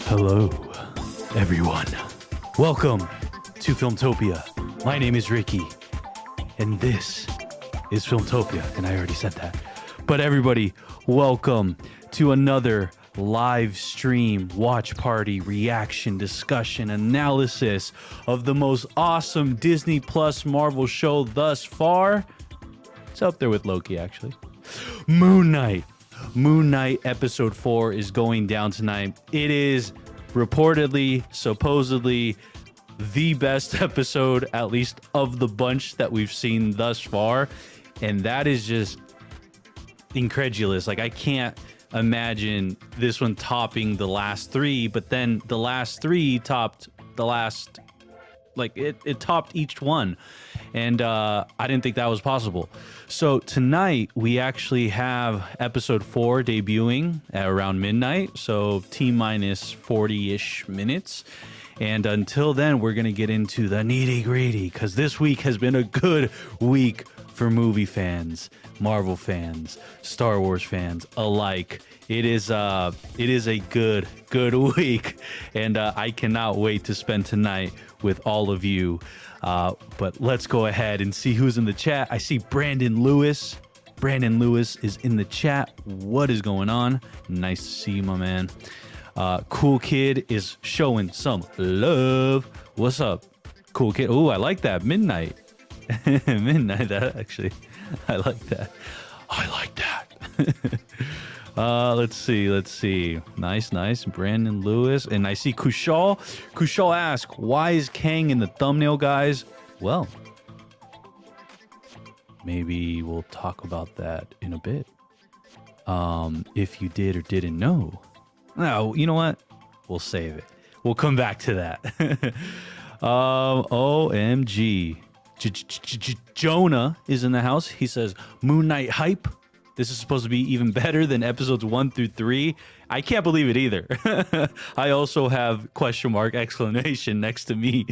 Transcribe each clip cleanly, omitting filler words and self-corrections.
Hello, everyone. Welcome to Filmtopia. My name is Ricky, and this is Filmtopia, and I already said that. But everybody, welcome to another live stream, watch party, reaction, discussion, analysis of the most awesome Disney Plus Marvel show thus far. It's up there with Loki, actually. Moon Knight. Moon Knight episode 4 is going down tonight. It is reportedly, supposedly, the best episode, at least of the bunch that we've seen thus far. And that is just incredulous. Like, I can't imagine this one topping the last three, but then the last three topped the last, like, it topped each one. And I didn't think that was possible. So tonight we actually have episode 4 debuting at around midnight. So T-minus 40-ish minutes. And until then, we're going to get into the nitty-gritty, because this week has been a good week for movie fans, Marvel fans, Star Wars fans alike. It is a good week, and I cannot wait to spend tonight with all of you. But let's go ahead and see who's in the chat. I see Brandon Lewis. Brandon Lewis is in the chat. What is going on? Nice to see you, my man. Cool Kid is showing some love. What's up, Cool Kid? Oh, I like that. Midnight. Midnight, that actually, I like that. I like that. Let's see. Nice. Brandon Lewis. And I see Kushal. Kushal asks, why is Kang in the thumbnail, guys? Well, maybe we'll talk about that in a bit. If you did or didn't know. No, you know what? We'll save it. We'll come back to that. OMG. Jonah is in the house. He says, Moon Knight hype. This is supposed to be even better than episodes 1 through 3. I can't believe it either. I also have question mark exclamation next to me.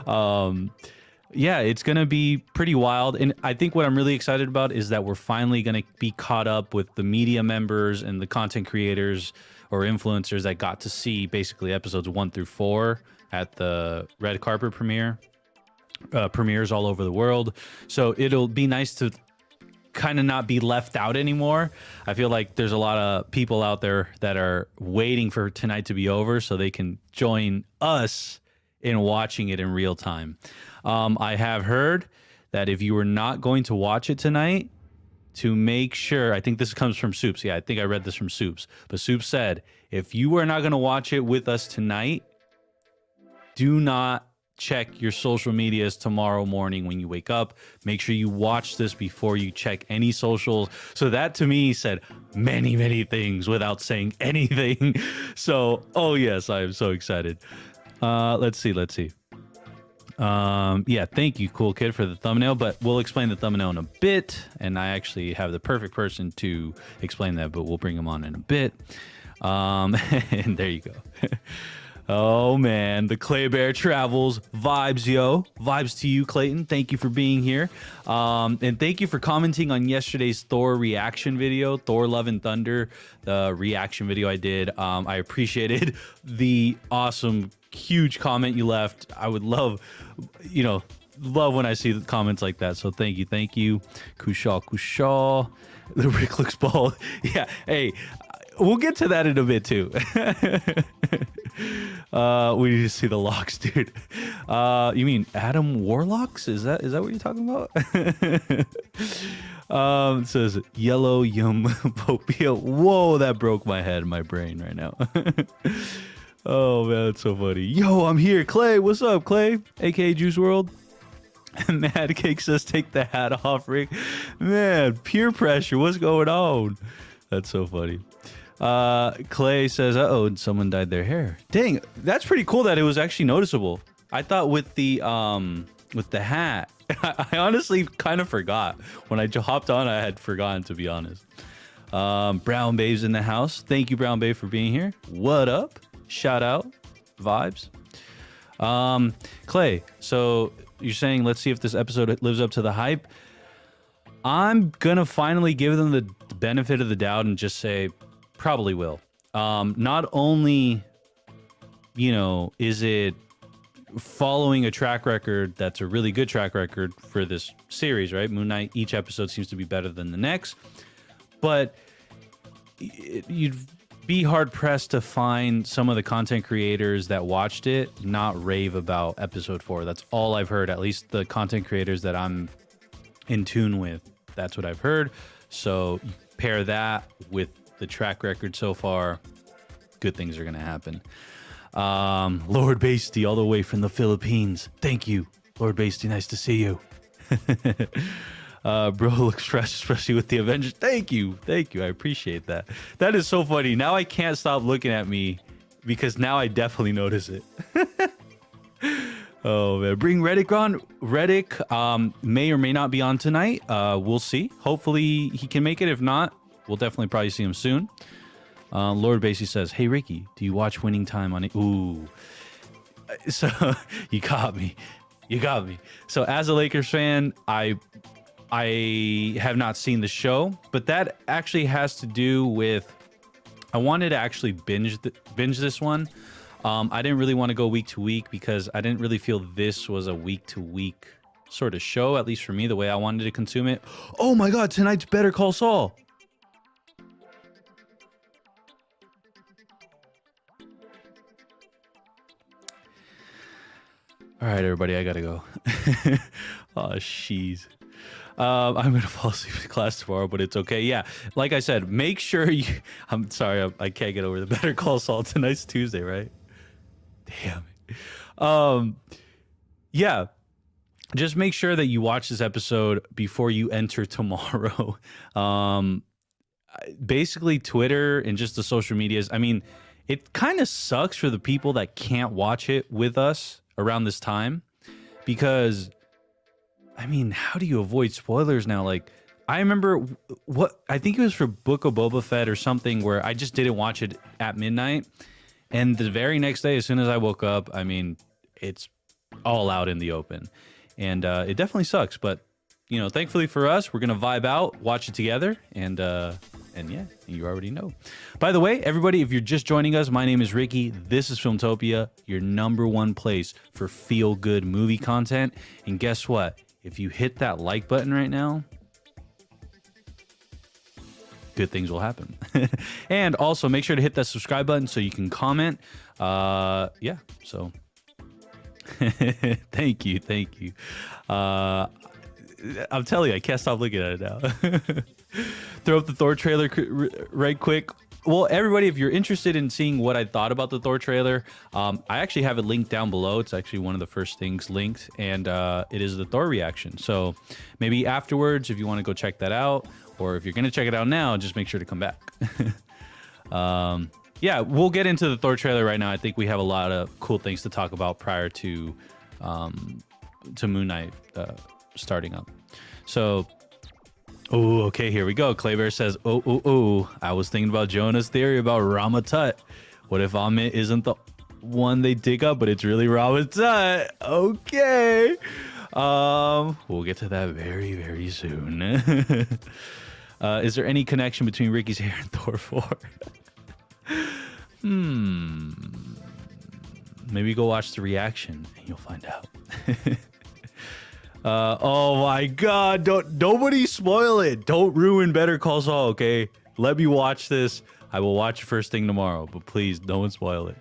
Yeah, it's going to be pretty wild. And I think what I'm really excited about is that we're finally going to be caught up with the media members and the content creators or influencers that got to see basically episodes 1 through 4 at the red carpet premieres all over the world. So it'll be nice to kind of not be left out anymore. I feel like there's a lot of people out there that are waiting for tonight to be over so they can join us in watching it in real time. I have heard that if you were not going to watch it tonight, to make sure, I think this comes from Soups. Yeah, I think I read this from Soups. But Soups said, if you are not going to watch it with us tonight, do not check your social medias tomorrow morning when you wake up. Make sure you watch this before you check any socials. So that to me said many things without saying anything. So, oh yes, I am so excited. Let's see. Yeah, thank you, Cool Kid, for the thumbnail, but we'll explain the thumbnail in a bit, and I actually have the perfect person to explain that, but we'll bring him on in a bit. And there you go. Oh man, the Clay Bear travels. Vibes, yo. Vibes to you, Clayton. Thank you for being here. And thank you for commenting on yesterday's Thor reaction video, Thor Love and Thunder, the reaction video I did. I appreciated the awesome, huge comment you left. I would love when I see the comments like that. So thank you. Kushal. The Rick looks bald. Yeah, hey, we'll get to that in a bit too. We need to see the locks, dude. You mean Adam Warlocks? Is that what you're talking about? It says yellow yumpopia. Whoa, that broke my brain right now. Oh man, that's so funny. Yo, I'm here, Clay. What's up, Clay? AKA Juice World. Mad Cake says take the hat off, Rick. Man, peer pressure. What's going on? That's so funny. Clay says, uh-oh, someone dyed their hair. Dang, that's pretty cool that it was actually noticeable. I thought with the with the hat. I honestly kind of forgot. When I hopped on, I had forgotten, to be honest. Brown Babe's in the house. Thank you, Brown Babe, for being here. What up? Shout out. Vibes. Clay, so you're saying let's see if this episode lives up to the hype. I'm gonna finally give them the benefit of the doubt and just say probably will. Not only, you know, is it following a track record that's a really good track record for this series, right? Moon Knight, each episode seems to be better than the next, but you'd be hard pressed to find some of the content creators that watched it not rave about episode 4. That's all I've heard, at least the content creators that I'm in tune with. That's what I've heard. So you pair that with the track record so far, good things are going to happen. Lord Basty, all the way from the Philippines. Thank you, Lord Basty. Nice to see you. Bro looks fresh, especially with the Avengers. Thank you. Thank you. I appreciate that. That is so funny. Now I can't stop looking at me because now I definitely notice it. Oh, man. Bring Reddick on. Reddick may or may not be on tonight. We'll see. Hopefully he can make it. If not, we'll definitely probably see him soon. Lord Basey says, hey, Ricky, do you watch Winning Time on it? Ooh. So you got me. You got me. So as a Lakers fan, I have not seen the show, but that actually has to do with, I wanted to actually binge this one. I didn't really want to go week to week because I didn't really feel this was a week to week sort of show, at least for me, the way I wanted to consume it. Oh my God, tonight's Better Call Saul. All right, everybody, I gotta go. Oh, jeez. I'm gonna fall asleep in class tomorrow, but it's okay. Yeah, like I said, make sure you. I'm sorry, I can't get over the Better Call Saul. Tonight's Tuesday, right? Damn. Yeah. Just make sure that you watch this episode before you enter tomorrow. Basically, Twitter and just the social medias. I mean, it kind of sucks for the people that can't watch it with us around this time, because I mean, how do you avoid spoilers now? Like, I remember I think it was for Book of Boba Fett or something, where I just didn't watch it at midnight, and the very next day, as soon as I woke up, I mean, it's all out in the open, and it definitely sucks. But you know, thankfully for us, we're gonna vibe out, watch it together, and yeah, you already know. By the way, everybody, if you're just joining us, my name is Ricky. This is Filmtopia, your #1 place for feel-good movie content. And guess what? If you hit that like button right now, good things will happen. And also make sure to hit that subscribe button so you can comment. Yeah, so thank you. I'm telling you, I can't stop looking at it now. Throw up the Thor trailer right quick. Well, everybody, if you're interested in seeing what I thought about the Thor trailer, I actually have it linked down below. It's actually one of the first things linked, and it is the Thor reaction. So maybe afterwards, if you want to go check that out, or if you're going to check it out now, just make sure to come back. Yeah, we'll get into the Thor trailer right now. I think we have a lot of cool things to talk about prior to Moon Knight starting up. So, oh, okay, here we go. Claybear says, oh, I was thinking about Jonah's theory about Rama Tut. What if Amit isn't the one they dig up, but it's really Rama Tut? Okay. We'll get to that very, very soon. Is there any connection between Ricky's hair and Thor 4? Maybe go watch the reaction and you'll find out. Oh my God, nobody spoil it. Don't ruin Better Call Saul, okay? Let me watch this. I will watch it first thing tomorrow, but please don't spoil it.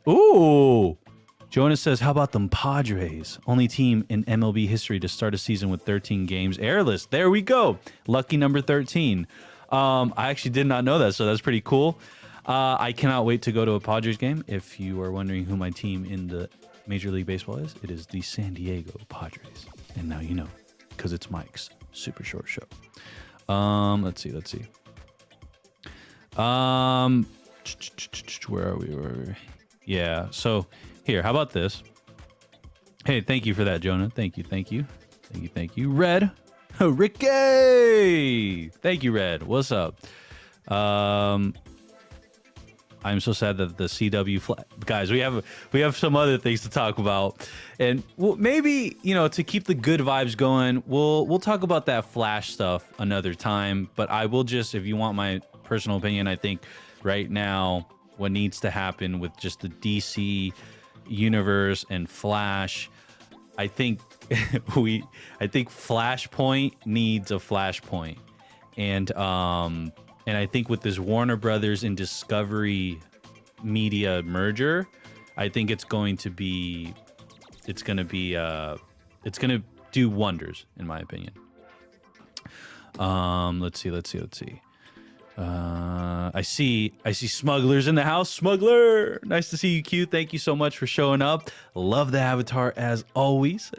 Ooh, Jonas says, how about them Padres? Only team in MLB history to start a season with 13 games airless. There we go. Lucky number 13. I actually did not know that, so that's pretty cool. I cannot wait to go to a Padres game. If you are wondering who my team in the Major League Baseball is, it is the San Diego Padres. And now you know, because it's Mike's super short show. Let's see. Where are we? Yeah, so here, how about this? Hey, thank you for that, Jonah. Thank you. Red. Ricky! Thank you, Red. What's up? I'm so sad that the CW guys, we have some other things to talk about, and maybe, you know, to keep the good vibes going, we'll talk about that Flash stuff another time. But I will just, if you want my personal opinion, I think right now what needs to happen with just the DC universe and Flash, I think Flashpoint needs a Flashpoint, and I think with this Warner Brothers and Discovery Media merger, I think it's going to do wonders, in my opinion. Let's see. I see Smugglers in the house. Smuggler, nice to see you, Q. Thank you so much for showing up. Love the avatar as always.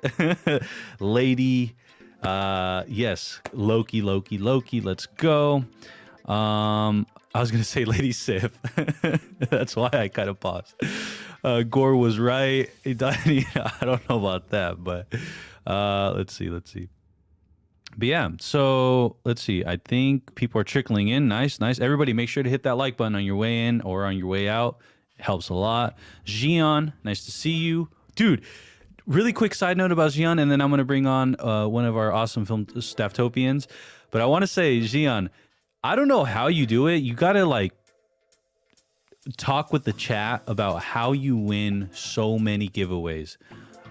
Lady, yes, Loki. Let's go. I was gonna say Lady Sif. That's why I kind of paused. Gore was right. He died. I don't know about that, but let's see. But yeah, so let's see. I think people are trickling in. Nice. Everybody, make sure to hit that like button on your way in or on your way out. It helps a lot. Gian, nice to see you, dude. Really quick side note about Gian, and then I'm gonna bring on one of our awesome film Stafftopians. But I want to say, Gian, I don't know how you do it. You gotta like talk with the chat about how you win so many giveaways.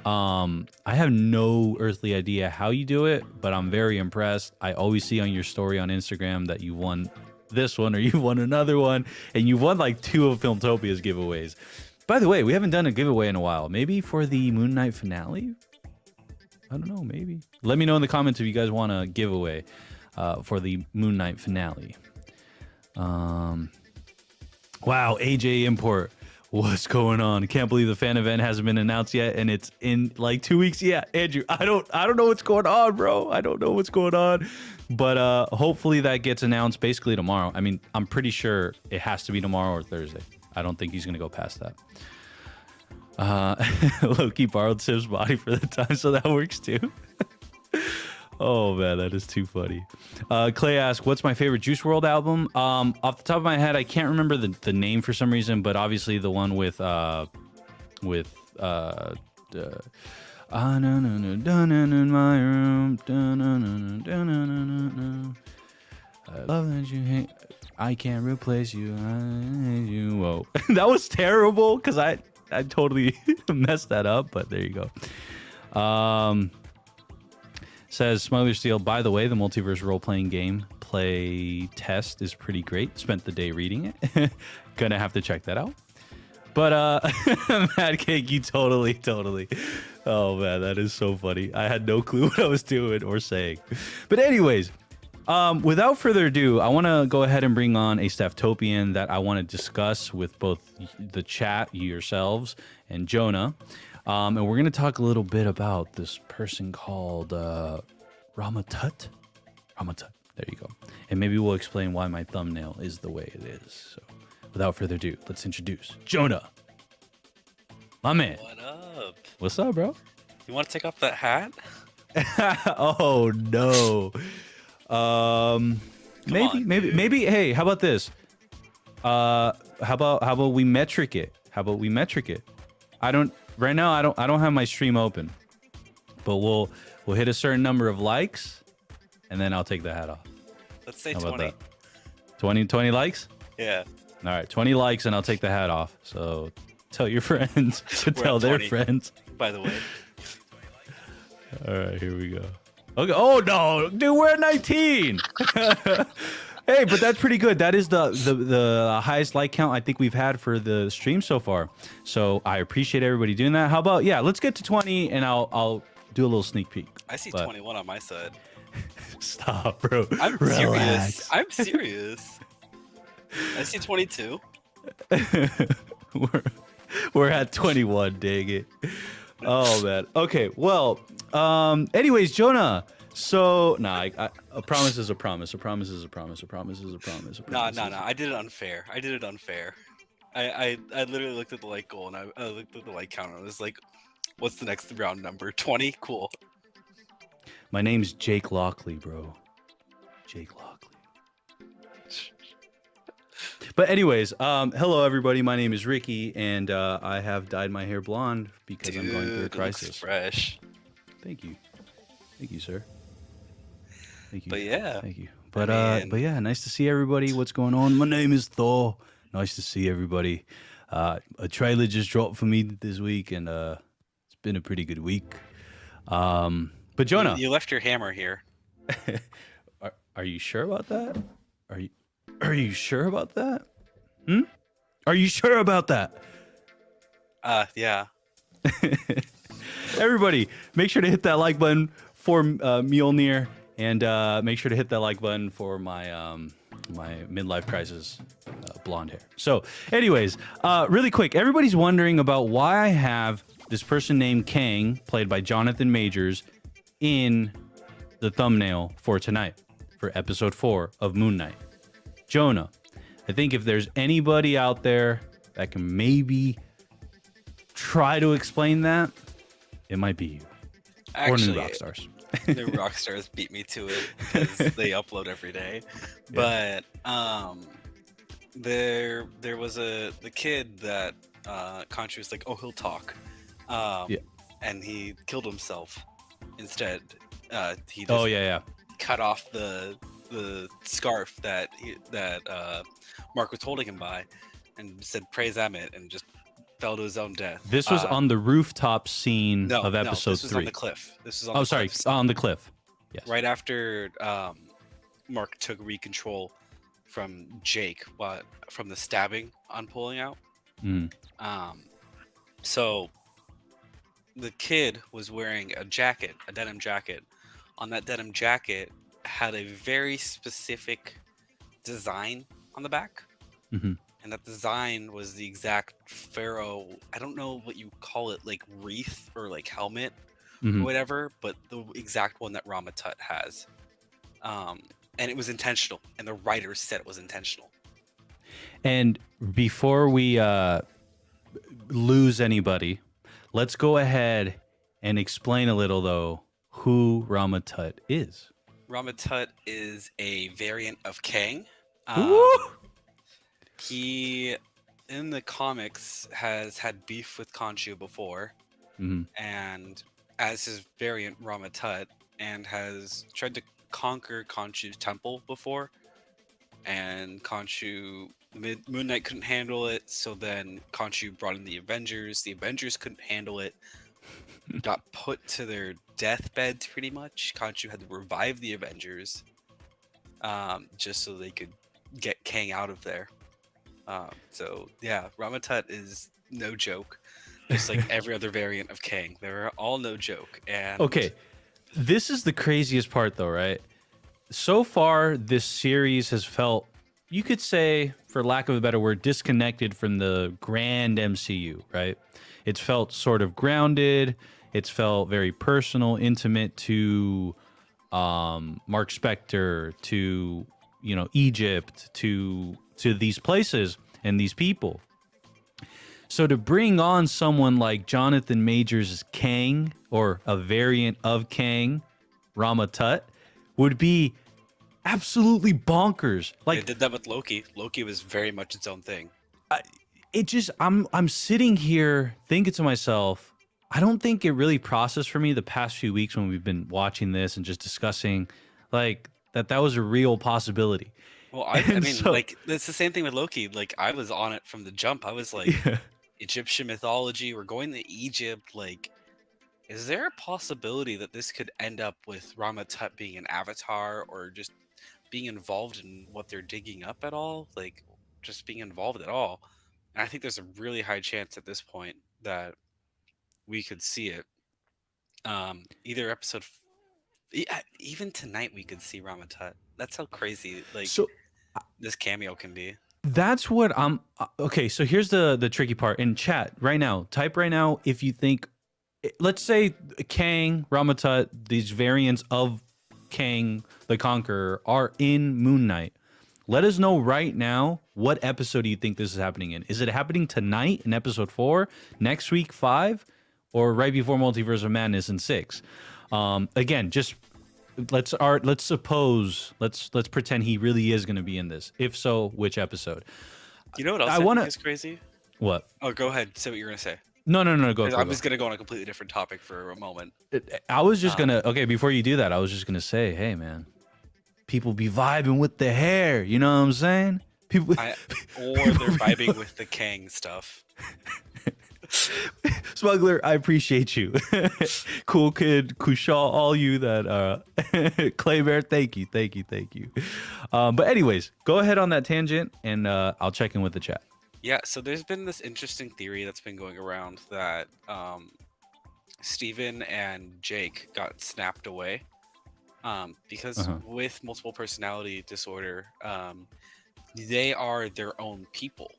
I have no earthly idea how you do it, but I'm very impressed. I always see on your story on Instagram that you won this one or you won another one, and you've won like 2 of Filmtopia's giveaways. By the way, we haven't done a giveaway in a while. Maybe for the Moon Knight finale? I don't know, maybe. Let me know in the comments if you guys want a giveaway for the Moon Knight finale. Wow, AJ Import. What's going on? Can't believe the fan event hasn't been announced yet, and it's in like 2 weeks. Yeah, Andrew, I don't know what's going on, bro. I don't know what's going on, but hopefully that gets announced basically tomorrow. I mean, I'm pretty sure it has to be tomorrow or Thursday. I don't think he's gonna go past that. Loki borrowed Siv's body for the time, so that works too. Oh man, that is too funny. Clay asked, "What's my favorite Juice WRLD album?" Off the top of my head, I can't remember the name for some reason, but obviously the one with in my room. I love that you hate. I can't replace you. I hate you. Whoa, that was terrible because I totally messed that up. But there you go. Says Smuggler Steel, by the way, the multiverse role-playing game play test is pretty great. Spent the day reading it. Gonna have to check that out. But Mad Cake, you totally. Oh man, that is so funny. I had no clue what I was doing or saying. But anyways, without further ado, I want to go ahead and bring on a Stafftopian that I want to discuss with both the chat, yourselves, and Jonah. And we're going to talk a little bit about this person called Ramatut. There you go. And maybe we'll explain why my thumbnail is the way it is. So without further ado, let's introduce Jonah. My man. What up? What's up, bro? You want to take off that hat? Oh, no. Maybe. Hey, how about this? How about we metric it? Right now, I don't have my stream open, but we'll hit a certain number of likes, and then I'll take the hat off. Let's say How about 20. that? 20 likes? Yeah. All right, 20 likes, and I'll take the hat off. So tell your friends to tell their friends. By the way. All right, here we go. Okay. Oh no, dude, we're at 19. Hey, but that's pretty good. That is the highest like count I think we've had for the stream so far. So I appreciate everybody doing that. How about, yeah, let's get to 20 and I'll do a little sneak peek. I see 21 on my side. Stop, bro. I'm serious. I see 22. we're at 21, dang it. Oh man. Okay, well, anyways, Jonah. So, a promise is a promise. A promise is a promise. A promise is a promise. No. I did it unfair. I literally looked at the like goal and I looked at the like count. And I was like, What's the next round number? 20? Cool. My name's Jake Lockley, bro. Jake Lockley. But anyways, hello everybody. My name is Ricky, and I have dyed my hair blonde because I'm going through a Dude, it crisis. looks fresh. Thank you, sir. Thank you. But yeah. Thank you. But mean- but yeah, nice to see everybody. What's going on? My name is Thor. Nice to see everybody. A trailer just dropped for me this week, and it's been a pretty good week. But Jonah, You left your hammer here. are you sure about that? Are you sure about that? Hmm? Are you sure about that? Yeah. Everybody, make sure to hit that like button for Mjolnir, and make sure to hit that like button for my my midlife crisis blonde hair. So, anyways, really quick, everybody's wondering about why I have this person named Kang, played by Jonathan Majors, in the thumbnail for tonight, for episode 4 of Moon Knight. Jonah, I think if there's anybody out there that can maybe try to explain that, it might be you. Actually, or New Rockstars. the Rockstars beat me to it because they upload every day. But there was the kid that Conchu was like, oh, he'll talk. And he killed himself instead. He just cut off the scarf that Mark was holding him by, and said praise Emmett, and just fell to his own death. This was on the rooftop scene of episode 3. This was on the cliff. This was on on the cliff. Yes. Right after Mark took recontrol from Jake from the stabbing on pulling out. So the kid was wearing a jacket, a denim jacket. On that denim jacket had a very specific design on the back. And that design was the exact pharaoh, I don't know what you call it, like wreath or like helmet or whatever, but the exact one that Rama Tut has. And it was intentional, and the writers said it was intentional. And before we lose anybody, let's go ahead and explain a little, though, who Rama Tut is. Rama Tut is a variant of Kang. He, in the comics, has had beef with Khonshu before, and as his variant Rama Tut, and has tried to conquer Khonshu's temple before, and Khonshu, Moon Knight couldn't handle it, so then Khonshu brought in the Avengers. The Avengers couldn't handle it, got put to their deathbeds pretty much. Khonshu had to revive the Avengers, just so they could get Kang out of there. So yeah, Rama Tut is no joke, just like every other variant of Kang. They're all no joke. And okay, this is the craziest part, though, right? So far, this series has felt, you could say, for lack of a better word, disconnected from the grand MCU, right? It's felt sort of grounded. It's felt very personal, intimate to Mark Spector, to Egypt, to these places and these people. So to bring on someone like Jonathan Majors' Kang, or a variant of Kang, Rama Tut, would be absolutely bonkers. Like, they did that with Loki. Loki was very much its own thing. I'm sitting here thinking to myself, I don't think it really processed for me the past few weeks when we've been watching this and just discussing like that was a real possibility. Well, I mean, so, like, it's the same thing with Loki. Like, I was on it from the jump. I was like, Egyptian mythology, we're going to Egypt. Like, is there a possibility that this could end up with Rama Tut being an avatar, or just being involved in what they're digging up at all? Like, just being involved at all? And I think there's a really high chance at this point that we could see it. Either episode... even tonight we could see Rama Tut. That's how crazy this cameo can be. That's what I'm okay. So here's the tricky part. In chat right now, type right now if you think, let's say Kang, Rama Tut, these variants of Kang the Conqueror are in Moon Knight. Let us know right now, what episode do you think this is happening in? Is it happening tonight in episode 4, next week 5? or right before Multiverse of Madness in 6. Again, just let's pretend he really is going to be in this. If so, which episode? You know what else I think is crazy? What? Oh, go ahead. Say what you're gonna say. No, go. I was gonna go on a completely different topic for a moment. I was just gonna. Okay, before you do that, I was just gonna say, hey, man, people be vibing with the hair. You know what I'm saying? Or they're vibing with the Kang stuff. Smuggler, I appreciate you. Cool Kid, Kushal, all you that Clay Bear, thank you. But anyways, go ahead on that tangent, and I'll check in with the chat. Yeah, so there's been this interesting theory that's been going around that Steven and Jake got snapped away because with multiple personality disorder, they are their own people.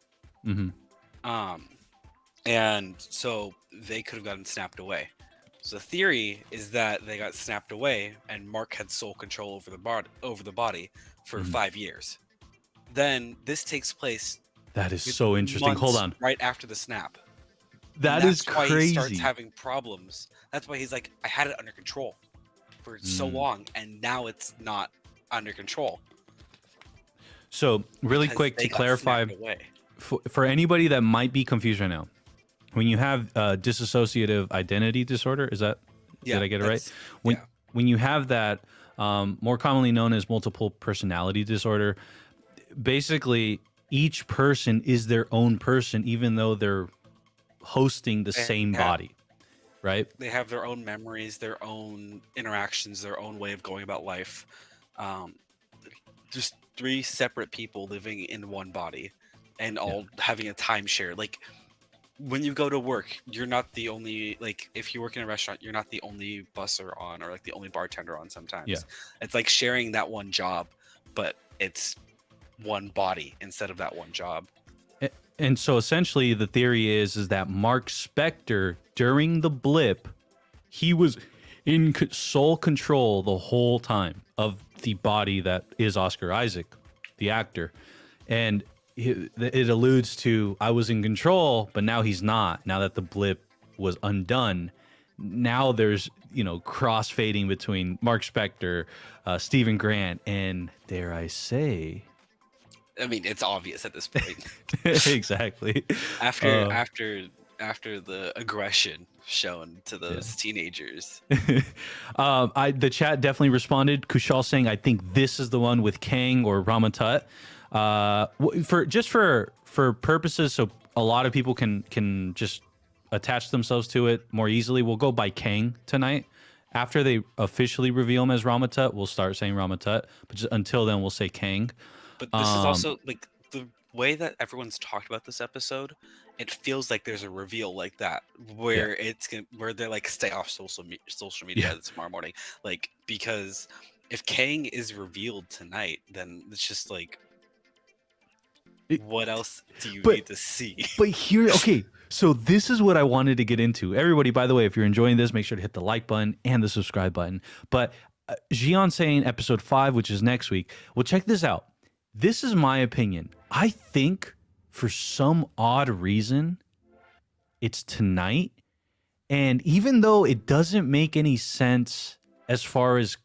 And so they could have gotten snapped away. So the theory is that they got snapped away and Mark had sole control over the body for 5 years. Then this takes place. That is so interesting. Hold on. Right after the snap. That's crazy. Why he starts having problems. That's why he's like, I had it under control for so long, and now it's not under control. So really quick to clarify, for anybody that might be confused right now, when you have dissociative identity disorder, did I get it right? When you have that, more commonly known as multiple personality disorder, basically each person is their own person, even though they're hosting the same body, right? They have their own memories, their own interactions, their own way of going about life. Just 3 separate people living in one body and all having a timeshare. Like, when you go to work, you're not the only, like, if you work in a restaurant, you're not the only busser on or like the only bartender on sometimes. Yeah. It's like sharing that one job, but it's one body instead of that one job. And so essentially the theory is that Mark Spector, during the blip, he was in sole control the whole time of the body that is Oscar Isaac, the actor. And it alludes to, I was in control, but now he's not. Now that the blip was undone, now there's, cross-fading between Mark Spector, Stephen Grant, and dare I say... I mean, it's obvious at this point. Exactly. After the aggression shown to those teenagers. The chat definitely responded. Kushal saying, I think this is the one with Kang or Rama Tut. For purposes so a lot of people can just attach themselves to it more easily, we'll go by Kang tonight. After they officially reveal him as Rama Tut, we'll start saying Rama Tut, but just until then we'll say Kang. But this is also like the way that everyone's talked about this episode. It feels like there's a reveal like that where where they're like, stay off social media tomorrow morning, like, because if Kang is revealed tonight, then it's just like, what else do you need to see? But here, okay, so this is what I wanted to get into. Everybody, by the way, if you're enjoying this, make sure to hit the like button and the subscribe button. But Jian saying episode 5, which is next week. Well, check this out. This is my opinion. I think for some odd reason, it's tonight. And even though it doesn't make any sense as far as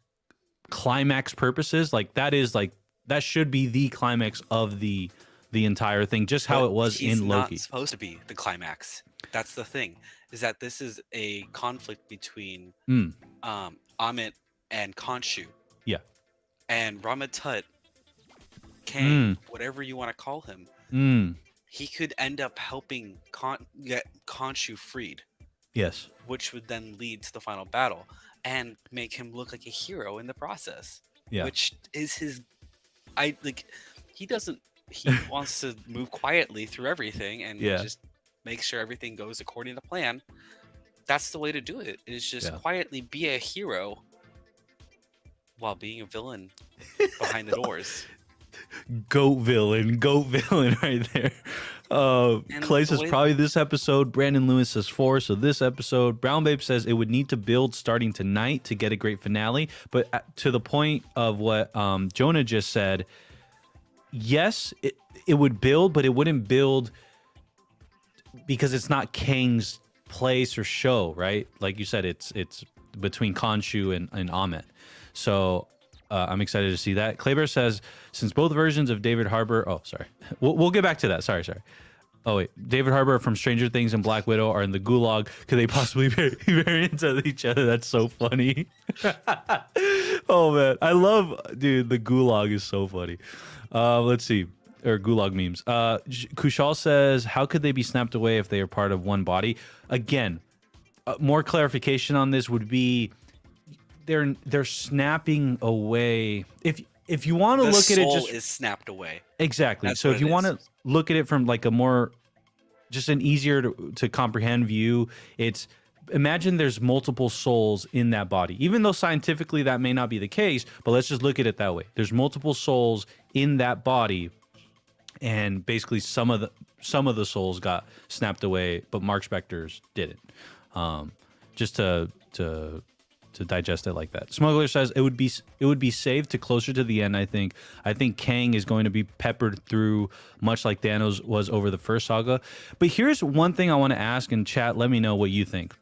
climax purposes, that should be the climax of the entire thing, just how it was in Loki. It's not supposed to be the climax. That's the thing, is that this is a conflict between Amit and Khonshu. Yeah. And Rama Tut, Kang, whatever you want to call him, he could end up helping get Khonshu freed. Yes. Which would then lead to the final battle and make him look like a hero in the process. Yeah. Which is he wants to move quietly through everything and just make sure everything goes according to plan. That's the way to do it, is just quietly be a hero while being a villain behind the doors. Goat villain right there. Clay says probably this episode. Brandon Lewis says 4, so this episode. Brown Babe says it would need to build starting tonight to get a great finale. But to the point of what Jonah just said, yes, it would build, but it wouldn't build because it's not Kang's place or show, right? Like you said, it's between Khonshu and Ahmet. So I'm excited to see that. Kleber says, since both versions of David Harbour, oh sorry, we'll get back to that. Sorry. Oh wait, David Harbour from Stranger Things and Black Widow are in the gulag. Could they possibly be variants of each other? That's so funny. Oh man, I love, dude. The gulag is so funny. Let's see, or gulag memes. Kushal says, how could they be snapped away if they are part of one body? Again, more clarification on this would be they're snapping away. If you want to look at it, just is snapped away. Exactly. That's so if you want to look at it from like a more, just an easier to comprehend view, it's, imagine there's multiple souls in that body. Even though scientifically that may not be the case, but let's just look at it that way. There's multiple souls in that body, and basically some of the souls got snapped away, but Mark Spector's didn't. Just to digest it like that. Smuggler says it would be saved to closer to the end. I think Kang is going to be peppered through much like Thanos was over the first saga. But here's one thing I want to ask in chat. Let me know what you think.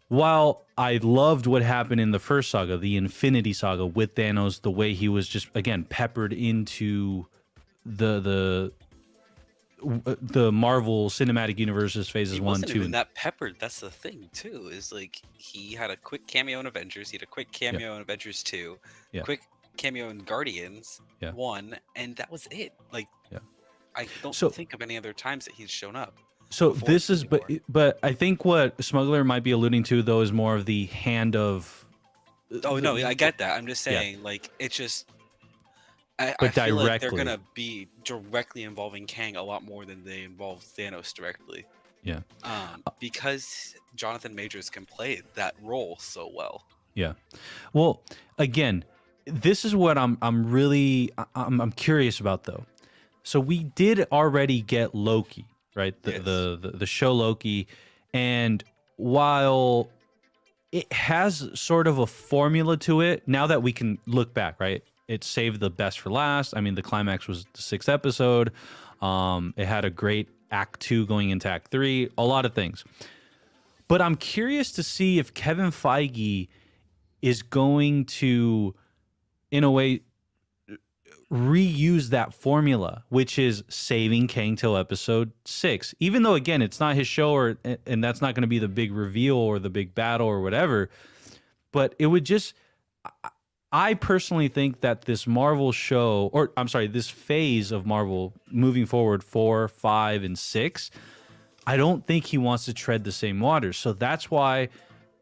While I loved what happened in the first saga, the Infinity Saga with Thanos, the way he was just again peppered into the Marvel Cinematic Universes phases 1, 2, and that peppered. That's the thing too. Is like he had a quick cameo in Avengers. He had a quick cameo in Avengers 2. Quick cameo in Guardians 1, and that was it. Like, I don't think of any other times that he's shown up. So this is, but I think what Smuggler might be alluding to though is more of the hand of. Oh no, I get that. I'm just saying, like, it's just. I feel like they're gonna be directly involving Kang a lot more than they involve Thanos directly. Yeah. Because Jonathan Majors can play that role so well. Yeah. Well, again, this is what I'm curious about though. So we did already get Loki, right? The show Loki, and while it has sort of a formula to it, now that we can look back, right? It saved the best for last. I mean, the climax was the 6th episode. It had a great Act 2 going into Act 3, a lot of things. But I'm curious to see if Kevin Feige is going to, in a way, reuse that formula, which is saving Kang till episode 6. Even though, again, it's not his show, and that's not going to be the big reveal or the big battle or whatever. But it would just... I personally think that this Marvel show, or I'm sorry, this phase of Marvel moving forward 4, 5, and 6, I don't think he wants to tread the same waters. So that's why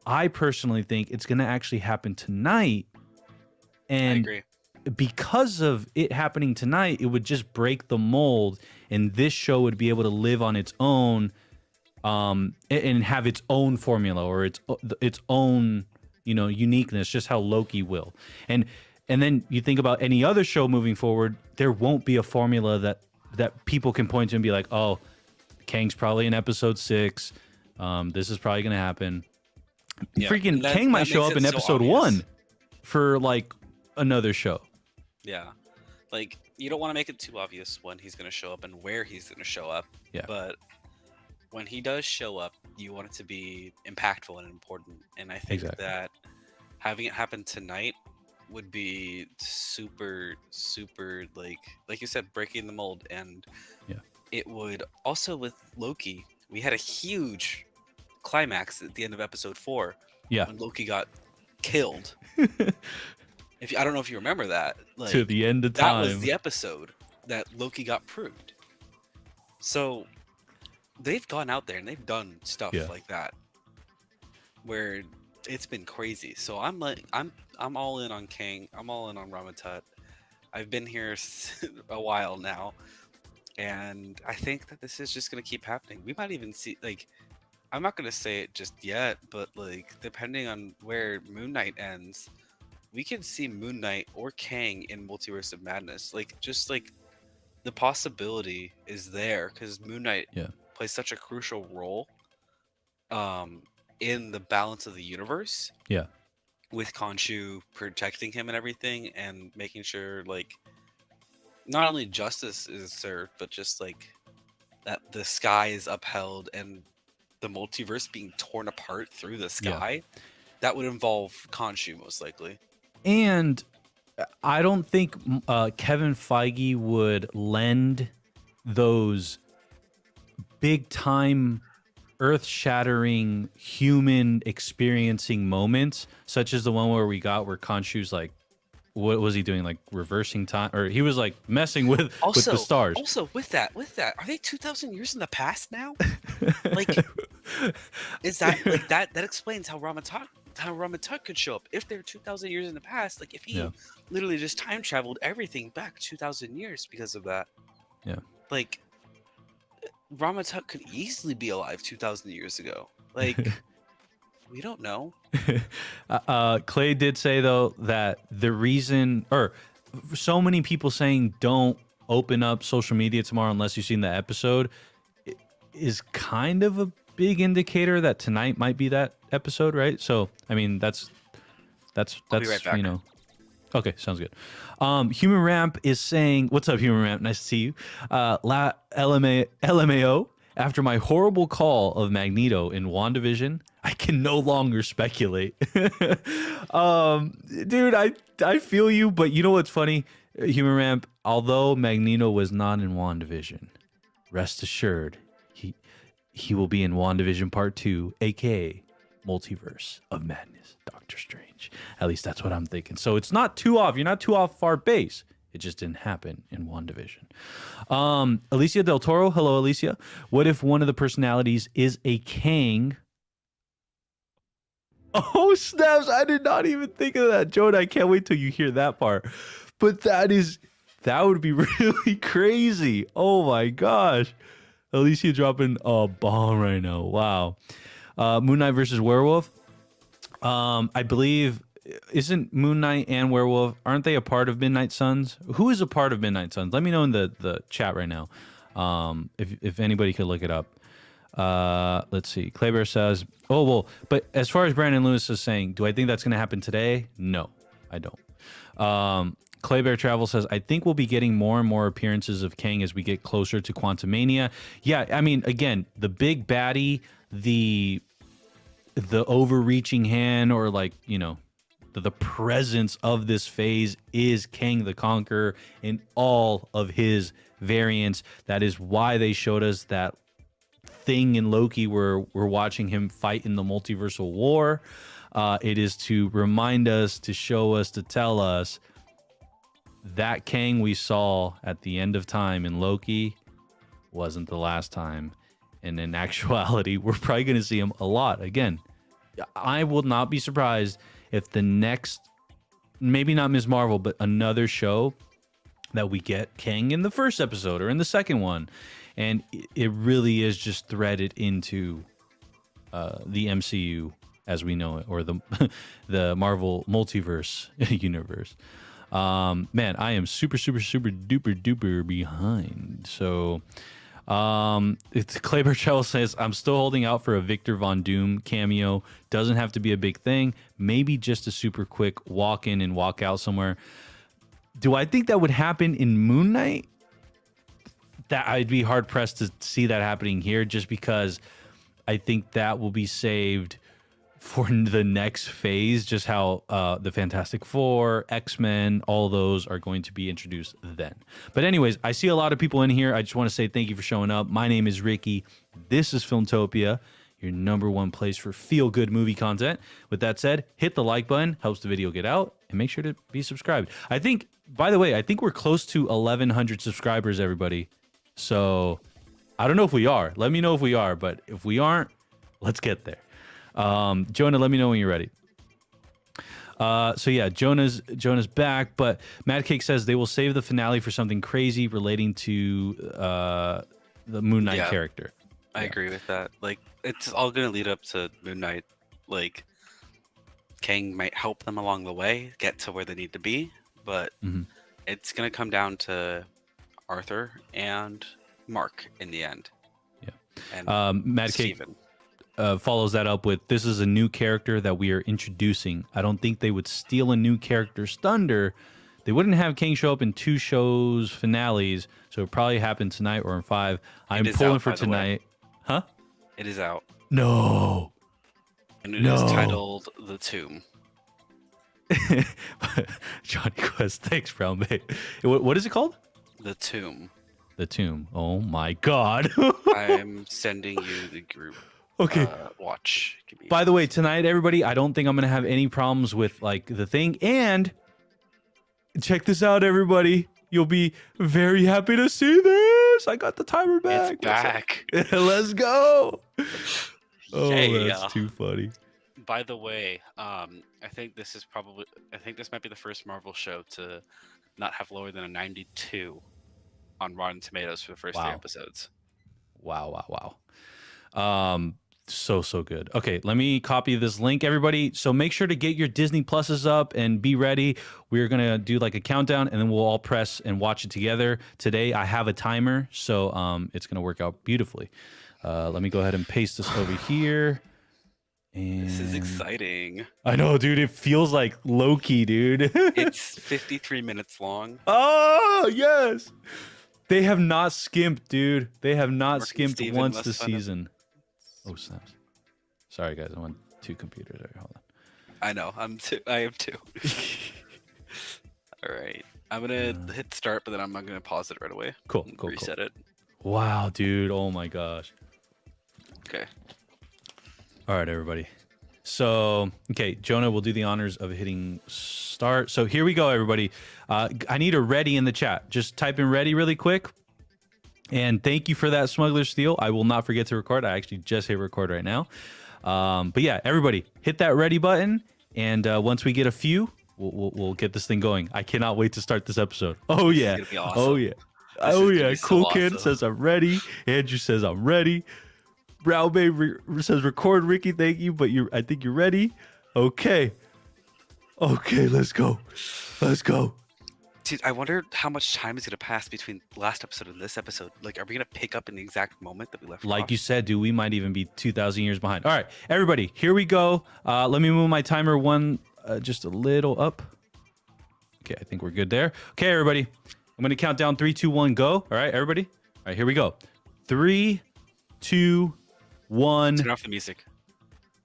I personally think it's going to actually happen tonight. And I agree. Because of it happening tonight, it would just break the mold, and this show would be able to live on its own, and have its own formula or its own, uniqueness, just how Loki will. And then you think about any other show moving forward, there won't be a formula that people can point to and be like, oh, Kang's probably in episode 6. This is probably going to happen. Yeah, freaking Kang might show up in episode 1 for like another show. Yeah. Like, you don't want to make it too obvious when he's going to show up and where he's going to show up. Yeah. But when he does show up, you want it to be impactful and important. And I think that having it happen tonight would be super, super, like you said, breaking the mold. And it would also, with Loki, we had a huge climax at the end of episode 4 when Loki got killed. I don't know if you remember that. Like, to the end of time. That was the episode that Loki got pruned. So they've gone out there and they've done stuff like that where it's been crazy. So I'm all in on Kang. I'm all in on Ramatut. I've been here a while now, and I think that this is just going to keep happening. We might even see, like, I'm not going to say it just yet, but like, depending on where Moon Knight ends, we could see Moon Knight or Kang in Multiverse of Madness. Like, just like the possibility is there, because Moon Knight plays such a crucial role in the balance of the universe. Yeah. With Khonshu protecting him and everything, and making sure, like, not only justice is served, but just like that the sky is upheld and the multiverse being torn apart through the Yeah. sky, that would involve Khonshu most likely. And I don't think Kevin Feige would lend those big time earth-shattering human experiencing moments, such as the one where Khonshu's like, what was he doing, like reversing time, or he was like messing with the stars. Also, with that, are they 2,000 years in the past now? Like, is that like that explains how Ramatut could show up if they're 2,000 years in the past. Like, if he literally just time traveled everything back 2,000 years because of that. Yeah. Like, Ramatut could easily be alive 2,000 years ago. Like, we don't know. Clay did say though that the reason, or so many people saying don't open up social media tomorrow unless you've seen the episode, is kind of a big indicator that tonight might be that episode, right? So I mean, that's I'll be right back. You know. Okay, sounds good. Human Ramp is saying, "What's up, Human Ramp? Nice to see you." LMAO. After my horrible call of Magneto in WandaVision, I can no longer speculate. Dude, I feel you, but you know what's funny, Human Ramp? Although Magneto was not in WandaVision, rest assured, he will be in WandaVision Part 2, aka Multiverse of Madness, Doctor Strange. At least that's what I'm thinking. So it's not too off. You're not too off far base. It just didn't happen in WandaVision. Alicia Del Toro. Hello, Alicia. What if one of the personalities is a Kang? Oh, snaps. I did not even think of that. Jonah, I can't wait till you hear that part. But that would be really crazy. Oh, my gosh. Alicia dropping a bomb right now. Wow. Moon Knight versus Werewolf. I believe... Isn't Moon Knight and Werewolf, aren't they a part of Midnight Suns? Who is a part of Midnight Suns? Let me know in the chat right now. If anybody could look it up. Let's see. Claybear says, oh, well, but as far as Brandon Lewis is saying, do I think that's going to happen today? No, I don't. Claybear Travel says, I think we'll be getting more and more appearances of Kang as we get closer to Quantumania. Yeah, I mean, again, the big baddie, the overreaching hand, or like, you know, the presence of this phase is Kang the Conqueror in all of his variants. That is why they showed us that thing in Loki where we're watching him fight in the multiversal war. It is to remind us, to show us, to tell us that Kang we saw at the end of time in Loki wasn't the last time. And in actuality, we're probably going to see him a lot again. I will not be surprised if the next, maybe not Ms. Marvel, but another show that we get Kang in the first episode or in the second one. And it really is just threaded into the MCU as we know it, or the Marvel multiverse universe. Man, I am super duper behind. So it's Clayber Travel says, I'm still holding out for a Victor Von Doom cameo. Doesn't have to be a big thing. Maybe just a super quick walk in and walk out somewhere. Do I think that would happen in Moon Knight? That I'd be hard pressed to see that happening here, just because I think that will be saved for the next phase, just how the Fantastic Four, X-Men, all those are going to be introduced then. But anyways, I see a lot of people in here. I just want to say thank you for showing up. My name is Ricky. This is Filmtopia, your #1 place for feel-good movie content. With that said, hit the like button, helps the video get out, and make sure to be subscribed. I think, by the way, I think we're close to 1,100 subscribers, everybody. So I don't know if we are. Let me know if we are, but if we aren't, let's get there. Jonah, let me know when you're ready. So yeah, Jonah's back, but Mad Cake says they will save the finale for something crazy relating to the Moon Knight character. I agree with that. Like, it's all gonna lead up to Moon Knight. Like, Kang might help them along the way get to where they need to be, but it's gonna come down to Arthur and Mark in the end. Yeah. And Mad Cake Steven. Follows that up with, this is a new character that we are introducing. I don't think they would steal a new character's thunder. They wouldn't have Kang show up in 2 shows finales, so it probably happened tonight or in 5. I'm pulling for tonight. Huh? It is out. No. And it is titled The Tomb. Johnny Quest, thanks, Brown Bay. What is it called? The Tomb. The Tomb. Oh my God. I'm sending you the group. Okay. Watch. By the way, tonight, everybody, I don't think I'm gonna have any problems with like the thing. And check this out, everybody. You'll be very happy to see this. I got the timer back. It's back. Let's go. Oh, Yeah. that's too funny. By the way, I think this might be the first Marvel show to not have lower than a 92 on Rotten Tomatoes for the first 3 episodes. Wow. So good. Okay, let me copy this link, everybody. So make sure to get your Disney Pluses up and be ready. We're gonna do like a countdown, and then we'll all press and watch it together. Today I have a timer, so it's gonna work out beautifully. Let me go ahead and paste this over here. And this is exciting. I know, dude. It feels like Loki, dude. It's 53 minutes long. Oh yes. They have not skimped, dude. They have not skimped once this season. Oh, snaps. Sorry, guys. I'm on 2 computers. Right, hold on. I know. I am too. All right. I'm going to hit start, but then I'm not going to pause it right away. Cool. Reset it. Wow, dude. Oh, my gosh. Okay. All right, everybody. So, okay, Jonah will do the honors of hitting start. So here we go, everybody. I need a ready in the chat. Just type in ready really quick. And thank you for that, Smuggler Steel. I will not forget to record. I actually just hit record right now. But yeah, everybody, hit that ready button. And once we get a few, we'll get this thing going. I cannot wait to start this episode. Oh, yeah. Awesome. Oh, yeah. Oh, yeah. Cool Kid says I'm ready. Andrew says I'm ready. Brown Bay says record, Ricky. Thank you. But I think you're ready. Okay. Okay, let's go. Let's go. Dude, I wonder how much time is going to pass between last episode and this episode. Like, are we going to pick up in the exact moment that we left Like off? you said, dude, we might even be 2,000 years behind. All right, everybody, here we go. Let me move my timer just a little up. Okay, I think we're good there. Okay, everybody, I'm going to count down 3, 2, 1, go. All right, everybody. All right, here we go. 3, 2, 1. Turn off the music.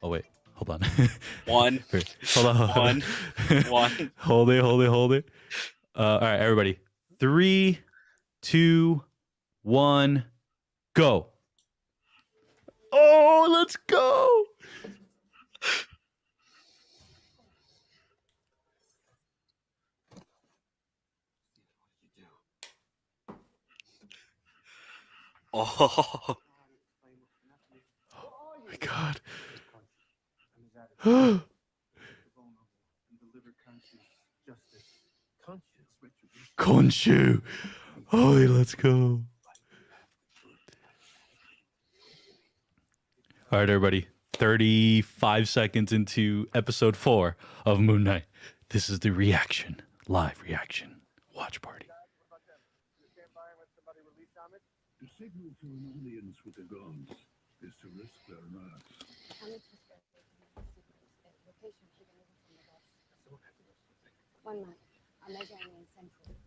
Oh, wait. Hold on. 1. Hold on. 1. Hold it. All right, everybody. 3, 2, 1, go. Oh, let's go. Oh. Oh my God. Khonshu. Oh, let's go. All right, everybody. 35 seconds into episode 4 of Moon Knight. This is the reaction, live reaction, watch party. The signal to an audience with a gun is to risk their lives.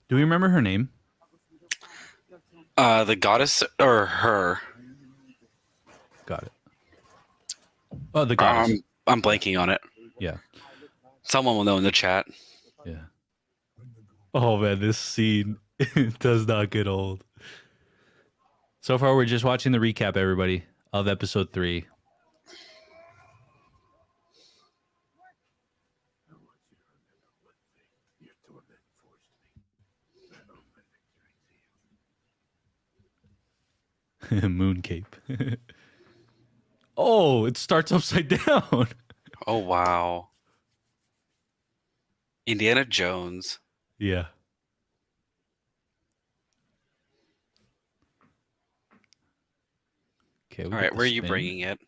Do we remember her name? The goddess or her? Got it. Oh, the goddess. I'm blanking on it. Yeah. Someone will know in the chat. Yeah. Oh man, this scene does not get old. So far, we're just watching the recap, everybody, of episode 3. Moon cape. Oh, it starts upside down. Oh, wow. Indiana Jones. Yeah. Okay. All right, where are you bringing it?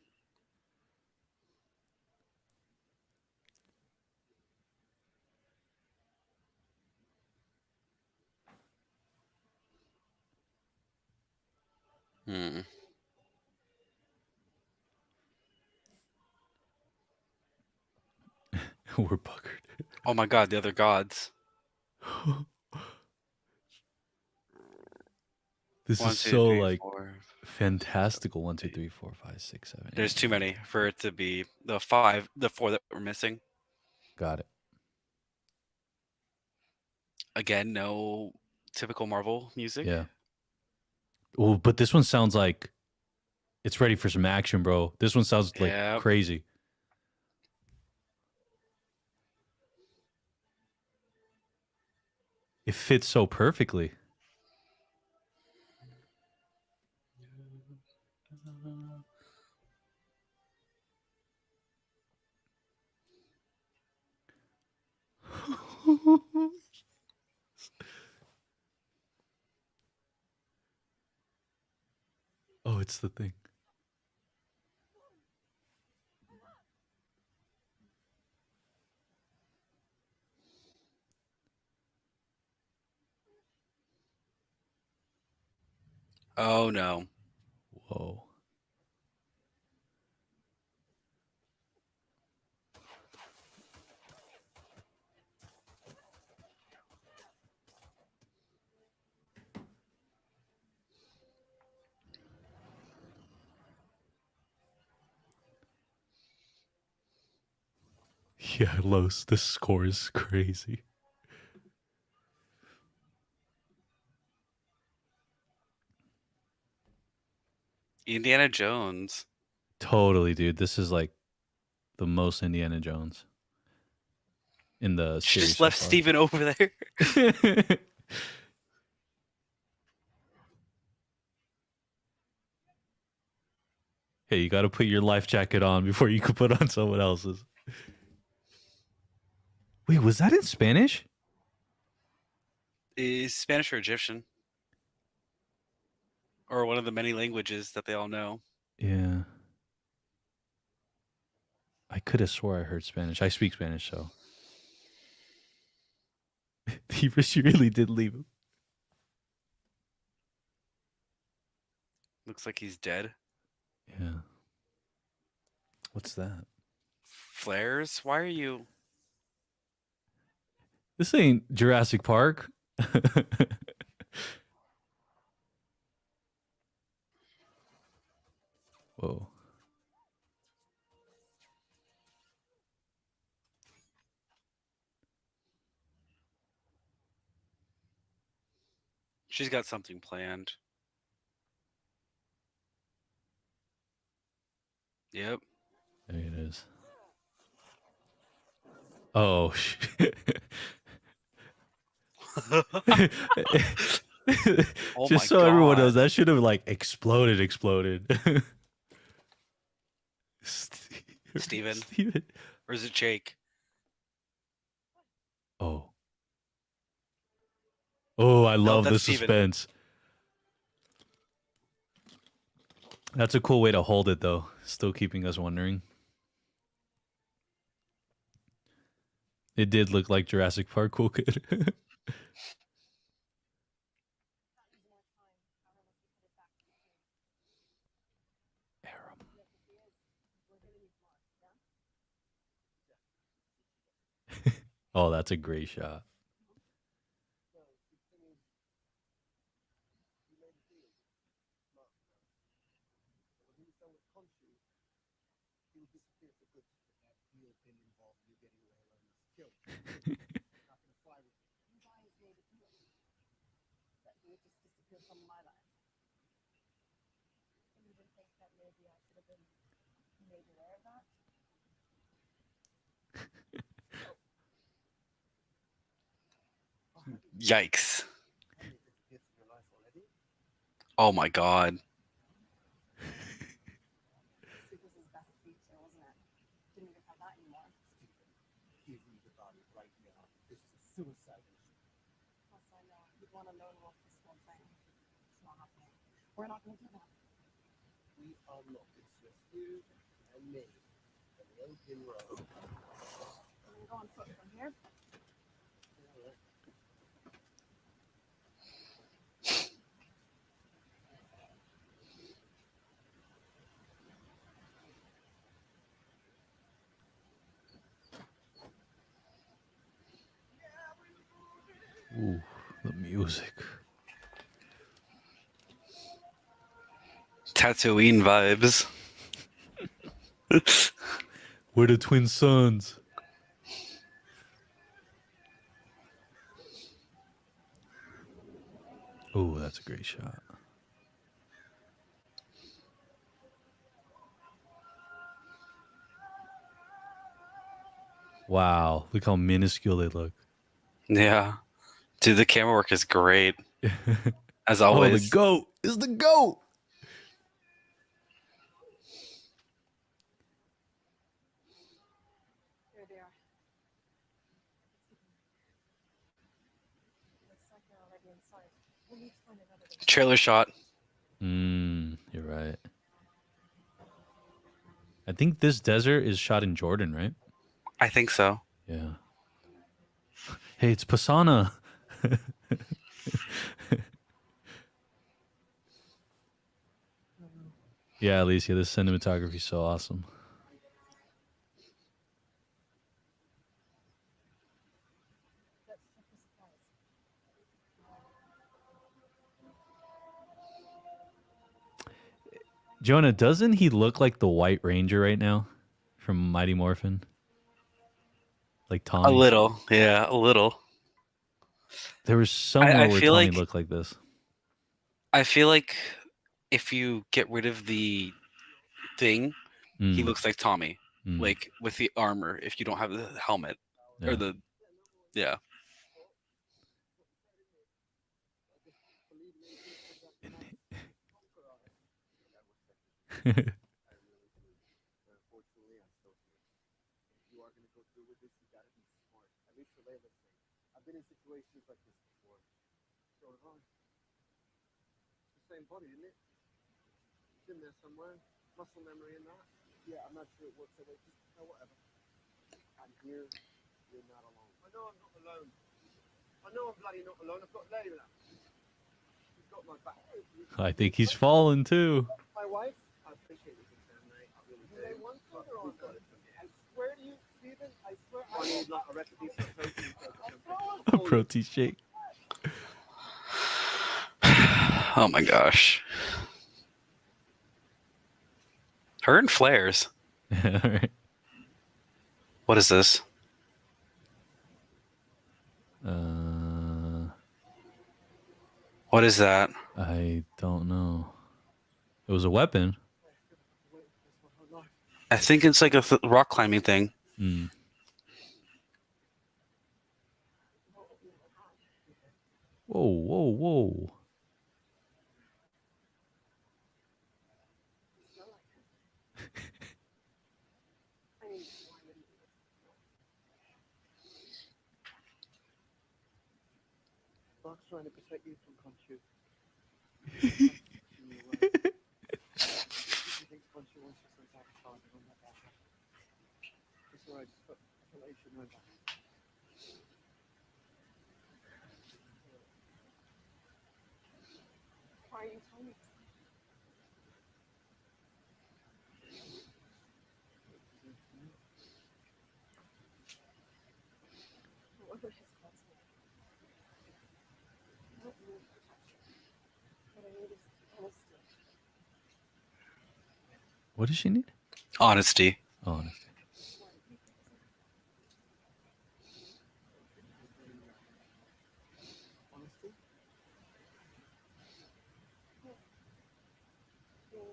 We're buggered. Oh my God, the other gods. This 1, is 2, so 3, like 4, Fantastical 1, 2, 3, 4, 5, 6, 7. There's 8. too many for it to be the 4 that we're missing. Got it. Again, no typical Marvel music. Yeah. Well, but this one sounds like it's ready for some action, bro. This one sounds like crazy. It fits so perfectly. Oh, it's the thing. Oh no. Whoa. Yeah, Los, the score is crazy. Indiana Jones. Totally, dude. This is like the most Indiana Jones in the She series just left so far. Steven over there. Hey, you got to put your life jacket on before you can put on someone else's. Wait, was that in Spanish? Is Spanish or Egyptian? Or one of the many languages that they all know. Yeah. I could have swore I heard Spanish. I speak Spanish, so. He really did leave him. Looks like he's dead. Yeah. What's that? Flares? Why are you... This ain't Jurassic Park. Whoa. She's got something planned. Yep. There it is. Oh, shit. Oh Just my so everyone God. knows, that should have like exploded. Steven. Steven. Or is it Jake? Oh. Oh, I love the that's Steven. suspense. That's a cool way to hold it, though. Still keeping us wondering. It did look like Jurassic Park. Cool kid. Oh, that's a great shot. Yikes. Oh my God. We're not going to do that. We are not. It's just you and me. And the open road. We're going to go on foot from here. Ooh, the music. Tatooine vibes. We're the twin sons. Oh, that's a great shot. Wow, look how minuscule they look. Yeah. Dude, the camera work is great. As Oh, the always. goat is the goat. There they are. Looks like they're already inside. We'll need to find another way. Trailer shot. You're right. I think this desert is shot in Jordan, right? I think so. Yeah. Hey, it's Pasana. Yeah, Alicia, this cinematography is so awesome. Let's check the supplies. Jonah, doesn't he look like the White Ranger right now from Mighty Morphin? Like Tommy? A little. Yeah, a little. There was somewhere where feel Tommy like- looked like this. I feel like if you get rid of the thing, he looks like Tommy. Like with the armor, if you don't have the helmet. Yeah. Or the... Yeah. Unfortunately, I'm still here. If you are going to go through with this, you got to be smart. At least for Layla's sake. I've been in situations like this before. So have I. It's the same body, isn't it? It's in there somewhere. Muscle memory and that. Yeah, I'm not sure it works that way. Just, whatever. I'm here. You're not alone. I know I'm not alone. I know I'm bloody not alone. I've got Layla. She's got my back. I think he's fallen too. My wife? I appreciate your concern, mate. I really do. You lay one finger on that. I swear to you, Stephen, I swear I need like a recipe for protein shake or something. A protein shake. Oh my gosh. Her and flares. All right. What is this? What is that? I don't know. It was a weapon. I think it's like a rock climbing thing. Whoa, whoa, whoa. Mark's trying to protect you from Conchu. He thinks Conchu wants to send out a child and all that. It's alright, but I feel like you should know that. Why are you telling me? Whoever has caused me. I don't need protection. What I need is honesty. What does she need? Honesty. Honesty. Honesty? Being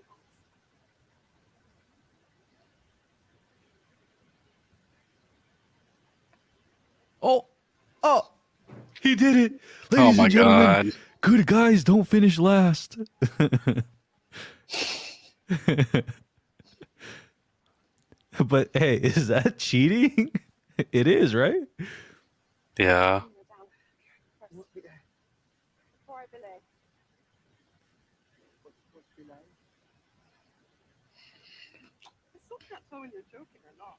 honest. Oh, he did it. Oh Ladies my and gentlemen, god. good guys don't finish last. But hey, is that cheating? It is, right? Yeah. Bring her down. First, before I belay. What's your name? I still can't tell when you're joking or not.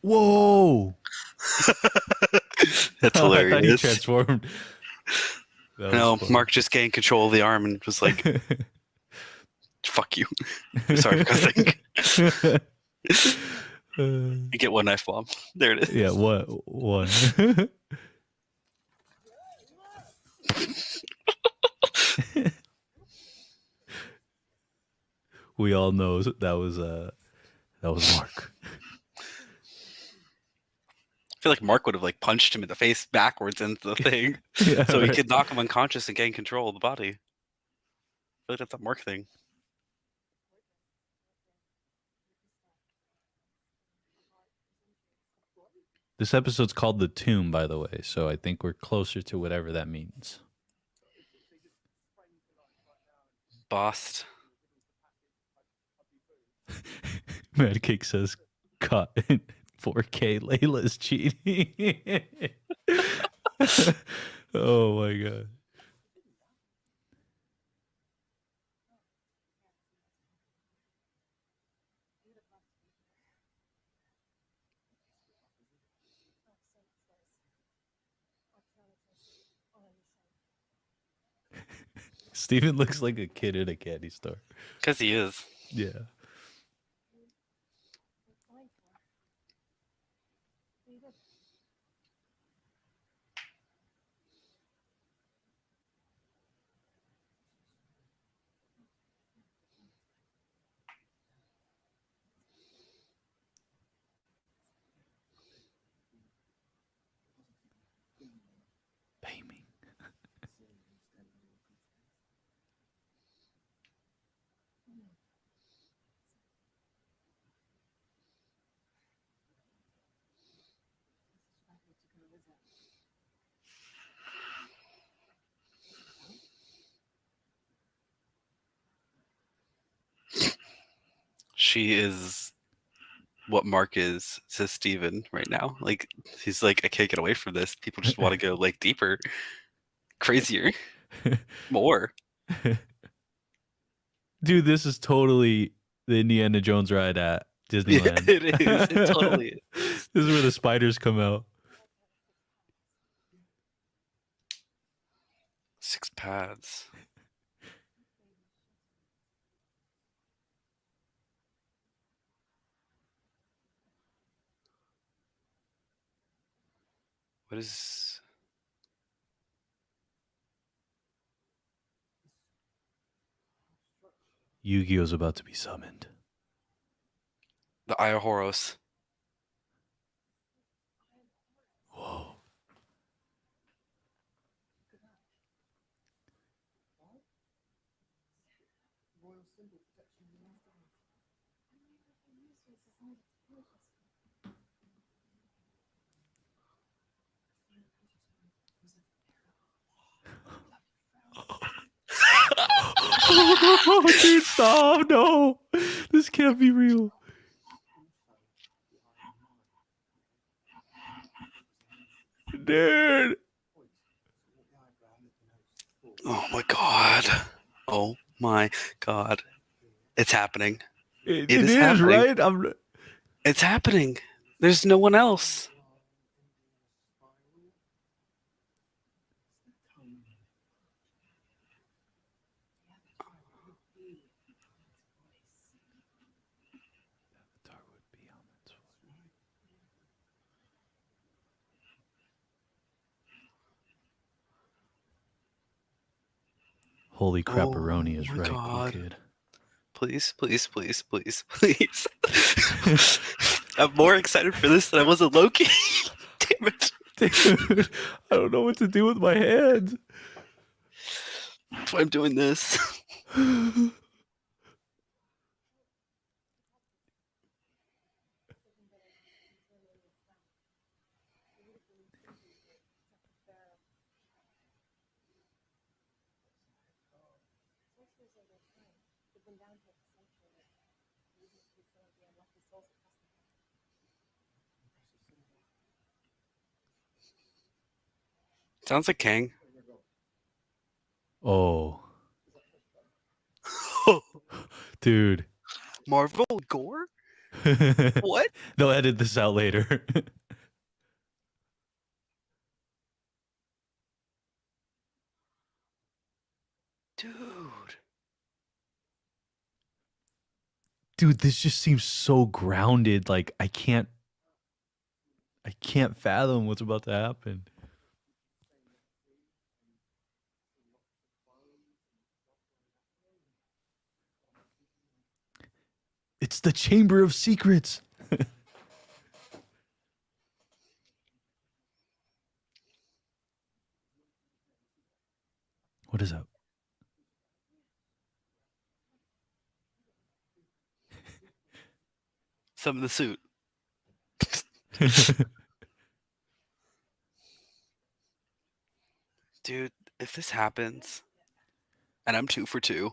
Whoa. That's I thought he hilarious. transformed. That was No, funny. Mark just gained control of the arm and was like, fuck you. Sorry for cussing. You get one knife bomb. There it is. Yeah, what one? We all know that was Mark. I feel like Mark would have like punched him in the face backwards into the thing, Yeah, so he right. could knock him unconscious and gain control of the body. I feel like that's a Mark thing. This episode's called The Tomb, by the way, so I think we're closer to whatever that means. Bossed. Madcake says, cut in 4K, Layla's cheating. Oh my god. Steven looks like a kid in a candy store. Because he is. Yeah. Pay me. She is what Mark is to Steven right now. Like, he's like, I can't get away from this. People just want to go like deeper, crazier, more. Dude, this is totally the Indiana Jones ride at Disneyland. Yeah, it is. It totally is. This is where the spiders come out. 6 pads. What is... Yu-Gi-Oh's about to be summoned. The Eye of Horus. Whoa. Oh, dude, stop. No. This can't be real. Dude. Oh my god. Oh my god. It's happening. It is is happening. right? It's happening. There's no one else. Holy crapperoni is my right, God. cool kid. Please, please, please, please, please. I'm more excited for this than I was at Loki. Damn it. Dude, I don't know what to do with my hands. That's why I'm doing this. Sounds like Kang. Oh. Dude. Marvel Gore? What? They'll edit this out later. Dude. Dude, this just seems so grounded. Like I can't fathom what's about to happen. It's the Chamber of Secrets. What is that? Some of the suit. Dude, if this happens, and I'm 2 for 2.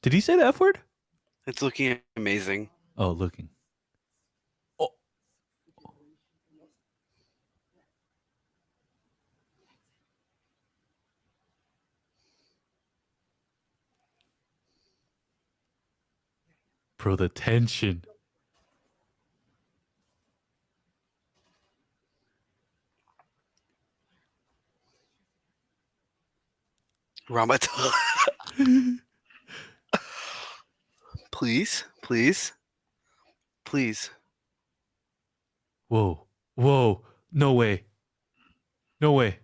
Did he say the F word? It's looking amazing. Oh, looking. Oh. Bro, the tension. Ramatut. Please, please, please. Whoa. Whoa. No way. No way.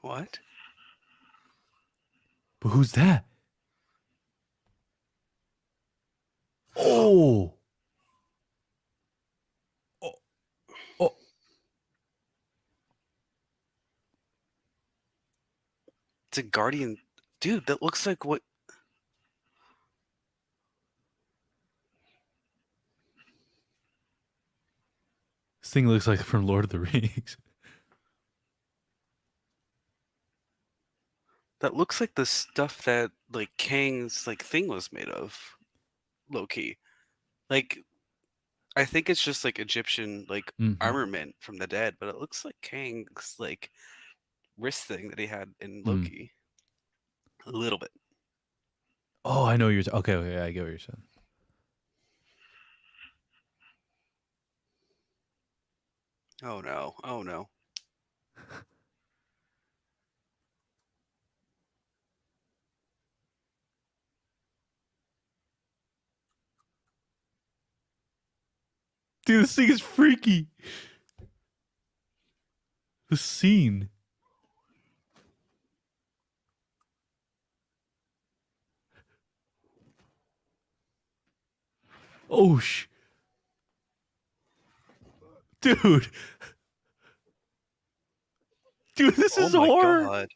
What? But who's that? Oh. Oh. Oh. It's a guardian. Dude, that looks like what? This thing looks like from Lord of the Rings. That looks like the stuff that like Kang's like thing was made of. Low key. Like I think it's just like Egyptian like armament from the dead, but it looks like Kang's like wrist thing that he had in Loki. A little bit. Oh, I know you're. Okay, I get what you're saying. Oh no! Oh no! Dude, this thing is freaky. The scene. Oh, dude. Dude, this is horror. God.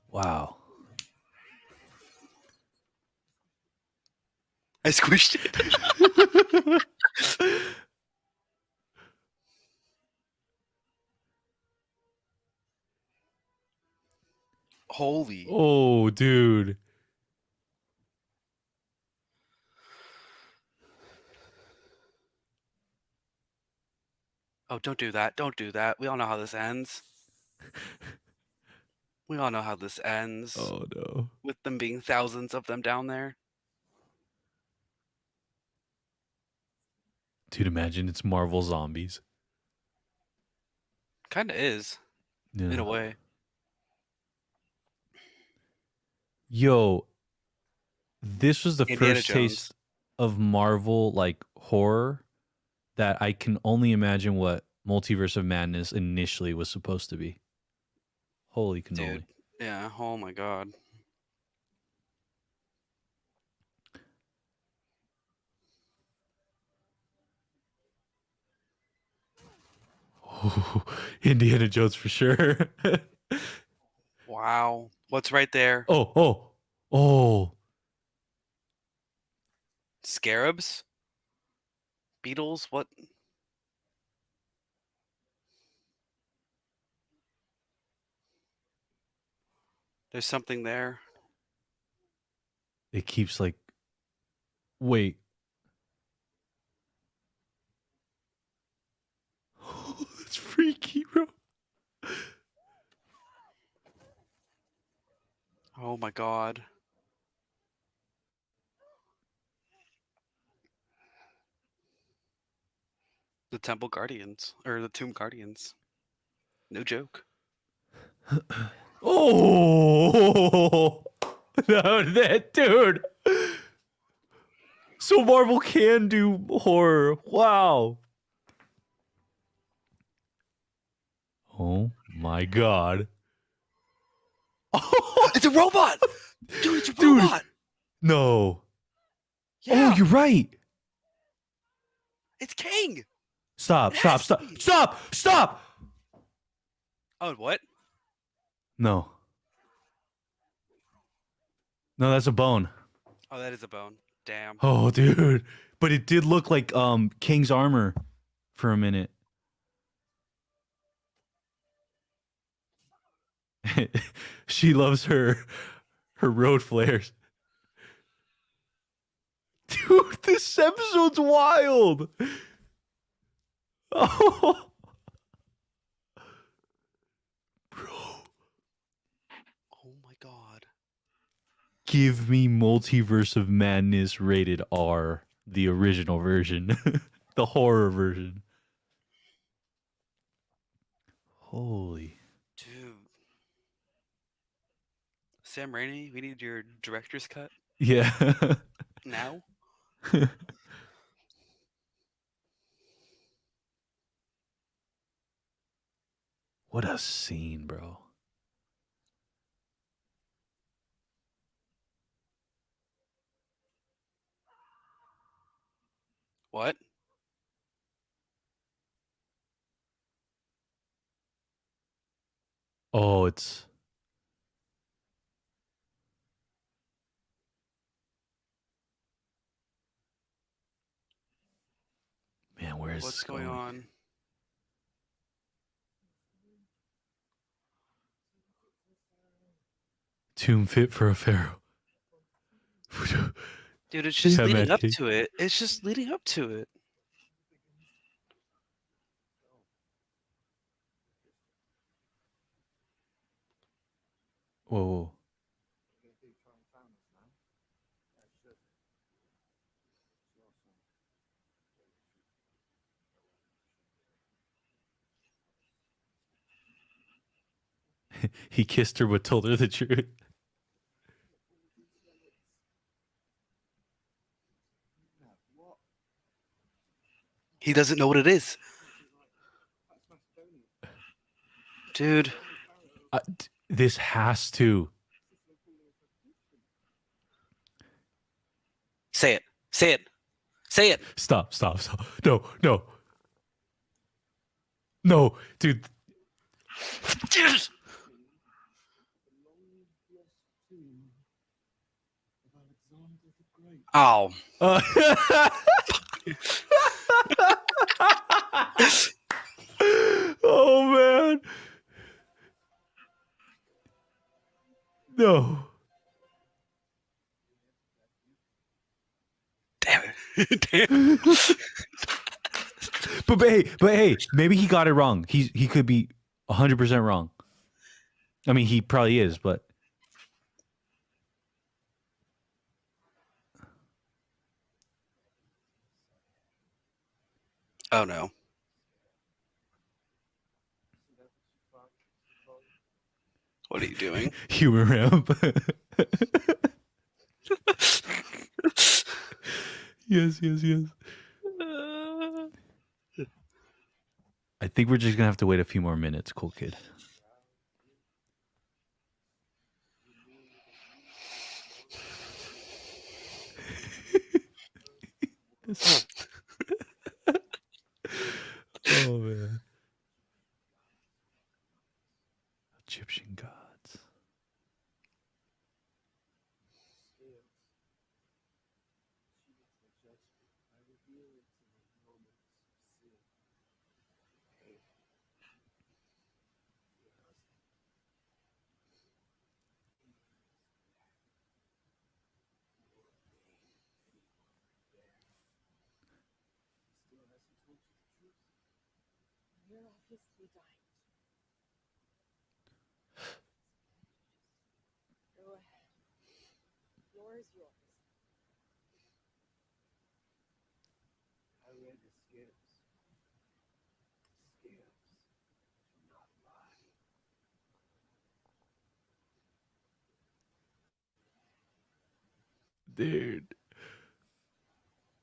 Wow. I squished it. Holy. Oh, dude. Oh, don't do that. Don't do that. We all know how this ends. We all know how this ends. Oh, no. With them being thousands of them down there. Dude, imagine it's Marvel Zombies. Kind of is. Yeah. In a way. Yo, this was the Indiana first Jones. taste of Marvel like horror that I can only imagine what Multiverse of Madness initially was supposed to be. Holy cannoli. Dude. Yeah, oh my god. Oh, Indiana Jones for sure. Wow. What's right there? Oh. Scarabs? Beetles? What? There's something there. It keeps like, wait. It's freaky, bro. Oh my god. The Temple Guardians, or the Tomb Guardians. No joke. Oh, no, that dude. So Marvel can do horror. Wow. Oh my god. Oh, It's a robot! Dude, it's a Dude. robot! no. Yeah, Oh, you're right. it's King! Stop, It stop, has stop, to be. stop, stop. Oh, what? No. No, that's a bone. Oh, that is a bone. Damn. Oh, dude. But it did look like King's armor for a minute. She loves her road flares. Dude, this episode's wild. Oh. Bro. Oh my god. Give me Multiverse of Madness rated R, the original version. The horror version. Holy. Dude. Sam Raimi, we need your director's cut Yeah. now. What a scene, bro. What? Oh, it's... Man, where is What's this going on? Tomb fit for a pharaoh. Dude, it's just Yeah, leading man, up King. to it. It's just leading up to it. Whoa, whoa. He kissed her but told her the truth. He doesn't know what it is. Dude. This has to. Say it. Say it. Say it. Stop, stop, stop. No, no. No, dude. Dude. Oh. Oh, man. No. Damn it. Damn. But hey, maybe he got it wrong. He could be 100% wrong. I mean, he probably is, but Oh no. What are you doing? humor ramp. Yes, yes, yes. I think we're just gonna have to wait a few more minutes, cool kid. Oh man. Egyptian gods. peacefully died. Go ahead. Floor is yours. I read the skips. Skips do not lie. Dude.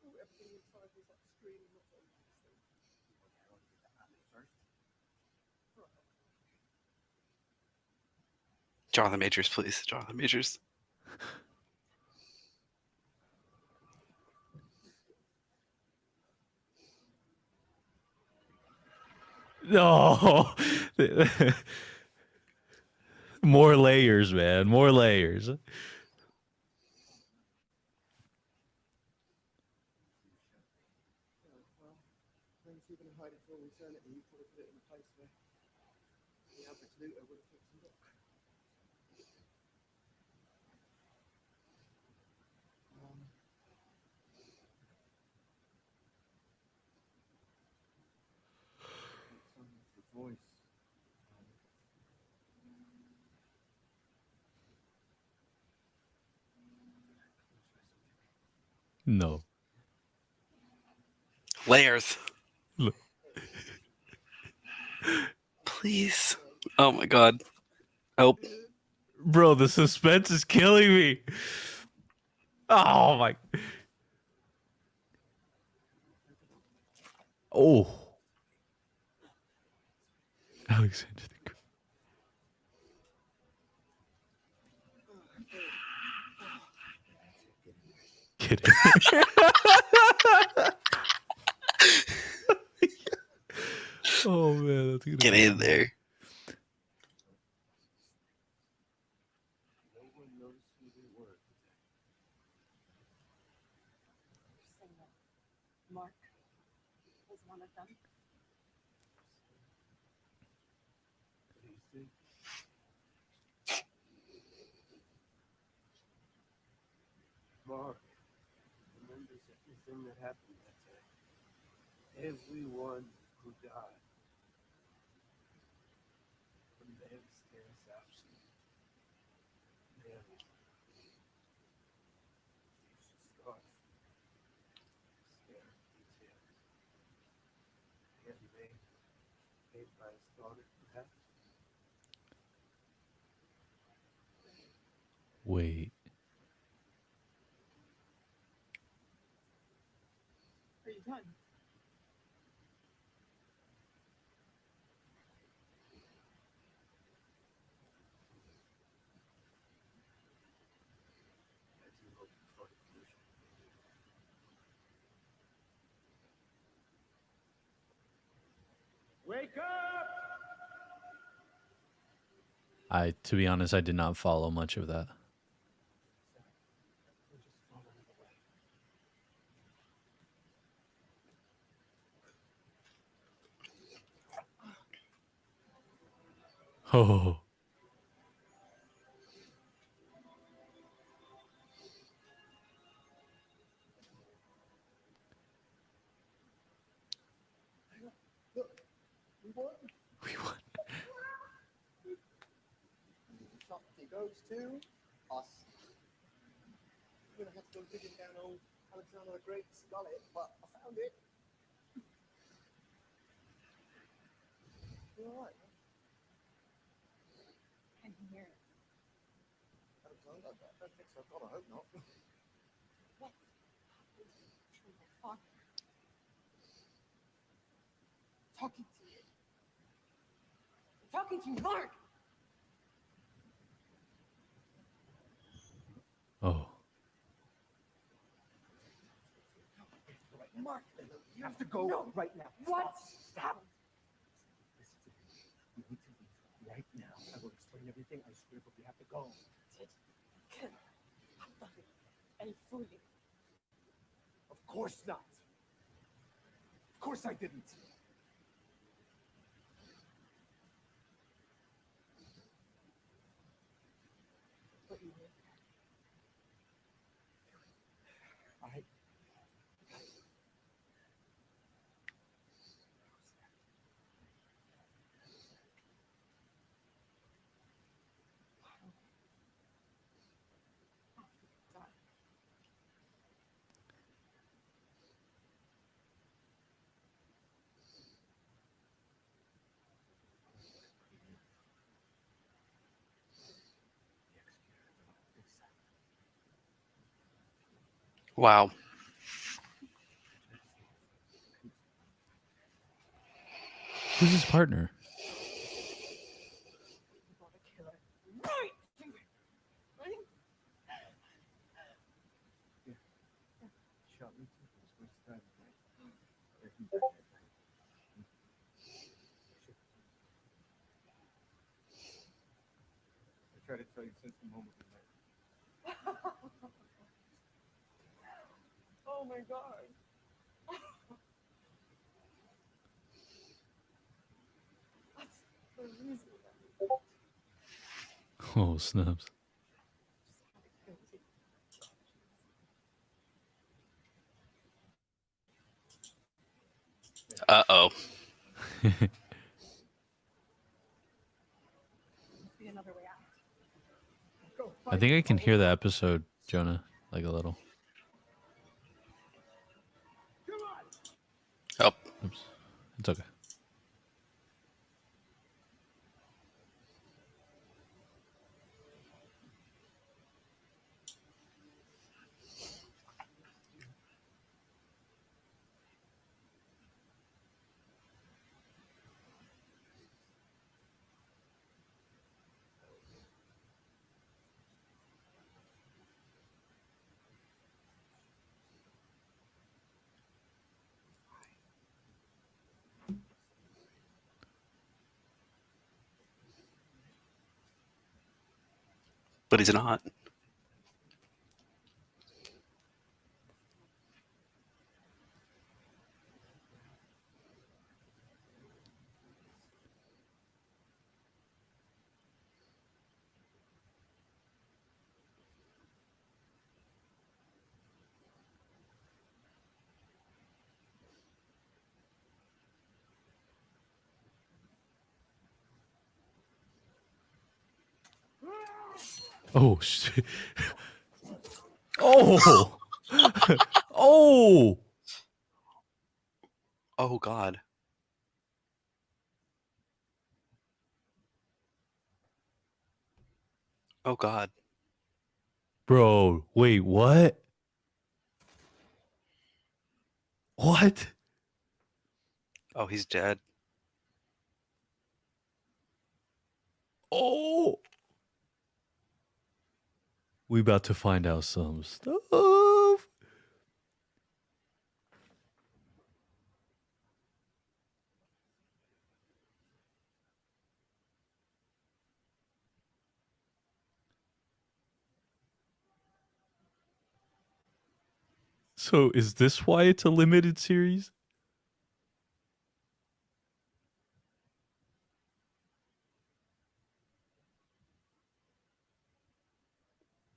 Everything inside was like screaming, not so easy. Okay, I'll get that out first. Jonathan Majors, please. Jonathan Majors. No. More layers, man. More layers. Well, when you going to hide it for eternity, you probably put it in a place where the average looter would have fixed it up. The voice. No. Layers. Look. Please. Oh my god. Help. Bro, the suspense is killing me. Oh my. Oh. Alexander the Great. Get it. Oh man, that's gonna Get be in there. No one knows who they were. You're saying that Mark was one of them? What do you think? Mark remembers everything that happened that day. Everyone who died. From them stares absent. Mary. Scarf. Scare details. Handmade. Paid by his daughter, perhaps. Wait. Are you done? I do hope for the conclusion. Wake up! To be honest, I did not follow much of that. We're just falling away. Oh. Look, we won. We won. It goes to us. We're gonna have to go digging down old Alexander the Great's gullet, but I found it. You're alright, huh? Can you hear it? Alexander, I don't think so. God, I hope not. What happened to my father? Talking to you. I'm talking to you, Mark! Oh. Mark, you have to go right now. What happened? Listen to me. You need to leave right now. I will explain everything. I swear, but we have to go. Did nothing any fooling? Of course not. Of course I didn't. But you did. Wow. Who's his partner? Shot me too. It was worth diving. I tried to tell you since the moment we met. Oh my god. That's the reason. Oh, snaps. Uh-oh. Be another way out. I think I can hear the episode, Jonah, like a little. Oh. Oops. It's okay. But he's not. Oh, shit. Oh. Oh. Oh, God. Oh, God. Bro, wait, what? What? Oh, he's dead. Oh. We about to find out some stuff. So is this why it's a limited series?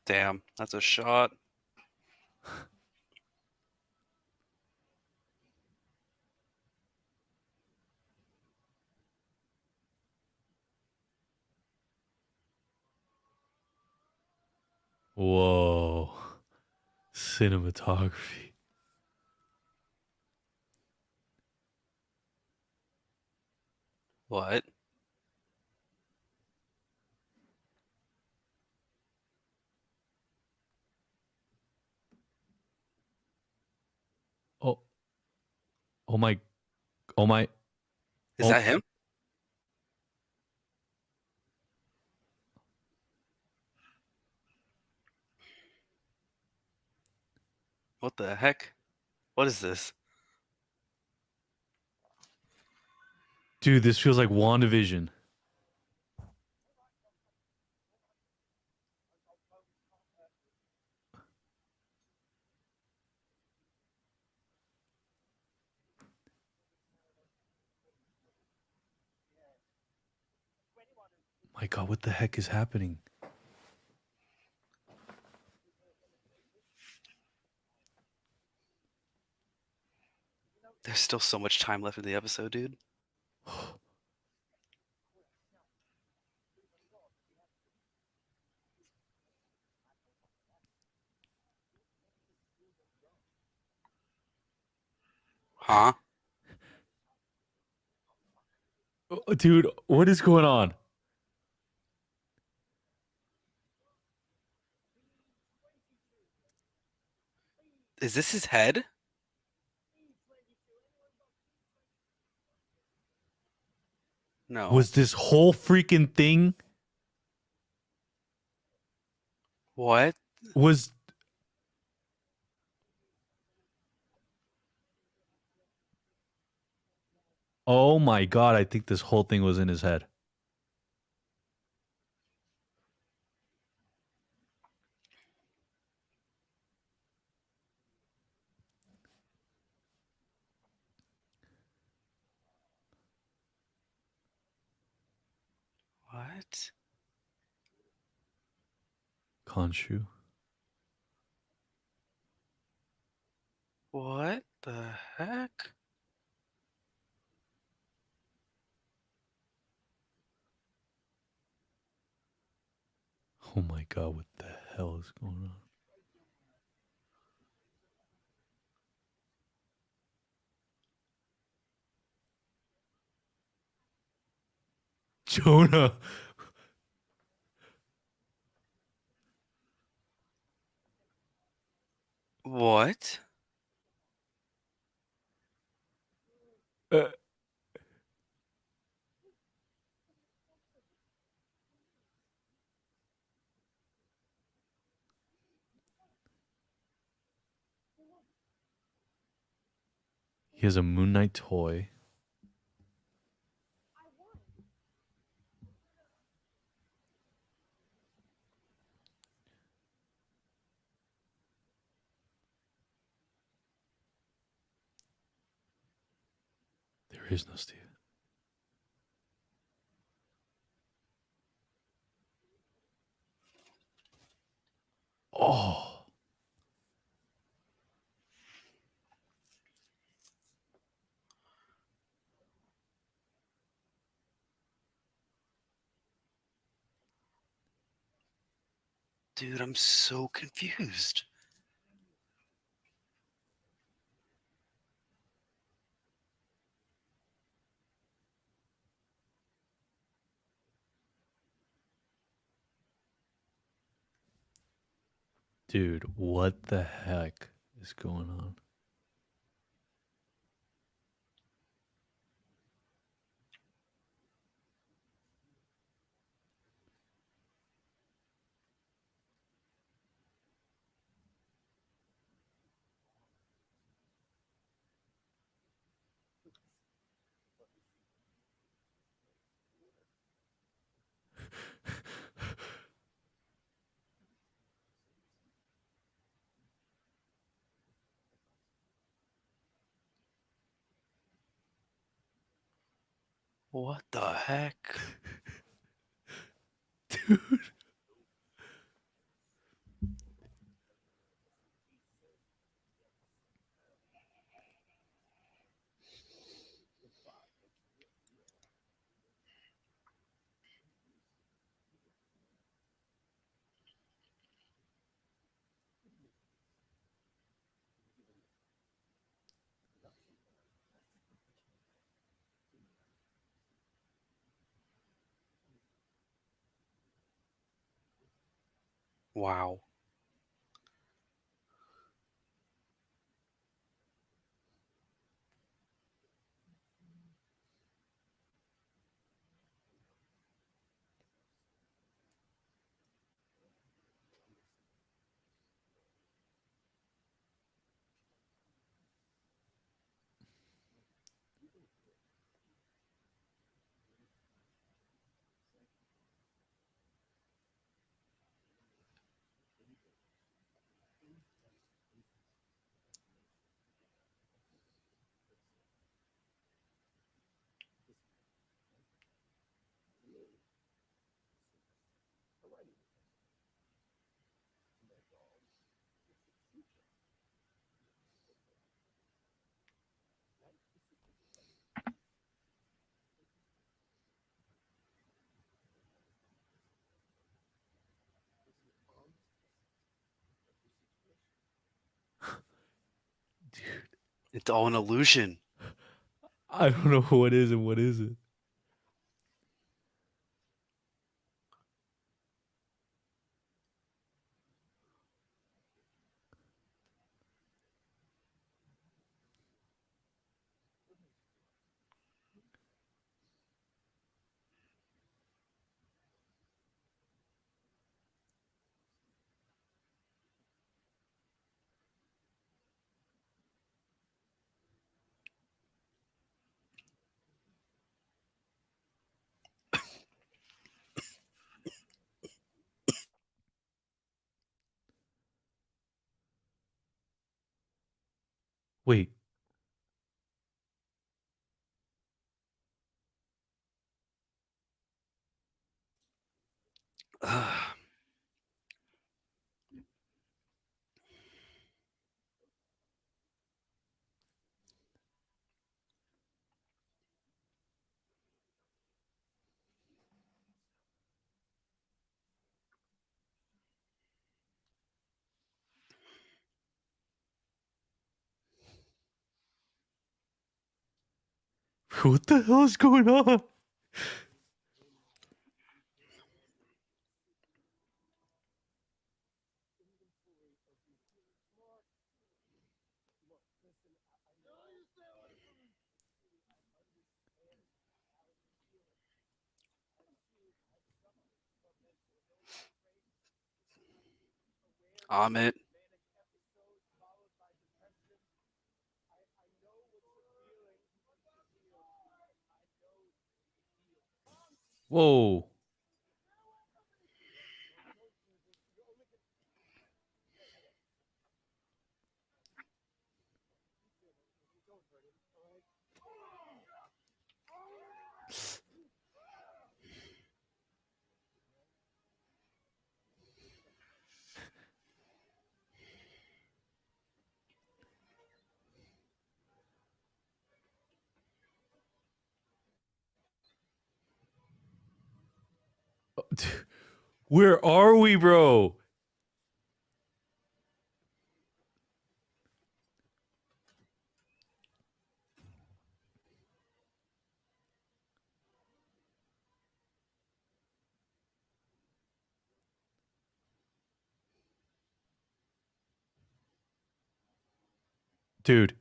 Damn, that's a shot. Whoa. Cinematography. What? Oh. Oh my. Oh my. Is Oh. that him? What the heck? What is this? Dude, this feels like WandaVision. My God, what the heck is happening? There's still so much time left in the episode, dude. Huh? Oh, dude, what is going on? Is this his head? No. Was this whole freaking thing What? was Oh my god, I think this whole thing was in his head. What? Khonshu. What the heck? Oh my god, what the hell is going on? Jonah. What? Uh, he has a Moon Knight toy. There is no Steve. Oh. Dude, I'm so confused. Dude, what the heck is going on? What the heck? Dude. Wow. Dude. It's all an illusion. I don't know what is and what isn't. Wait. What the hell is going on? Amit. Whoa. Where are we, bro? Dude.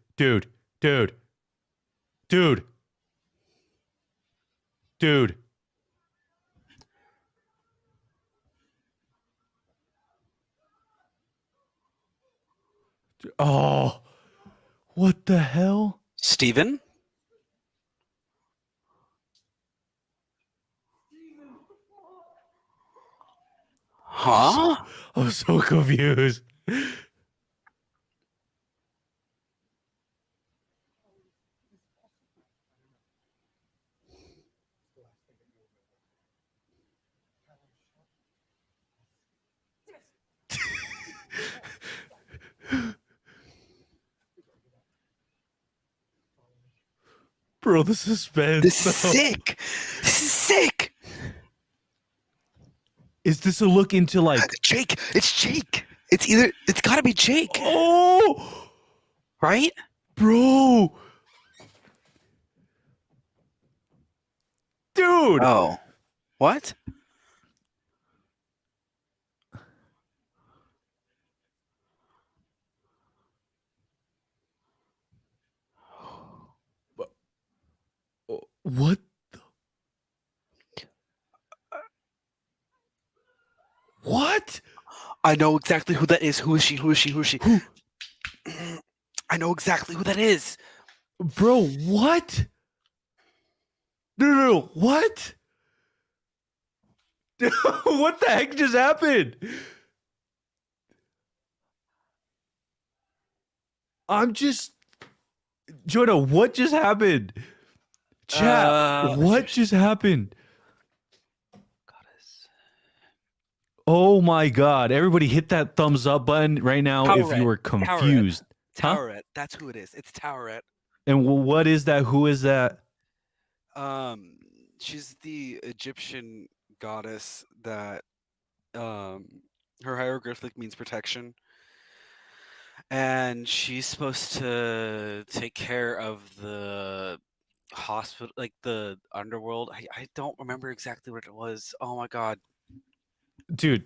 Oh, what the hell? Steven? Huh? I'm so confused. Bro, the suspense. This is sick. This is sick. Is this a look into like Jake? It's Jake. It's gotta be Jake. Oh, Right? bro. Dude. Oh. What? What? What? I know exactly who that is. Who is she? Who is she? Who is she? I know exactly who that is. Bro, what? No, what? What the heck just happened? I'm just... Jonah, what just happened? Chat, what just happened? Goddess. Oh my god. Everybody hit that thumbs up button right now if you were confused. Towerette. That's who it is. It's Towerette. And what is that? Who is that? She's the Egyptian goddess that her hieroglyphic means protection. And she's supposed to take care of the hospital, like the underworld. I don't remember exactly what it was. Oh my god. Dude,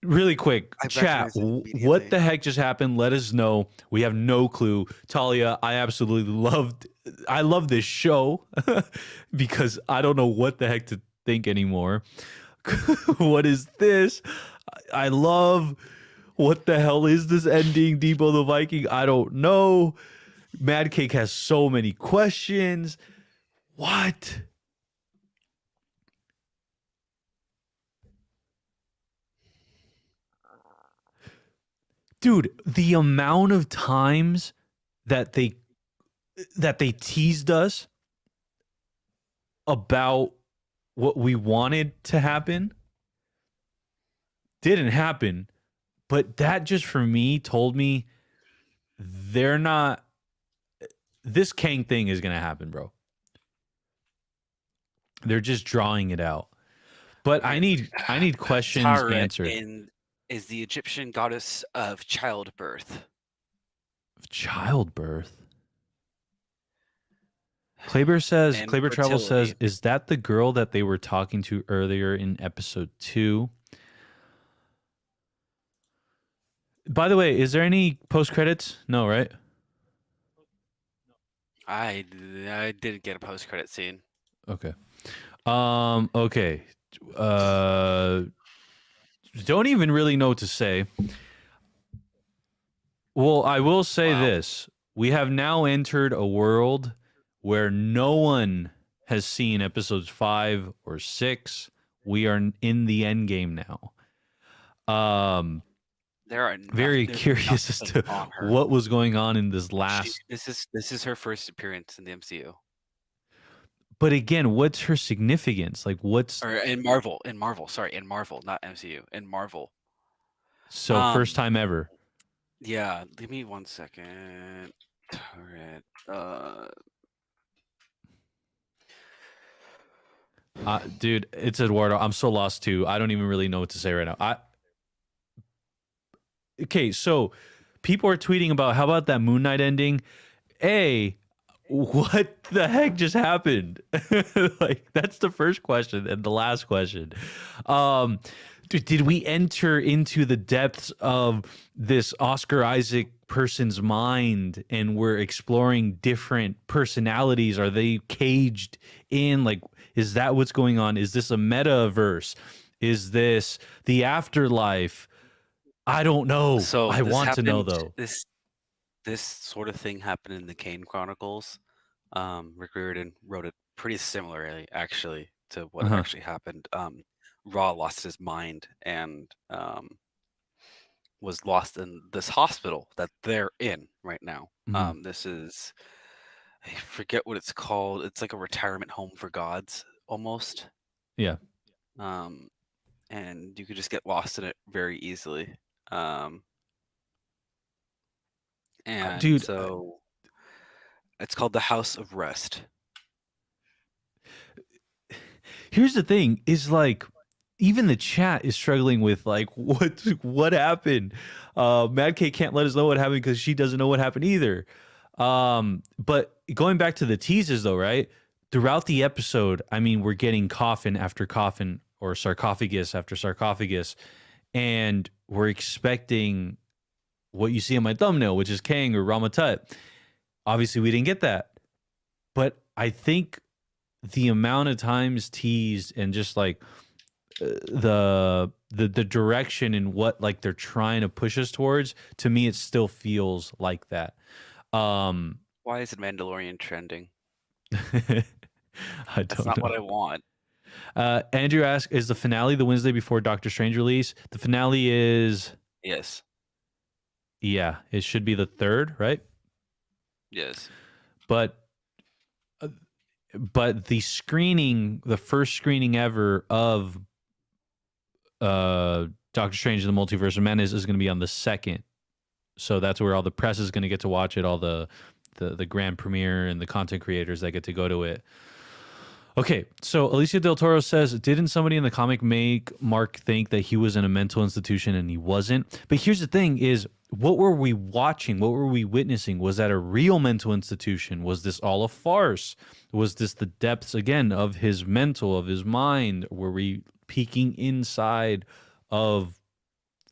really quick, I chat, recognized it immediately. what the heck just happened? Let us know. We have no clue. Talia, I love this show because I don't know what the heck to think anymore. What is this? I love... What the hell is this ending? Debo the Viking? I don't know. Mad Cake has so many questions. What? Dude, the amount of times that they teased us about what we wanted to happen didn't happen, but that just for me told me they're not. This Kang thing is gonna happen, bro. They're just drawing it out. But I need questions Tara answered. is the Egyptian goddess of childbirth. Childbirth. Kleber Travel says, is that the girl that they were talking to earlier in episode 2? By the way, is there any post credits? No, right? I didn't get a post credit scene. Okay. Okay. Don't even really know what to say. Well, I will say this. We have now entered a world where no one has seen episodes 5 or 6. We are in the end game now. Very curious as to what was going on in this last. This is her first appearance in the MCU. But again, what's her significance? Like, what's or in Marvel? Sorry, in Marvel, not MCU. In Marvel. So first time ever. Yeah, give me 1 second. Turret. Dude, it's Eduardo. I'm so lost too. I don't even really know what to say right now. Okay, so people are tweeting about how about that Moon Knight ending? What the heck just happened? Like, that's the first question and the last question. Did we enter into the depths of this Oscar Isaac person's mind and we're exploring different personalities? Are they caged in? Like, is that what's going on? Is this a metaverse? Is this the afterlife? I don't know. So I want to know though. This sort of thing happened in the Kane Chronicles. Rick Riordan wrote it pretty similarly, actually, to what actually happened. Raw lost his mind and was lost in this hospital that they're in right now. This is, I forget what it's called. It's like a retirement home for gods, almost. Yeah. And you could just get lost in it very easily. And dude, so it's called the House of Rest. Here's the thing: is like even the chat is struggling with like what happened. Mad K can't let us know what happened because she doesn't know what happened either. But going back to the teases though, right? Throughout the episode, I mean, we're getting coffin after coffin or sarcophagus after sarcophagus, and we're expecting what you see on my thumbnail, which is Kang or Rama Tut. Obviously, we didn't get that. But I think the amount of times teased and just like the direction and what like they're trying to push us towards, to me, it still feels like that. Why is it Mandalorian trending? That's not what I want. Andrew asks, is the finale the Wednesday before Doctor Strange release? The finale is... Yes. Yeah, it should be the 3rd, right? Yes. But the screening, the first screening ever of Doctor Strange and the Multiverse of Madness is going to be on the 2nd. So that's where all the press is going to get to watch it, all the grand premiere and the content creators that get to go to it. Okay, so Alicia Del Toro says, didn't somebody in the comic make Mark think that he was in a mental institution and he wasn't? But here's the thing is, what were we watching? What were we witnessing? Was that a real mental institution? Was this all a farce? Was this the depths, again, of his mental, of his mind? Were we peeking inside of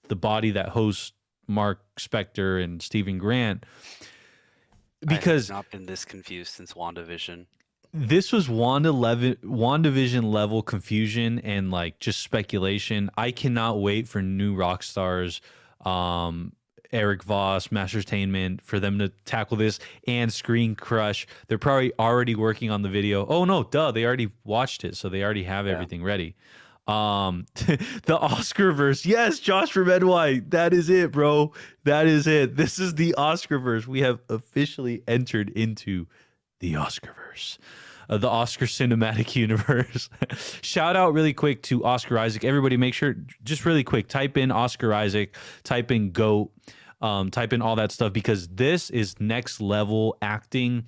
the body that hosts Mark Spector and Stephen Grant? Because I have not been this confused since WandaVision. This was WandaVision level confusion and like just speculation. I cannot wait for new rock stars, Eric Voss, Mastertainment, for them to tackle this and Screen Crush. They're probably already working on the video. Oh no, duh, they already watched it, so they already have everything ready. The Oscarverse. Yes, Josh from NY. That is it, bro. That is it. This is the Oscarverse. We have officially entered into the Oscarverse. The Oscar Cinematic Universe. Shout out really quick to Oscar Isaac. Everybody make sure, just really quick, type in Oscar Isaac, type in GOAT, type in all that stuff, because this is next level acting.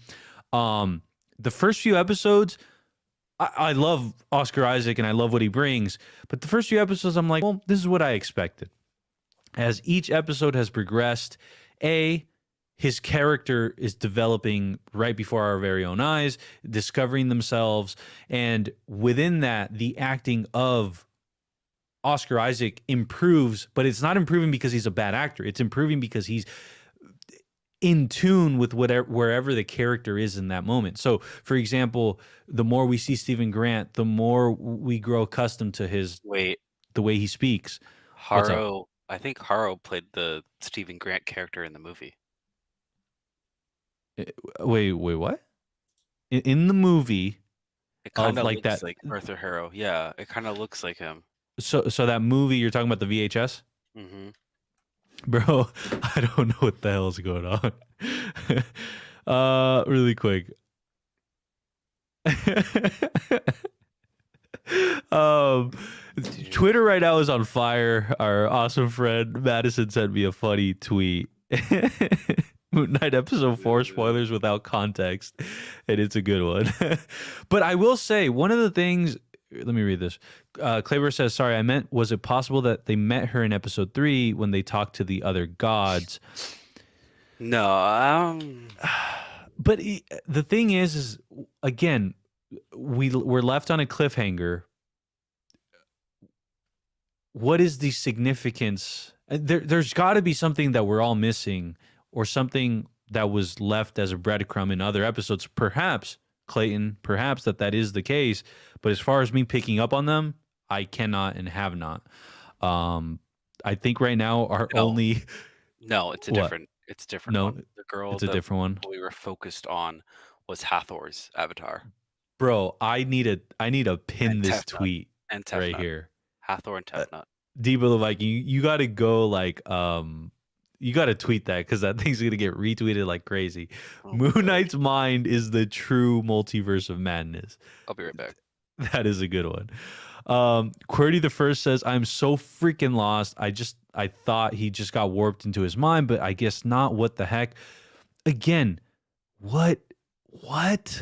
The first few episodes, I love Oscar Isaac and I love what he brings, but the first few episodes, I'm like, well, this is what I expected. As each episode has progressed, his character is developing right before our very own eyes, discovering themselves. And within that, the acting of Oscar Isaac improves, but it's not improving because he's a bad actor. It's improving because he's in tune with wherever the character is in that moment. So, for example, the more we see Stephen Grant, the more we grow accustomed to the way he speaks. Haro, I think Haro played the Stephen Grant character in the movie. Wait, what? In the movie, it kind of like looks that, like Arthur Harrow. Yeah, it kind of looks like him. So that movie you're talking about, the VHS, bro. I don't know what the hell is going on. Really quick. Twitter right now is on fire. Our awesome friend Madison sent me a funny tweet. Moon Knight episode 4 spoilers without context, and it's a good one. But I will say, one of the things, let me read this. Kleber says, sorry, I meant, was it possible that they met her in episode 3 when they talked to the other gods? No. But the thing is again, we're left on a cliffhanger. What is the significance? There's got to be something that we're all missing, or something that was left as a breadcrumb in other episodes. Perhaps, Clayton, perhaps that is the case. But as far as me picking up on them, I cannot and have not. I think right now our only... No, it's a different... It's a different one. The girl it's a different one. We were focused on was Hathor's avatar. Bro, I need to pin and this tweet and right here. Hathor and Tefnut. Debo the Viking, you got to go like you got to tweet that, because that thing's gonna get retweeted like crazy. Moon Knight's mind is the true multiverse of madness. I'll be right back. That is a good one. QWERTY the First says, I'm so freaking lost. I thought he just got warped into his mind, but I guess not. What the heck? Again, what?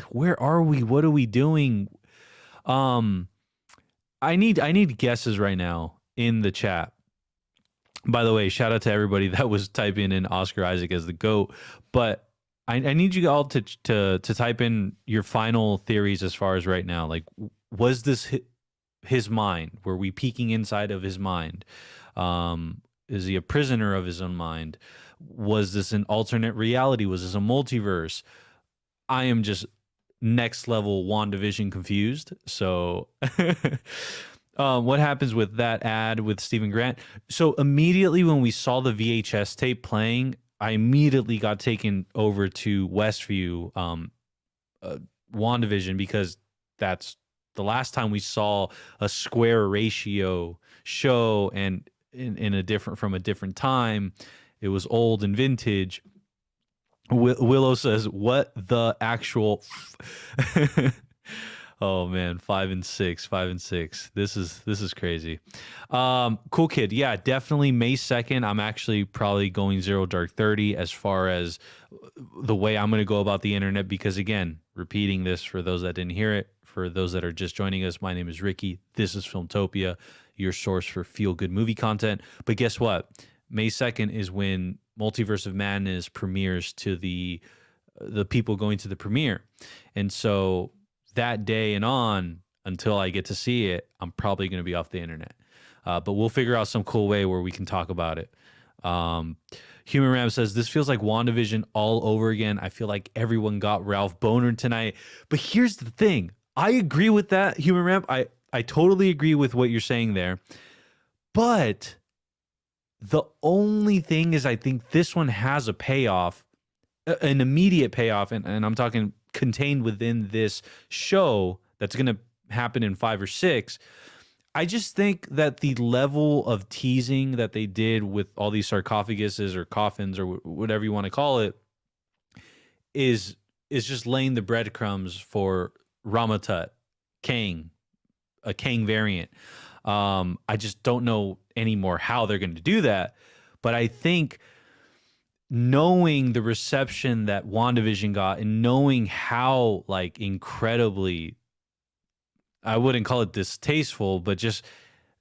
Where are we? What are we doing? I need guesses right now in the chat. By the way, shout out to everybody that was typing in Oscar Isaac as the GOAT. But I need you all to type in your final theories as far as right now. Like, was this his mind? Were we peeking inside of his mind? Is he a prisoner of his own mind? Was this an alternate reality? Was this a multiverse? I am just next level WandaVision confused. So what happens with that ad with Stephen Grant? So immediately when we saw the VHS tape playing, I immediately got taken over to Westview WandaVision, because that's the last time we saw a square ratio show, and from a different time. It was old and vintage. Willow says, what the actual oh man, 5 and 6. This is crazy. Cool Kid, yeah, definitely May 2nd. I'm actually probably going 0 Dark 30 as far as the way I'm going to go about the internet, because again, repeating this for those that didn't hear it, for those that are just joining us, my name is Ricky. This is Filmtopia, your source for feel-good movie content. But guess what? May 2nd is when Multiverse of Madness premieres to the people going to the premiere. And so that day and on, until I get to see it, I'm probably going to be off the internet. But we'll figure out some cool way where we can talk about it. Human Ram says, this feels like WandaVision all over again. I feel like everyone got Ralph Boner tonight. But here's the thing. I agree with that, Human Ram. I totally agree with what you're saying there. But the only thing is, I think this one has a payoff, an immediate payoff, and I'm talking contained within this show that's going to happen in 5 or 6. I just think that the level of teasing that they did with all these sarcophaguses or coffins or whatever you want to call it is just laying the breadcrumbs for Ramatut, Kang, a Kang variant. I just don't know anymore how they're going to do that. But I think knowing the reception that WandaVision got and knowing how like incredibly, I wouldn't call it distasteful, but just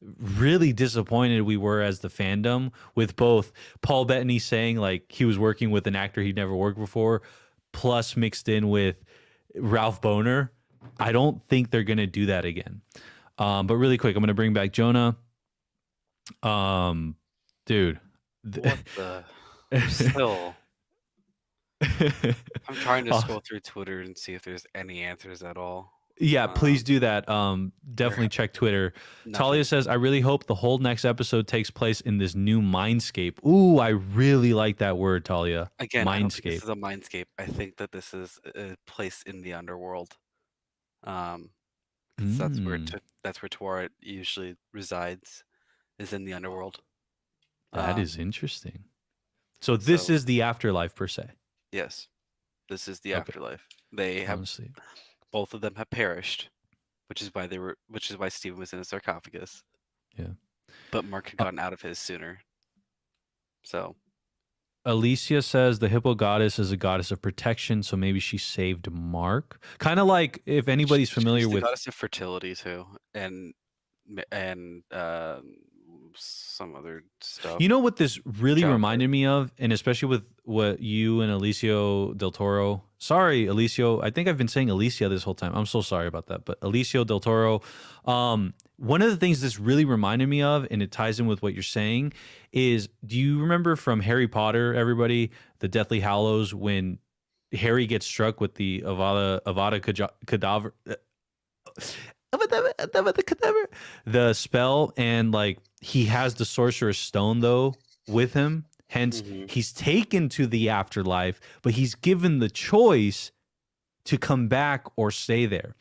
really disappointed we were as the fandom with both Paul Bettany saying like he was working with an actor he'd never worked before, plus mixed in with Ralph Boner. I don't think they're going to do that again. But really quick, I'm going to bring back Jonah. Dude. What the? Still. I'm trying to scroll through Twitter and see if there's any answers at all. Yeah, please do that. Definitely check Twitter. Talia says, I really hope the whole next episode takes place in this new mindscape. Ooh, I really like that word, Talia. Again, I don't think Mindscape. this is a mindscape. I think that this is a place in the underworld. 'Cause that's where Tawara usually resides, is in the underworld. That is interesting. So this is the afterlife per se. Yes, this is the Okay. afterlife. They have Honestly. both of them have perished, which is why Stephen was in a sarcophagus. Yeah. But Mark had gotten out of his sooner. So Alicia says the hippo goddess is a goddess of protection, so maybe she saved Mark. Kind of like if anybody's familiar she's the with goddess of fertility too, and some other stuff. You know what this really reminded me of, and especially with what you and Alicio Del Toro. Sorry, Alicio. I think I've been saying Alicia this whole time. I'm so sorry about that. But Alicio Del Toro. One of the things this really reminded me of, and it ties in with what you're saying, is do you remember from Harry Potter, everybody, the Deathly Hallows, when Harry gets struck with the Avada Kedavra, the spell, and like he has the Sorcerer's Stone though with him, hence he's taken to the afterlife, but he's given the choice to come back or stay there,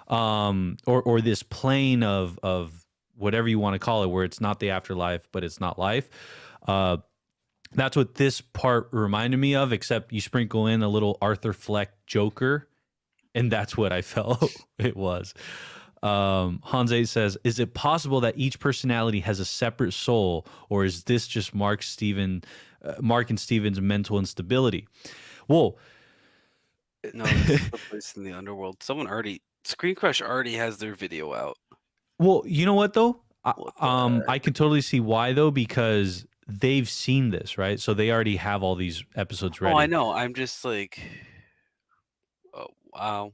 or this plane of whatever you want to call it, where it's not the afterlife but it's not life. That's what this part reminded me of, except you sprinkle in a little Arthur Fleck Joker, and that's what I felt it was. Hans 8 says, is it possible that each personality has a separate soul, or is this just Mark and Steven's mental instability? Well, no, this is the place in the underworld. Screen Crush already has their video out. Well, you know what though? I can totally see why though, because they've seen this, right? So they already have all these episodes ready. Oh, I know. I'm just like, oh, wow.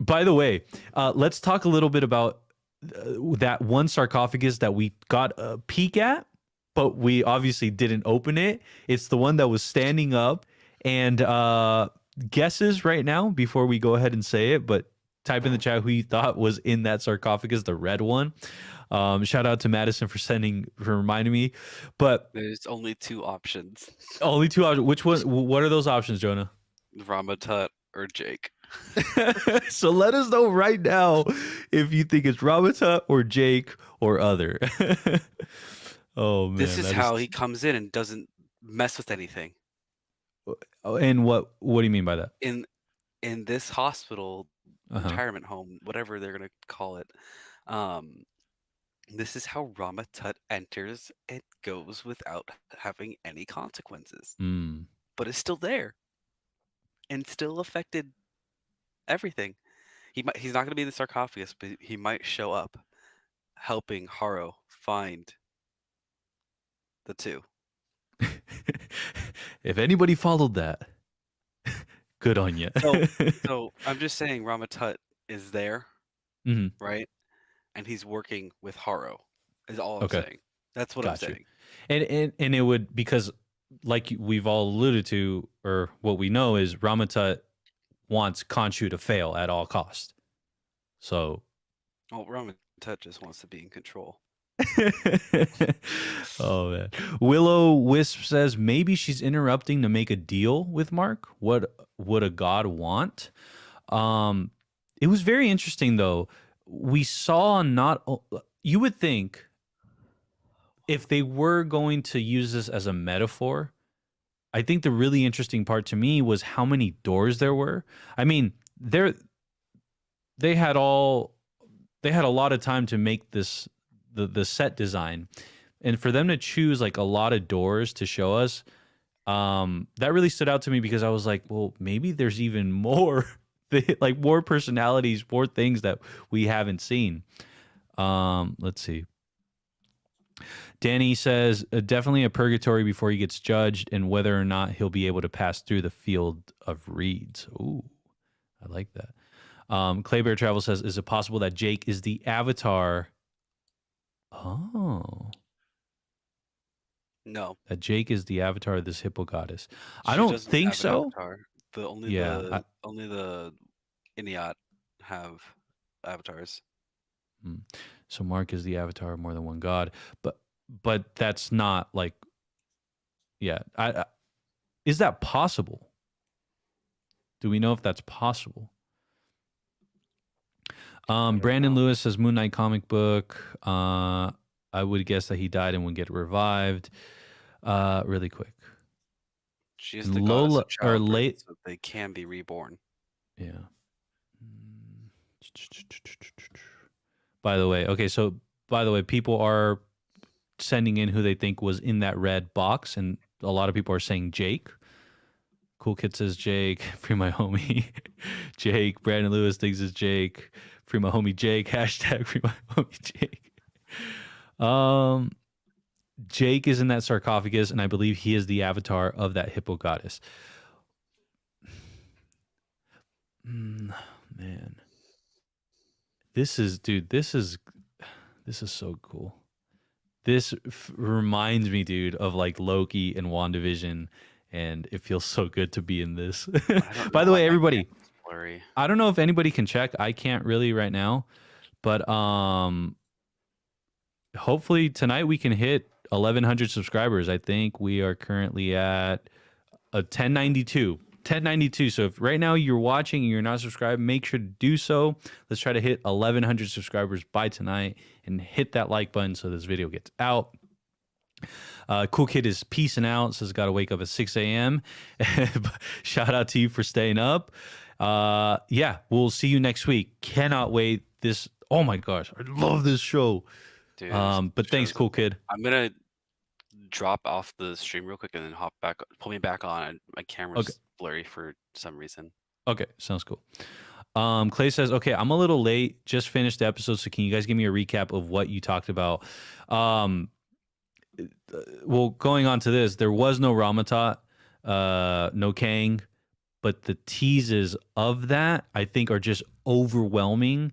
By the way, let's talk a little bit about that one sarcophagus that we got a peek at, but we obviously didn't open it. It's the one that was standing up. And guesses right now before we go ahead and say it, but type in the chat who you thought was in that sarcophagus, the red one. Shout out to Madison for reminding me. But there's only two options. Only two options. Which one? What are those options, Jonah? Ramatut or Jake. So let us know right now if you think it's Ramatut or Jake or other. Oh man, this is how he comes in and doesn't mess with anything. And what do you mean by that? In this hospital, retirement home, whatever they're gonna call it, this is how Ramatut enters and goes without having any consequences. But it's still there and still affected everything. He's not going to be in the sarcophagus, but he might show up helping Haro find the two. If anybody followed that, good on you. So I'm just saying Ramatut is there, right? And he's working with Haro is all I'm saying. That's what I'm saying. And it would, because like we've all alluded to, or what we know is Ramatut wants Khonshu to fail at all costs. So, Ramatut just wants to be in control. Oh man, Willow Wisp says maybe she's interrupting to make a deal with Mark. What would a god want? It was very interesting though. We saw you would think if they were going to use this as a metaphor, I think the really interesting part to me was how many doors there were. I mean, they had a lot of time to make this the set design, and for them to choose like a lot of doors to show us, that really stood out to me because I was like, well, maybe there's even more, like more personalities, more things that we haven't seen. Let's see. Danny says definitely a purgatory before he gets judged, and whether or not he'll be able to pass through the field of reeds. Ooh, I like that. Clay Bear Travel says, is it possible that Jake is the avatar? Oh. No. That Jake is the avatar of this hippo goddess. I She don't doesn't think have an so. avatar. Yeah, Only the Inyat have avatars. So Mark is the avatar of more than one god, but that's not like, yeah. Is that possible? Do we know if that's possible? Brandon Lewis says Moon Knight comic book. I would guess that he died and would get revived. Really quick. She is the goddess of childbirth, so they can be reborn. Yeah. By the way, people are sending in who they think was in that red box, and a lot of people are saying Jake. Cool Kid says Jake. Free my homie Jake. Brandon Lewis thinks it's Jake. Free my homie Jake. Hashtag free my homie Jake. Jake is in that sarcophagus, and I believe he is the avatar of that hippo goddess. Man. This is so cool. This reminds me, dude, of like Loki and WandaVision, and it feels so good to be in this. By the way, everybody, I don't know if anybody can check. I can't really right now, but hopefully tonight we can hit 1,100 subscribers. I think we are currently at a 1092. 1092. So if right now you're watching and you're not subscribed, make sure to do so. Let's try to hit 1,100 subscribers by tonight and hit that like button so this video gets out. Cool Kid is peacing out, says got to wake up at 6 a.m. Shout out to you for staying up. Yeah, we'll see you next week. Cannot wait. Oh my gosh, I love this show. Dude, but thanks, Cool Kid. I'm gonna drop off the stream real quick and then hop back, pull me back on. My camera's blurry for some reason. Okay, sounds cool. Clay says, okay, I'm a little late, just finished the episode, so can you guys give me a recap of what you talked about? Well, going on to this, there was no Ramatat, no Kang, but the teases of that, I think, are just overwhelming,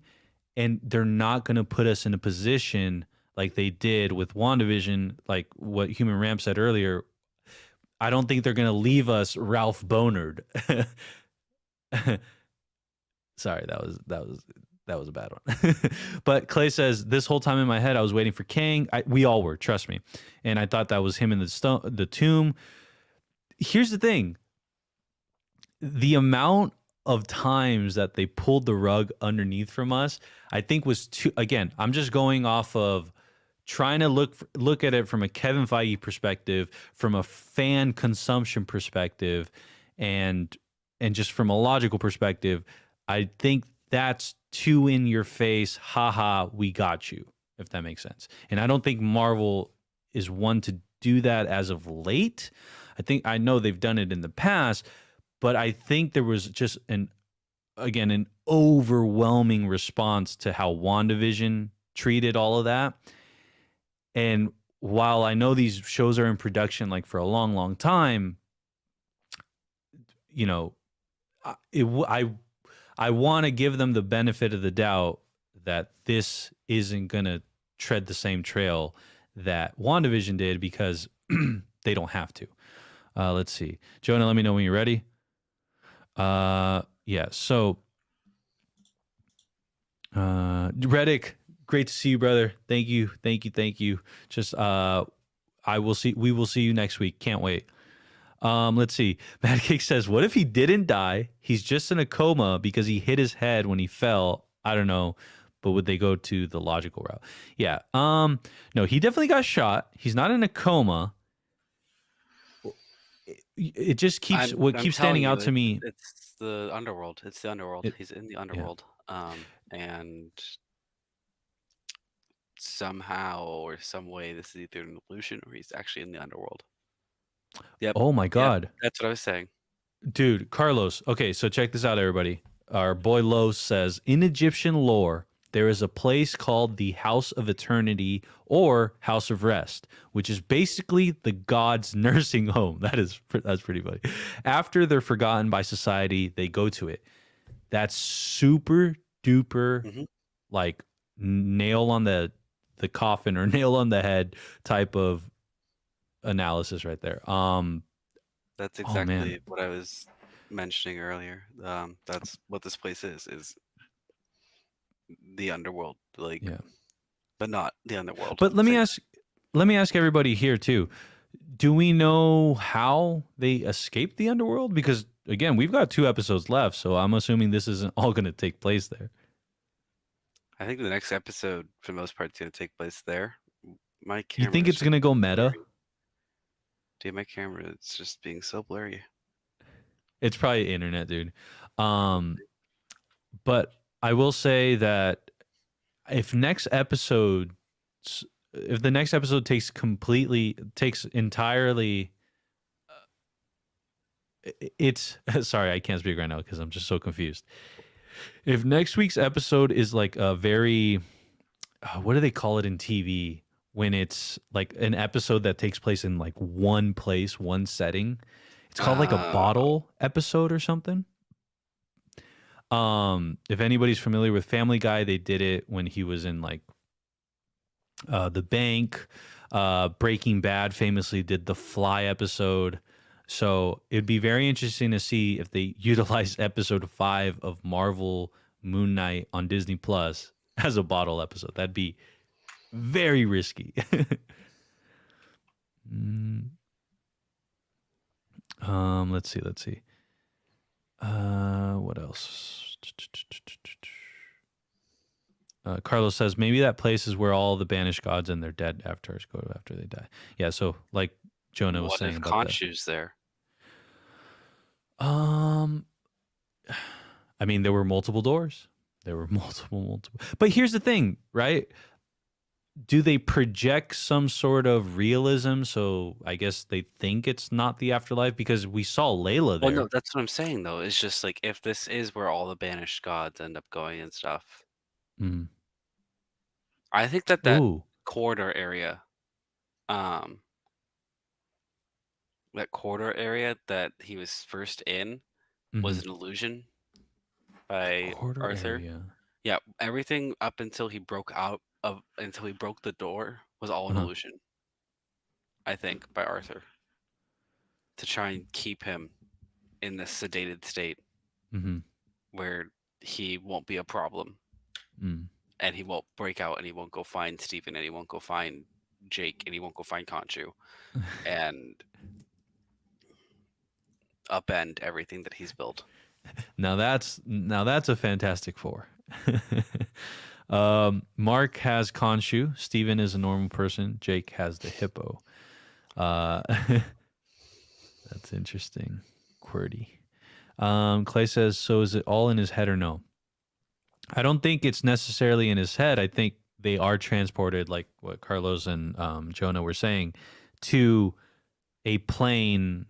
and they're not going to put us in a position like they did with WandaVision, like what Human Ramp said earlier. I don't think they're going to leave us Ralph Bonard. Sorry, that was a bad one. But Clay says, this whole time in my head, I was waiting for Kang. We all were, trust me. And I thought that was him in the tomb. Here's the thing. The amount of times that they pulled the rug underneath from us, I think was too, again, I'm just going off of trying to look at it from a Kevin Feige perspective, from a fan consumption perspective, and just from a logical perspective. I think that's too in your face, haha, we got you, if that makes sense. And I don't think Marvel is one to do that as of late. I know they've done it in the past, but I think there was just an overwhelming response to how WandaVision treated all of that. And while I know these shows are in production like for a long, long time, you know, I want to give them the benefit of the doubt that this isn't going to tread the same trail that WandaVision did, because they don't have to. Let's see. Jonah, let me know when you're ready. Yeah, so Reddick, great to see you, brother. Thank you. Just we will see you next week. Can't wait. Let's see. Mad Cake says, what if he didn't die? He's just in a coma because he hit his head when he fell. I don't know, but would they go to the logical route? Yeah. No, he definitely got shot. He's not in a coma. It just keeps I'm keeps telling standing you, out to me. it's the underworld. It's the underworld. It, He's in the yeah. underworld. And somehow or some way, this is either an illusion or he's actually in the underworld. Yep. Oh my Yep. God. That's what I was saying. Dude, Carlos. Okay, so check this out, everybody. Our boy Los says, in Egyptian lore, there is a place called the House of Eternity or House of Rest, which is basically the gods' nursing home. That's pretty funny. After they're forgotten by society, they go to it. That's super duper, like nail on the coffin or nail on the head type of analysis right there. That's Oh man. exactly what I was mentioning earlier. That's what this place is the underworld, like, Yeah. but not the underworld. But let me Same. ask everybody here too. Do we know how they escaped the underworld? Because again, we've got 2 episodes left, so I'm assuming this isn't all going to take place there. I think the next episode, for the most part, is going to take place there. My You camera. think is it's going to go meta? blurry. Dude, my camera is just being so blurry. It's probably internet, dude. But I will say that if the next episode takes entirely it's sorry, I can't speak right now because I'm just so confused. If next week's episode is like a very what do they call it in TV when it's like an episode that takes place in like one place, one setting? It's called like a bottle episode or something. If anybody's familiar with Family Guy, they did it when he was in like the bank. Breaking Bad famously did the Fly episode. So it'd be very interesting to see if they utilize episode 5 of Marvel Moon Knight on Disney Plus as a bottle episode. That'd be very risky. Let's see. What else? Carlos says maybe that place is where all the banished gods and their dead avatars go after they die. Yeah, so like Jonah was saying about that. Khonshu's there? I mean, there were multiple doors. There were multiple. But here's the thing, right? Do they project some sort of realism? So I guess they think it's not the afterlife because we saw Layla there. Well, no, that's what I'm saying though. It's just like if this is where all the banished gods end up going and stuff. I think that Ooh. corridor area, that corridor area that he was first in was an illusion by Corridor Arthur. area. Yeah, everything up until he broke the door was all an illusion. I think by Arthur to try and keep him in this sedated state where he won't be a problem and he won't break out and he won't go find Stephen and he won't go find Jake and he won't go find Khonshu and upend everything that he's built. Now that's a Fantastic Four. Mark has Khonshu. Steven is a normal person. Jake has the hippo. That's interesting. QWERTY. Clay says, so is it all in his head or no? I don't think it's necessarily in his head. I think they are transported, like what Carlos and Jonah were saying, to a plane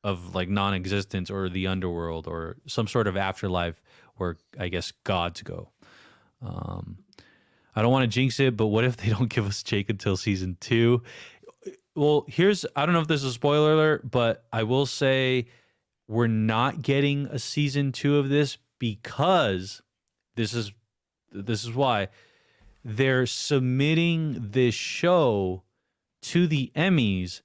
of like non-existence or the underworld or some sort of afterlife where I guess gods go. I don't want to jinx it, but what if they don't give us Jake until season 2? Well, I don't know if this is a spoiler alert, but I will say we're not getting a season 2 of this because this is why they're submitting this show to the Emmys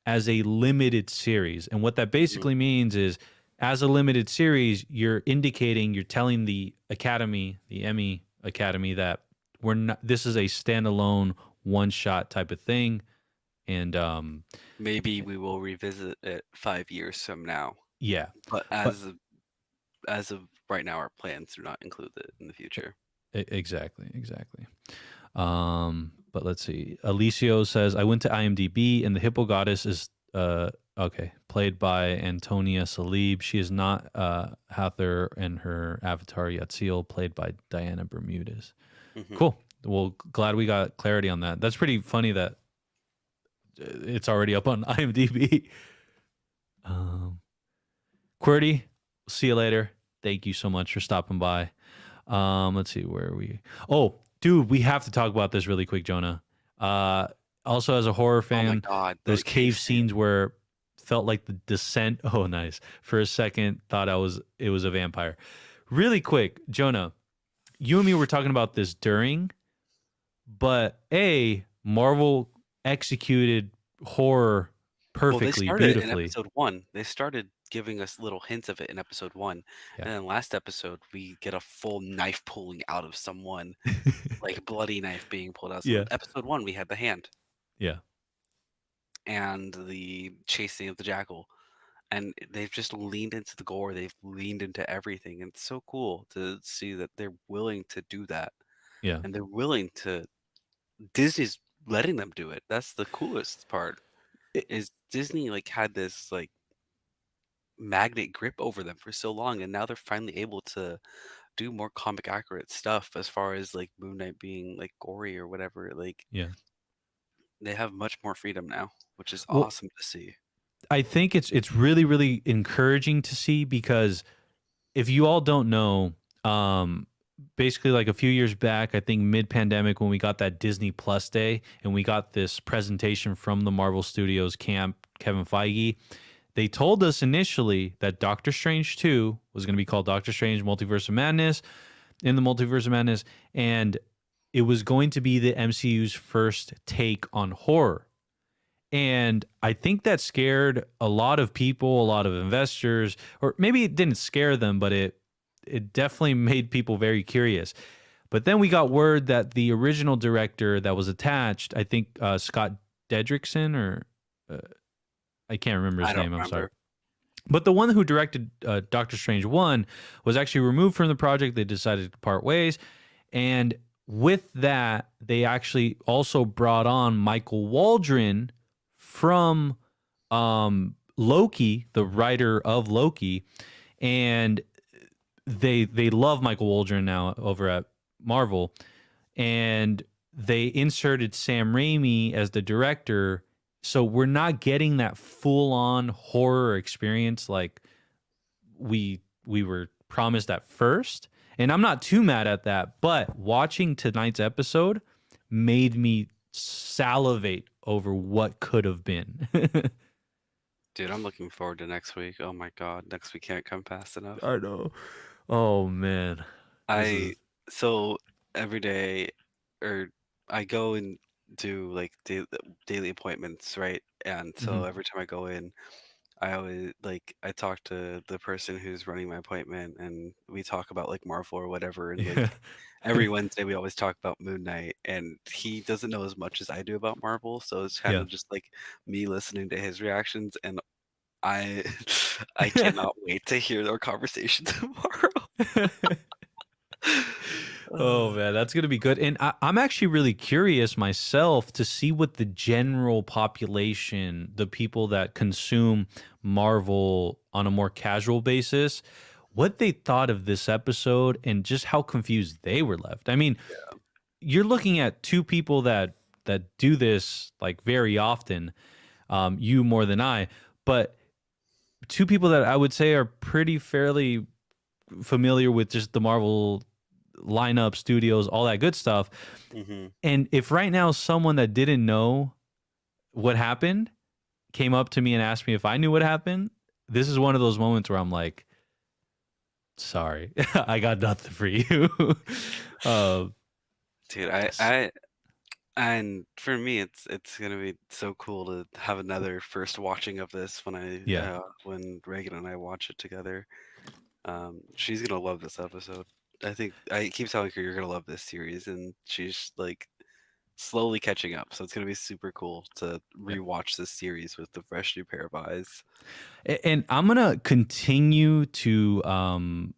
as a limited series. And what that basically means is as a limited series, you're telling the Academy, the Emmy Academy, that this is a standalone one-shot type of thing. And maybe we will revisit it 5 years from now. Yeah. But as of right now, our plans do not include it in the future. Exactly. But let's see. Alicio says, I went to IMDb and the Hippo Goddess is okay, played by Antonia Salib. She is not Hathor and her avatar Yatzil, played by Diana Bermudez. Cool. Well, glad we got clarity on that. That's pretty funny that it's already up on IMDb. QWERTY, see you later. Thank you so much for stopping by. Let's see, where are we? Oh, dude, we have to talk about this really quick, Jonah. Also, as a horror fan, Oh my God, those the cave cave scene. scenes where felt like the descent. Oh, nice. For a second, thought it was a vampire. Really quick, Jonah, you and me were talking about this during, but Marvel executed horror Well, they perfectly, started in beautifully. episode 1. They started giving us little hints of it in episode 1. Yeah. And then last episode, we get a full knife pulling out of someone, like a bloody knife being pulled out. So Yeah. episode 1, we had the hand Yeah. and the chasing of the jackal. And they've just leaned into the gore. They've leaned into everything. And it's so cool to see that they're willing to do that. Yeah. And they're willing to, Disney's letting them do it. That's the coolest part. Is Disney like had this like magnet grip over them for so long, and now they're finally able to do more comic accurate stuff as far as like Moon Knight being like gory or whatever. Like Yeah. they have much more freedom now, which is Well, awesome to see. I think it's really, really encouraging to see, because if you all don't know, basically like a few years back, I think mid-pandemic, when we got that Disney Plus Day and we got this presentation from the Marvel Studios camp, Kevin Feige, they told us initially that Doctor Strange 2 was going to be called Doctor Strange Multiverse of Madness, in the Multiverse of Madness, and it was going to be the MCU's first take on horror. And I think that scared a lot of people, a lot of investors, or maybe it didn't scare them, but it definitely made people very curious. But then we got word that the original director that was attached, I think Scott Derrickson, or I can't remember his I don't name, I'm sorry. remember. But the one who directed Doctor Strange 1 was actually removed from the project. They decided to part ways. And with that, they actually also brought on Michael Waldron from Loki, the writer of Loki. And they love Michael Waldron now over at Marvel. And they inserted Sam Raimi as the director. So we're not getting that full-on horror experience like we were promised at first. And I'm not too mad at that, but watching tonight's episode made me salivate over what could have been. Dude, I'm looking forward to next week. Oh my God, next week can't come fast enough. I know. Oh man. So every day, or I go and do like daily appointments, right? And so every time I go in, I always I talk to the person who's running my appointment, and we talk about like Marvel or whatever. And like every Wednesday, we always talk about Moon Knight, and he doesn't know as much as I do about Marvel, so it's kind of just like me listening to his reactions, and I I cannot wait to hear our conversation tomorrow. Oh man, that's gonna be good. And I'm actually really curious myself to see what the general population, the people that consume Marvel on a more casual basis, what they thought of this episode and just how confused they were left. I mean, you're looking at two people that do this like very often, you more than I, but two people that I would say are pretty fairly familiar with just the Marvel lineup, studios, all that good stuff. And if right now someone that didn't know what happened came up to me and asked me if I knew what happened, this is one of those moments where I'm like, sorry, I got nothing for you. Dude, I and for me, it's gonna be so cool to have another first watching of this when when Reagan and I watch it together. She's gonna love this episode. I think I keep telling her you're gonna love this series, and she's like slowly catching up. So it's gonna be super cool to rewatch this series with the fresh new pair of eyes. And I'm gonna continue to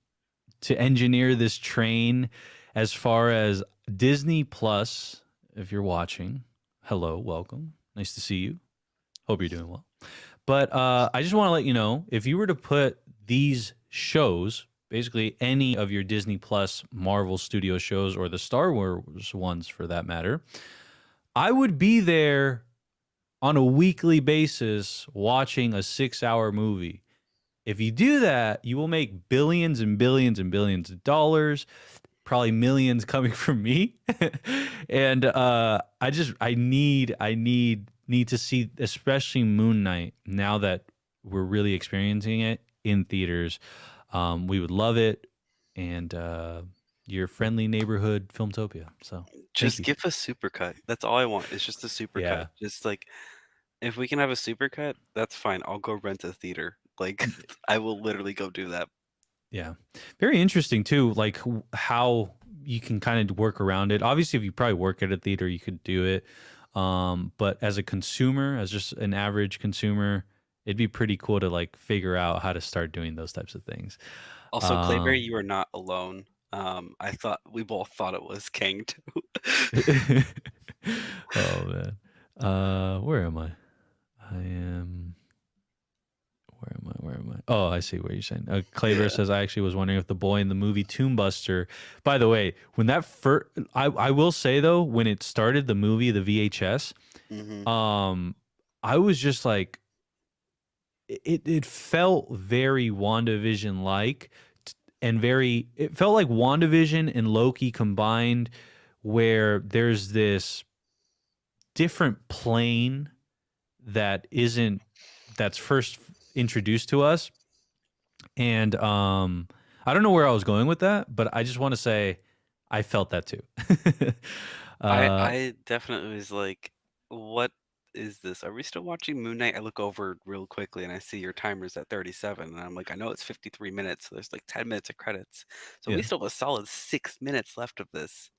engineer this train as far as Disney Plus, if you're watching, hello, welcome. Nice to see you. Hope you're doing well. But I just want to let you know, if you were to put these shows, basically any of your Disney Plus Marvel Studio shows or the Star Wars ones for that matter, I would be there on a weekly basis watching a 6-hour movie. If you do that, you will make billions and billions and billions of dollars, probably millions coming from me. And I need to see, especially Moon Knight, now that we're really experiencing it in theaters. We would love it. And your friendly neighborhood Filmtopia. So Just give a supercut. That's all I want. It's just a supercut. Yeah. Just like, if we can have a supercut, that's fine. I'll go rent a theater. Like, I will literally go do that. Yeah. Very interesting too, like how you can kind of work around it. Obviously, if you probably work at a theater, you could do it. But as a consumer, as just an average consumer, it'd be pretty cool to like figure out how to start doing those types of things. Also, Clayberry, you are not alone. I thought we both thought it was Kang too. Oh man. Where am I? Where am I? Oh, I see what you're saying. Claver says, I actually was wondering if the boy in the movie Tomb Buster. By the way, when that first, I will say though, when it started the movie, the VHS, I was just like, it felt very WandaVision like, and it felt like WandaVision and Loki combined, where there's this different plane that's first introduced to us. And I don't know where I was going with that, but I just want to say I felt that too. I definitely was like, what is this? Are we still watching Moon Knight? I look over real quickly and I see your timer's at 37. And I'm like, I know it's 53 minutes. So there's like 10 minutes of credits. So we still have a solid 6 minutes left of this.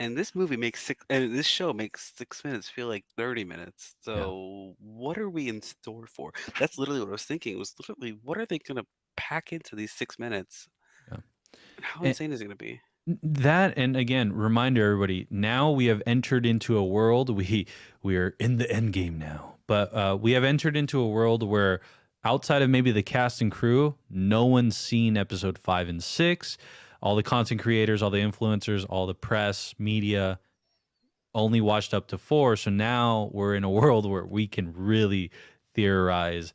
And this movie makes this show makes 6 minutes feel like 30 minutes. So what are we in store for? That's literally what I was thinking. It was literally, what are they going to pack into these 6 minutes? Yeah. How insane is it going to be? That, and again, reminder everybody, now we have entered into a world, we are in the end game now, but we have entered into a world where outside of maybe the cast and crew, no one's seen episode 5 and 6. All the content creators, all the influencers, all the press, media only watched up to 4. So now we're in a world where we can really theorize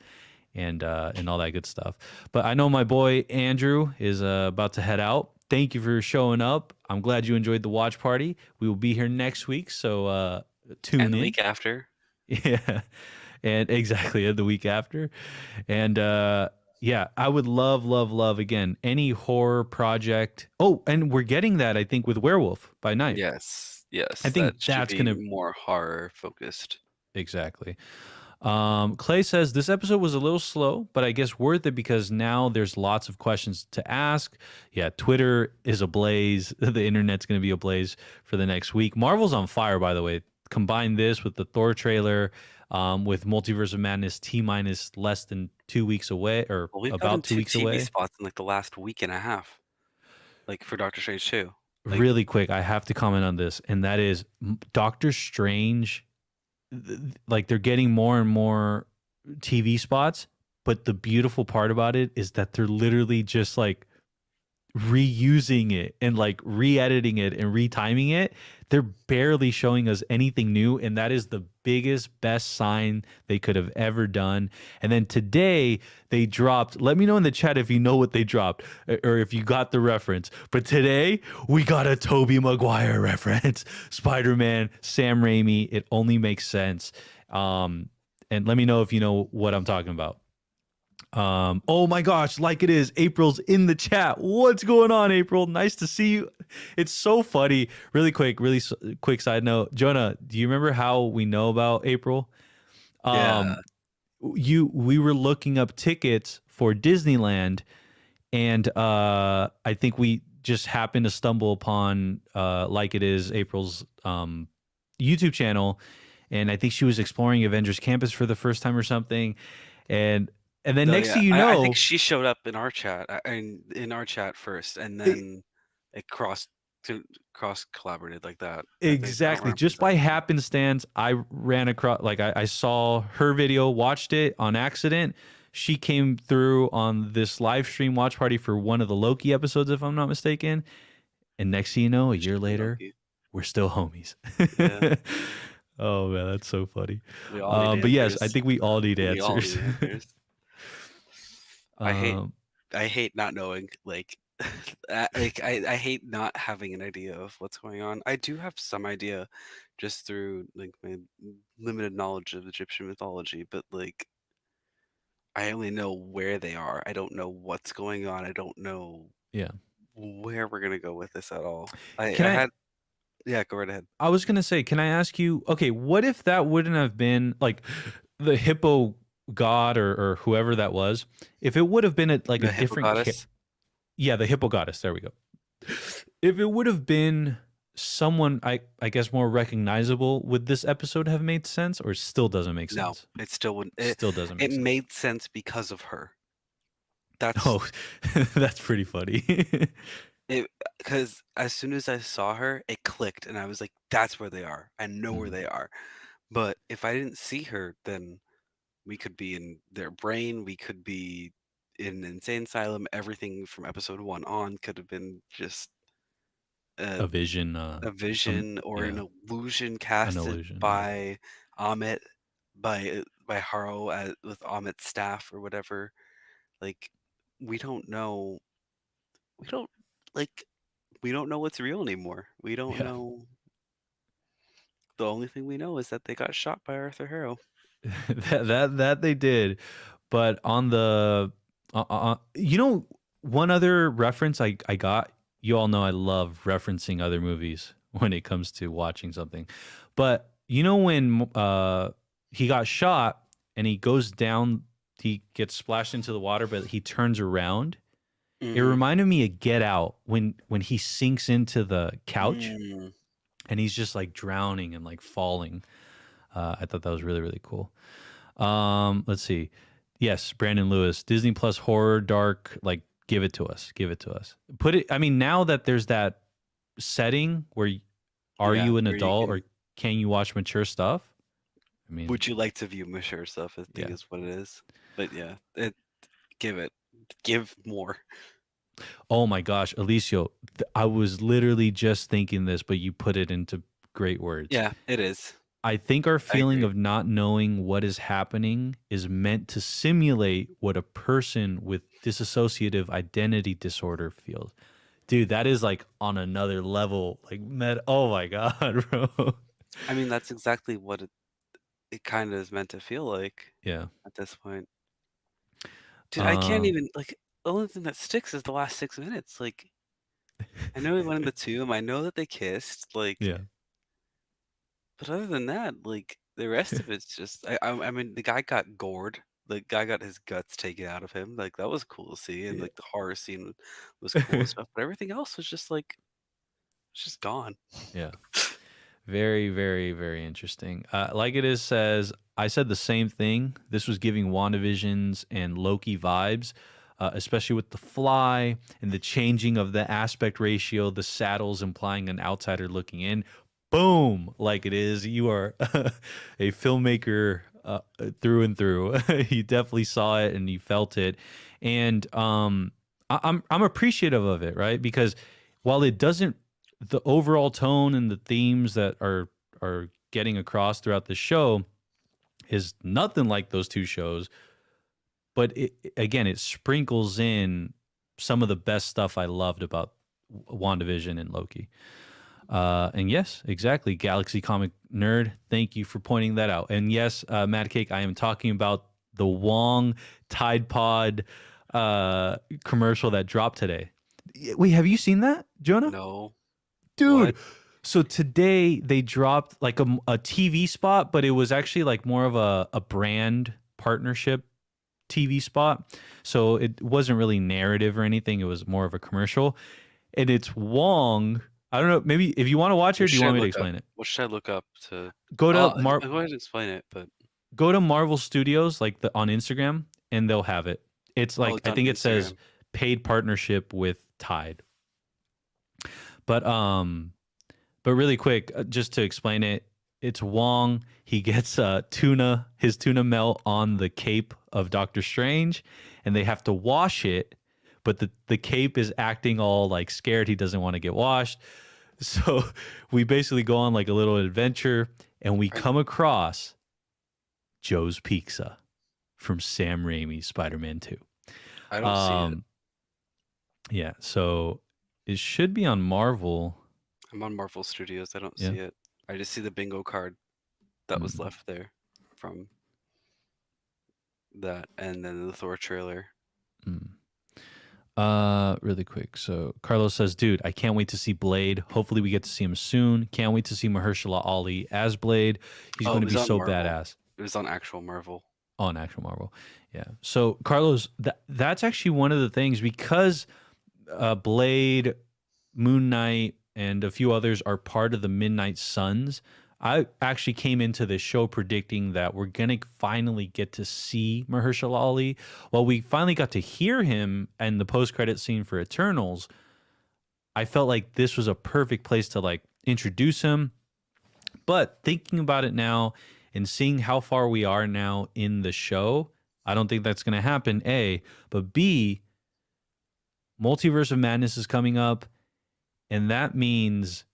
and all that good stuff. But I know my boy Andrew is about to head out. Thank you for showing up. I'm glad you enjoyed the watch party. We will be here next week, so tune in. And the week after. Yeah, and exactly, the week after. And yeah, I would love again any horror project. Oh, and we're getting that, I think, with Werewolf by Night. Yes. I think that's gonna be more horror focused. Exactly. Clay says this episode was a little slow, but I guess worth it because now there's lots of questions to ask. Yeah, Twitter is ablaze. The internet's going to be ablaze for the next week. Marvel's on fire, by the way. Combine this with the Thor trailer, with Multiverse of Madness T-minus less than 2 weeks away, or about 2 weeks away. TV spots in like the last week and a half, like for Doctor Strange 2. Like, really quick, I have to comment on this, and that is Doctor Strange. Like they're getting more and more TV spots, but the beautiful part about it is that they're literally just like reusing it and like re-editing it and retiming it. They're barely showing us anything new, and that is the biggest, best sign they could have ever done. And then today they dropped, let me know in the chat if you know what they dropped or if you got the reference, but today we got a Tobey Maguire reference. Spider-Man, Sam Raimi. It only makes sense. And let me know if you know what I'm talking about. Oh my gosh, like it is, April's in the chat. What's going on, April? Nice to see you. It's so funny. Really quick side note. Jonah, do you remember how we know about April? yeah. We were looking up tickets for Disneyland, and I think we just happened to stumble upon like it is, April's YouTube channel, and I think she was exploring Avengers Campus for the first time or something, and then next thing you know, I think she showed up in our chat, in our chat first, and then it crossed cross collaborated like that. Exactly. Just by happenstance, I ran across, like, I saw her video, watched it on accident. She came through on this live stream watch party for one of the Loki episodes, if I'm not mistaken. And next thing you know, a year later, we're still homies. Yeah. Oh man, that's so funny. We all need but yes, answers. I think we all need We all answers. need answers. I hate not knowing. Like, I hate not having an idea of what's going on. I do have some idea, just through like my limited knowledge of Egyptian mythology, but like, I only know where they are. I don't know what's going on. I don't know Yeah. where we're gonna go with this at all. Yeah, go right ahead. I was gonna say, can I ask you? Okay, what if that wouldn't have been like the hippo god or whoever that was? If it would have been a different, goddess. Yeah, the hippo goddess. There we go. If it would have been someone, I guess more recognizable, would this episode have made sense, or it still doesn't make sense? No, it still wouldn't. It still doesn't make sense. sense. It made sense because of her. That's that's pretty funny. Because as soon as I saw her, it clicked, and I was like, "That's where they are. I know where they are." But if I didn't see her, then we could be in their brain. We could be in an insane asylum. Everything from episode 1 on could have been just a vision, or an illusion casted by Amit, by Haro with Amit's staff or whatever. Like, we don't know. We don't know what's real anymore. We don't know. The only thing we know is that they got shot by Arthur Harrow. that they did. But on the one other reference I got, you all know I love referencing other movies when it comes to watching something. But when he got shot and he goes down, he gets splashed into the water, but he turns around. It reminded me of Get Out when he sinks into the couch and he's just like drowning and like falling. I thought that was really, really cool. Let's see. Yes, Brandon Lewis, Disney Plus horror, dark, like give it to us. Give it to us. Put it, I mean, now that there's that setting where are you an adult or can you watch mature stuff? I mean, would you like to view mature stuff? I think is what it is. But yeah, give more. Oh my gosh, Alicio, I was literally just thinking this, but you put it into great words. Yeah, it is. I think our feeling of not knowing what is happening is meant to simulate what a person with dissociative identity disorder feels. Dude, that is like on another level. Like, oh my God, bro. I mean, that's exactly what it kind of is meant to feel like. Yeah. At this point. Dude, I can't even, like, the only thing that sticks is the last 6 minutes. Like, I know he went in the tomb. I know that they kissed. Like, yeah. But other than that, like, the rest of it's just, I mean, the guy got gored. The guy got his guts taken out of him. Like, that was cool to see. And, like, the horror scene was cool and stuff. But everything else was just, like, it's just gone. Yeah. Very, very, very interesting. Like it is says, I said the same thing. This was giving WandaVisions and Loki vibes, especially with the fly and the changing of the aspect ratio, the saddles implying an outsider looking in. Boom, like it is. You are a filmmaker through and through. You definitely saw it and you felt it, and I'm appreciative of it, right? Because while it doesn't, the overall tone and the themes that are getting across throughout the show is nothing like those two shows. But it sprinkles in some of the best stuff I loved about WandaVision and Loki. And yes, exactly. Galaxy Comic Nerd, thank you for pointing that out. And yes, Mad Cake, I am talking about the Wong Tide Pod commercial that dropped today. Wait, have you seen that, Jonah? No. Dude. What? So today they dropped like a TV spot, but it was actually like more of a brand partnership TV spot. So it wasn't really narrative or anything. It was more of a commercial. And it's Wong. I don't know. Maybe if you want to watch it, or do you want me to explain it? What should I look up to? Go to Go ahead and explain it, but go to Marvel Studios, like on Instagram, and they'll have it. It's like I think it says paid partnership with Tide. But really quick, just to explain it, it's Wong. He gets his tuna melt on the cape of Doctor Strange, and they have to wash it. But the cape is acting all like scared. He doesn't want to get washed. So we basically go on like a little adventure, and we come across Joe's Pizza from Sam Raimi's Spider-Man 2. I don't see it. Yeah, so it should be on Marvel. I'm on Marvel Studios. I don't Yeah. see it. I just see the bingo card that was left there from that, and then the Thor trailer. Really quick. So Carlos says, dude, I can't wait to see Blade. Hopefully we get to see him soon. Can't wait to see Mahershala Ali as Blade. He's going to be so Marvel. badass. It was on actual Marvel. On actual Marvel. Yeah. So Carlos, that's actually one of the things, because Blade, Moon Knight, and a few others are part of the Midnight Suns. I actually came into this show predicting that we're going to finally get to see Mahershala Ali. Well, we finally got to hear him in the post-credit scene for Eternals. I felt like this was a perfect place to like introduce him. But thinking about it now and seeing how far we are now in the show, I don't think that's going to happen, A. But B, Multiverse of Madness is coming up, and that means...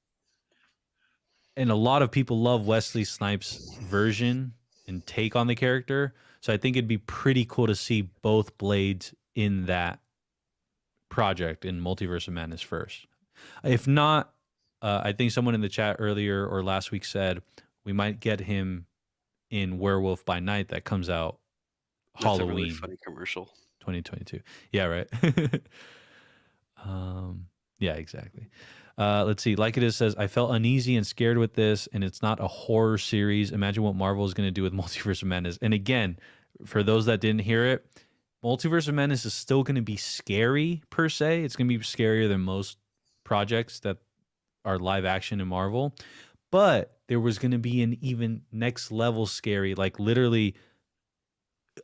And a lot of people love Wesley Snipes' version and take on the character. So I think it'd be pretty cool to see both Blades in that project in Multiverse of Madness first. If not, I think someone in the chat earlier or last week said we might get him in Werewolf by Night that comes out Halloween. That's a really funny commercial. 2022. Yeah, right. Yeah, exactly. Let's see. Like It Is says, I felt uneasy and scared with this, and it's not a horror series. Imagine what Marvel is going to do with Multiverse of Madness. And again, for those that didn't hear it, Multiverse of Madness is still going to be scary per se. It's going to be scarier than most projects that are live action in Marvel. But there was going to be an even next level scary, like literally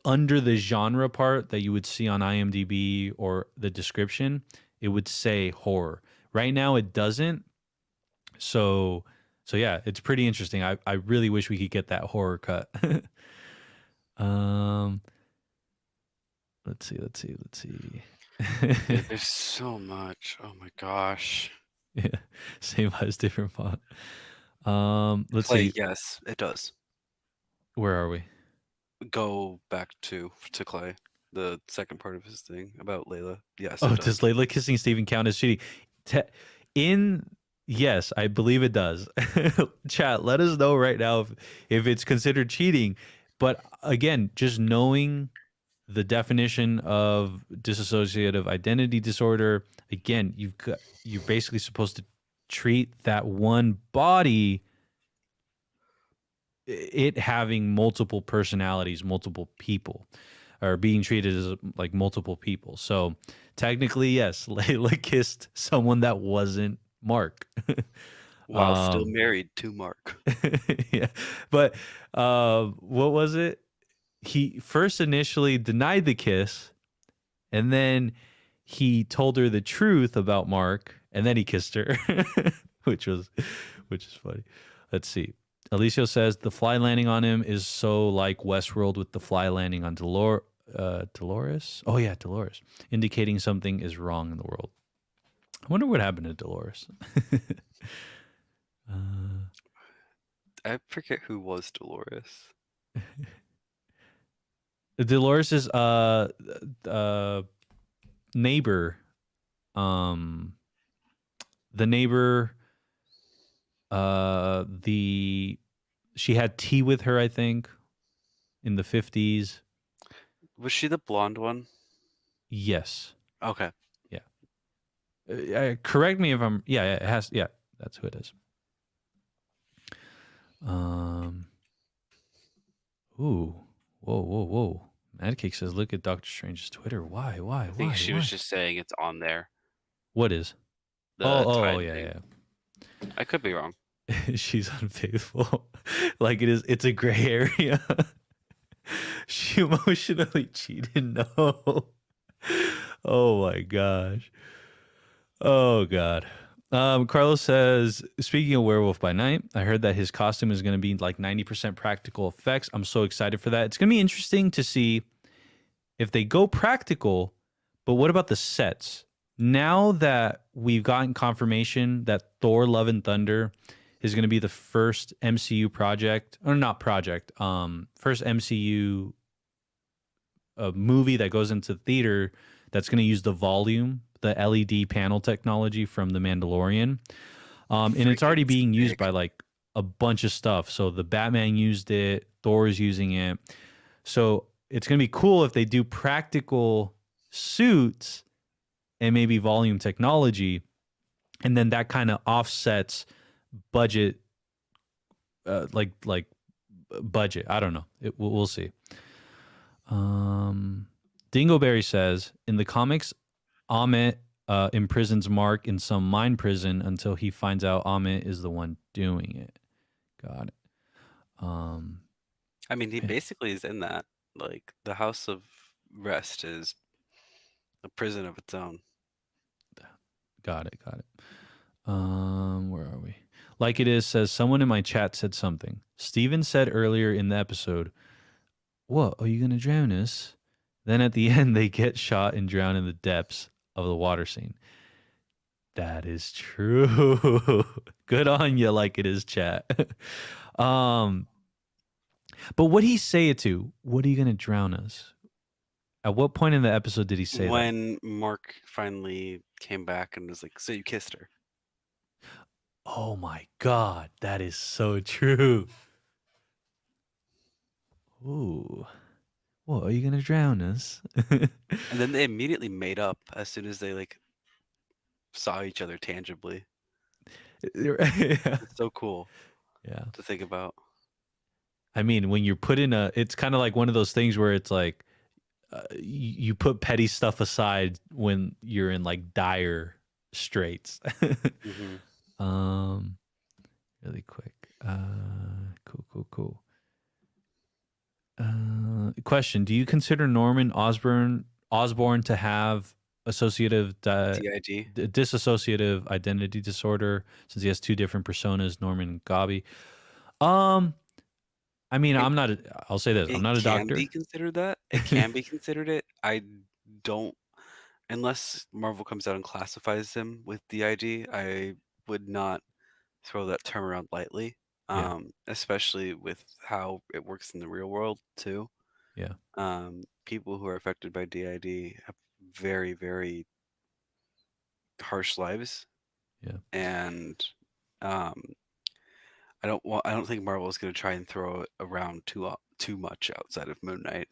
under the genre part that you would see on IMDb or the description, it would say horror. Right now it doesn't. So yeah, it's pretty interesting. I really wish we could get that horror cut. Let's see. There's so much. Oh my gosh. Yeah. Same as different font. Let's Clay, see. yes, it does. Where are we? Go back to Clay. The second part of his thing about Layla. Yes. Oh, it does Layla kissing Steven count as cheating? Yes, I believe it does. Chat, let us know right now if it's considered cheating. But again, just knowing the definition of dissociative identity disorder, again, you're basically supposed to treat that one body, it having multiple personalities, multiple people, or being treated as like multiple people. So technically, yes, Layla kissed someone that wasn't Mark. While still married to Mark. Yeah. But what was it? He first initially denied the kiss, and then he told her the truth about Mark, and then he kissed her, which is funny. Let's see. Alicio says the fly landing on him is so like Westworld with the fly landing on Dolores. Oh yeah, Dolores, indicating something is wrong in the world. I wonder what happened to Dolores. I forget who was Dolores. Dolores' neighbor, the neighbor, she had tea with her, I think, in the 50s. Was she the blonde one? Yes. Okay. Yeah. Correct me if I'm. Yeah, it has. Yeah, that's who it is. Ooh. Whoa. Madcake says, "Look at Doctor Strange's Twitter. Why? I think she was just saying it's on there. What is? The Oh, Tide thing. yeah. I could be wrong. She's unfaithful. Like it is. It's a gray area. She emotionally cheated. No. Oh my gosh. Oh God. Carlos says, speaking of Werewolf by Night, I heard that his costume is going to be like 90% practical effects. I'm so excited for that. It's going to be interesting to see if they go practical, but what about the sets? Now that we've gotten confirmation that Thor Love and Thunder is going to be the first MCU project, or not project, first MCU movie that goes into theater that's going to use the volume, the LED panel technology from The Mandalorian. And it's already Freaking being used sick. by like a bunch of stuff. So the Batman used it, Thor is using it. So it's going to be cool if they do practical suits and maybe volume technology. And then that kind of offsets budget, like budget. I don't know. We'll see. Dingleberry says, in the comics, Amit imprisons Mark in some mine prison until he finds out Amit is the one doing it. Got it. I mean, he basically is in that. Like, the House of Rest is a prison of its own. Got it. Where are we? Like It Is says, someone in my chat said something. Steven said earlier in the episode, what, are you going to drown us? Then at the end, they get shot and drown in the depths of the water scene. That is true. Good on you, Like It Is, chat. But what'd he say it to? What are you going to drown us? At what point in the episode did he say that? When Mark finally came back and was like, so you kissed her. Oh my God, that is so true. Ooh. What, are you going to drown us? And then they immediately made up as soon as they like saw each other tangibly. It's so cool. Yeah. To think about. I mean, when you're put in it's kind of like one of those things where it's like you put petty stuff aside when you're in like dire straits. Mm-hmm. Really quick. Cool. Question: do you consider Norman Osborn to have associative DID? Dissociative identity disorder, since he has two different personas, Norman and Gabi? I mean, I'll say this: I'm not a doctor. It can be considered that. It can be considered it. I don't, unless Marvel comes out and classifies him with DID. I would not throw that term around lightly. Yeah. Especially with how it works in the real world too. Yeah. People who are affected by DID have very, very harsh lives. Yeah. And I don't think Marvel is going to try and throw it around too much outside of Moon Knight.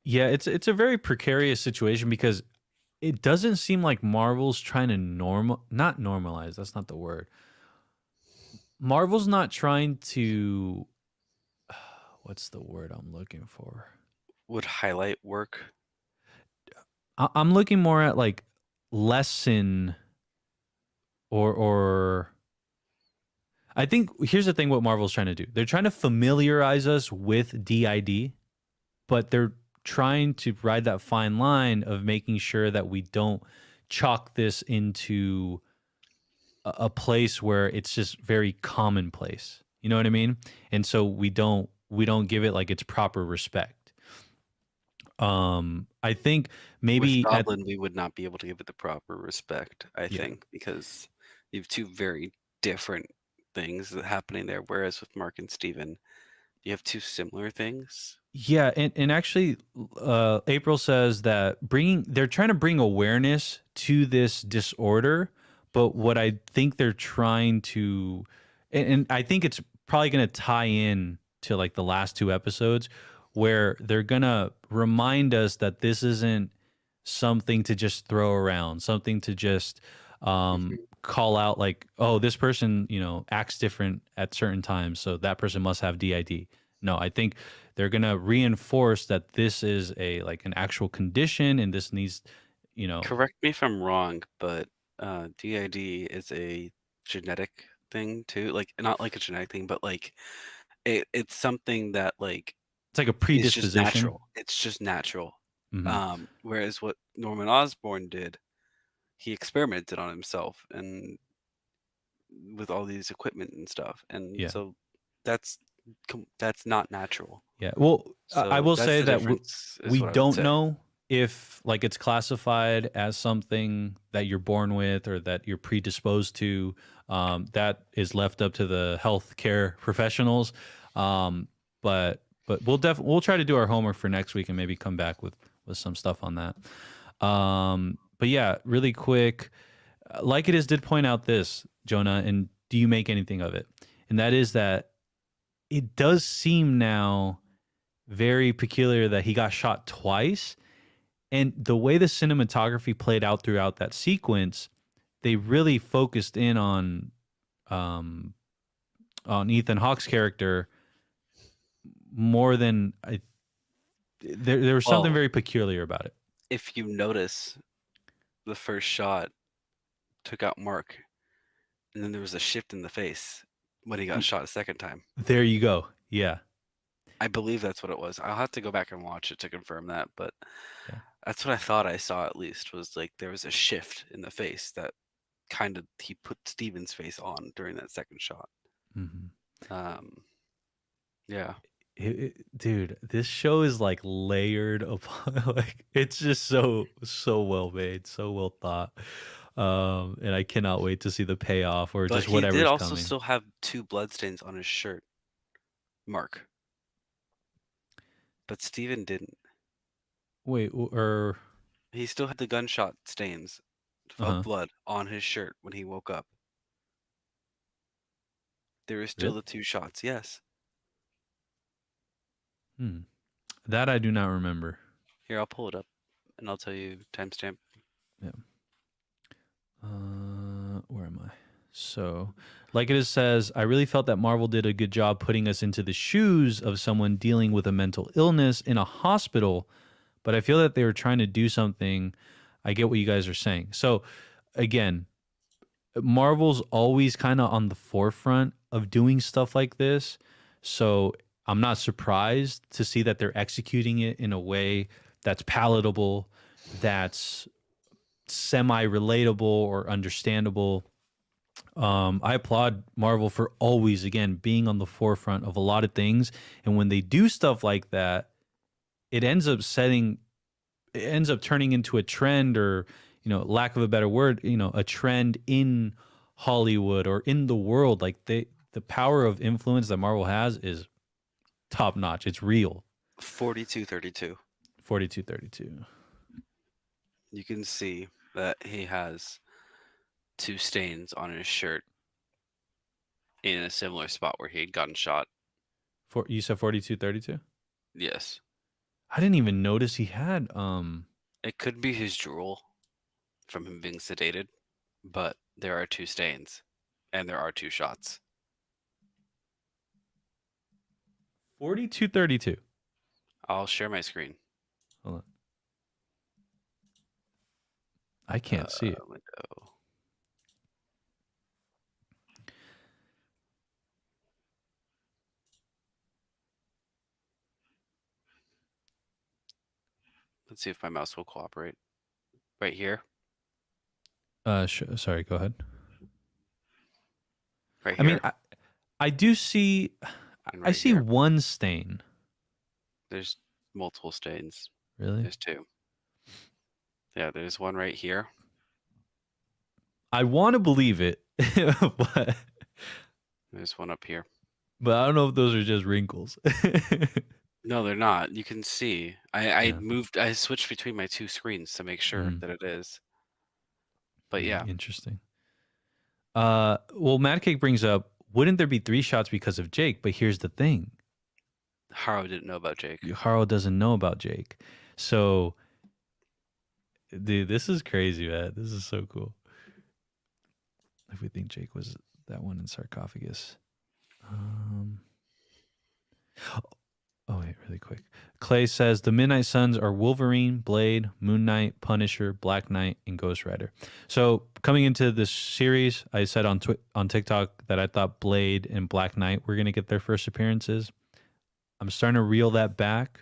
Yeah, it's a very precarious situation because it doesn't seem like Marvel's trying to not normalize, that's not the word. Marvel's not trying to what's the word I'm looking for? Would highlight work? I'm looking more at like lessen or I think here's the thing what Marvel's trying to do. They're trying to familiarize us with DID, but they're trying to ride that fine line of making sure that we don't chalk this into a place where it's just very commonplace. You know what I mean? And so we don't give it like its proper respect. I think maybe with Goblin we would not be able to give it the proper respect, I think, because you have two very different things happening there, whereas with Mark and Steven, you have two similar things. Yeah, and actually April says that they're trying to bring awareness to this disorder, but what I think they're trying to and I think it's probably going to tie in to like the last two episodes where they're going to remind us that this isn't something to just throw around, something to just call out like, oh, this person, acts different at certain times, so that person must have DID. No, I think they're going to reinforce that this is an actual condition and this needs, Correct me if I'm wrong, but DID is a genetic thing too. Like, not like a genetic thing, but like it's something that like it's like a predisposition. It's just natural. Mm-hmm. Whereas what Norman Osborn did, he experimented on himself and with all these equipment and stuff, and Yeah. so that's that's not natural. Yeah. Well, I So will that's say the that difference, is we what I would don't say. know if like it's classified as something that you're born with or that you're predisposed to. That is left up to the healthcare professionals. But we'll try to do our homework for next week and maybe come back with some stuff on that. But yeah, really quick, like it is did point out this, Jonah, and do you make anything of it? And that is that it does seem now very peculiar that he got shot twice. And the way the cinematography played out throughout that sequence, they really focused in on Ethan Hawke's character more than there was something Well, very peculiar about it. if you notice, the first shot took out Mark, and then there was a shift in the face when he got shot a second time. There you go. Yeah. I believe that's what it was. I'll have to go back and watch it to confirm that, but Yeah. that's what I thought I saw, at least, was like there was a shift in the face that kind of he put Steven's face on during that second shot. Yeah. Dude, this show is like layered upon like it's just so well made, so well thought. And I cannot wait to see the payoff or But just he whatever's did also coming. still have 2 bloodstains on his shirt, Mark. But Steven didn't. Wait, or He still had the gunshot stains of blood on his shirt when he woke up. There were still really? the 2 shots, yes. That I do not remember. Here, I'll pull it up, and I'll tell you timestamp. Yeah. Where am I? So, like it says, I really felt that Marvel did a good job putting us into the shoes of someone dealing with a mental illness in a hospital, but I feel that they were trying to do something. I get what you guys are saying. So, again, Marvel's always kind of on the forefront of doing stuff like this. So, I'm not surprised to see that they're executing it in a way that's palatable, that's semi-relatable or understandable. I applaud Marvel for always, again, being on the forefront of a lot of things. And when they do stuff like that, it ends up turning into a trend, or, lack of a better word, a trend in Hollywood or in the world. Like the power of influence that Marvel has is top notch. It's real. 4232. 4232. You can see that he has 2 stains on his shirt in a similar spot where he had gotten shot. You said 4232? Yes. I didn't even notice he had It could be his drool from him being sedated, but there are 2 stains, and there are 2 shots. 4232. I'll share my screen. Hold on. I can't see it. Window. Let's see if my mouse will cooperate. Right here. Sorry, go ahead. Right I here. mean, I do see. And I right see here. one stain. There's multiple stains. Really? There's 2. Yeah, there's one right here. I want to believe it, but There's one up here. I don't know if those are just wrinkles. No, they're not. You can see. I switched between my 2 screens to make sure that it is. But yeah. Interesting. Well, Mad Cake brings up, wouldn't there be 3 shots because of Jake? But here's the thing. Haro didn't know about Jake. Haro doesn't know about Jake. So, dude, this is crazy, man. This is so cool. If we think Jake was that one in Sarcophagus. Oh, wait, really quick. Clay says the Midnight Suns are Wolverine, Blade, Moon Knight, Punisher, Black Knight, and Ghost Rider. So coming into this series, I said on TikTok that I thought Blade and Black Knight were going to get their first appearances. I'm starting to reel that back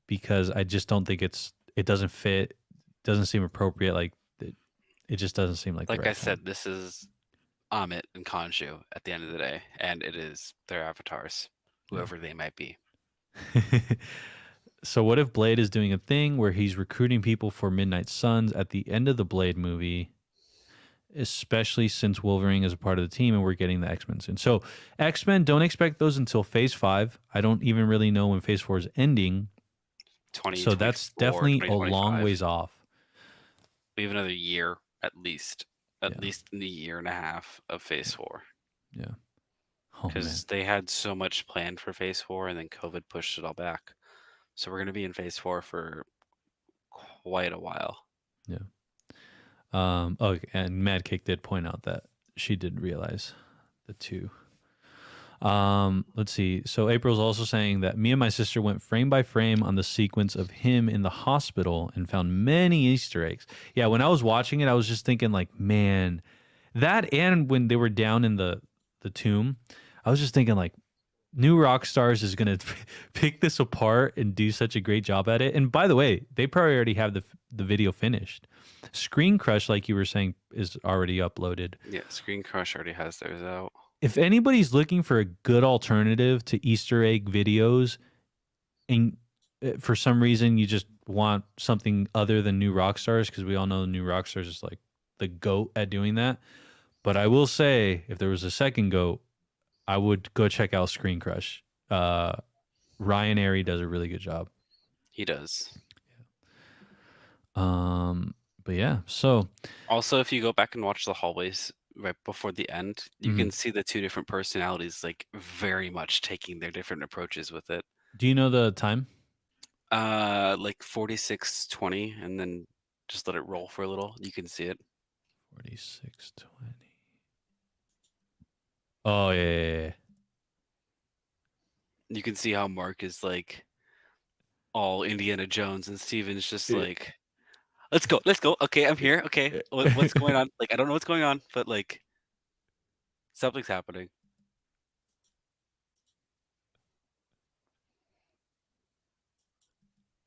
because I just don't think it doesn't fit. Doesn't seem appropriate. Like it just doesn't seem like I the right said, time. this is Amit and Khonshu at the end of the day, and it is their avatars, whoever they might be. So what if Blade is doing a thing where he's recruiting people for Midnight Suns at the end of the Blade movie, especially since Wolverine is a part of the team and we're getting the X-Men soon. So X-Men, don't expect those until Phase 5. I don't even really know when Phase 4 is ending. So that's definitely a long ways off. We have another year at least in a year and a half of Phase 4. Yeah. Because they had so much planned for Phase 4 and then COVID pushed it all back. So we're going to be in Phase 4 for quite a while. Yeah. Oh, and Mad Cake did point out that she did realize the two. Let's see. So April's also saying that me and my sister went frame by frame on the sequence of him in the hospital and found many Easter eggs. Yeah, when I was watching it, I was just thinking like, man, that and when they were down in the tomb, I was just thinking like, New Rockstars is going to pick this apart and do such a great job at it. And by the way, they probably already have the video finished. Screen Crush, like you were saying, is already uploaded. Yeah, Screen Crush already has theirs out. If anybody's looking for a good alternative to Easter egg videos, and for some reason you just want something other than New Rockstars, because we all know New Rockstars is like the GOAT at doing that. But I will say, if there was a second GOAT, I would go check out Screen Crush. Ryan Airy does a really good job. He does. But yeah, so also if you go back and watch the hallways right before the end, you can see the two different personalities like very much taking their different approaches with it. Do you know the time? Like 46:20, and then just let it roll for a little. You can see it. 46:20. Oh yeah. You can see how Mark is like all Indiana Jones, and Steven's just like, let's go. Okay, I'm here. Okay, what's going on? Like, I don't know what's going on, but like, something's happening.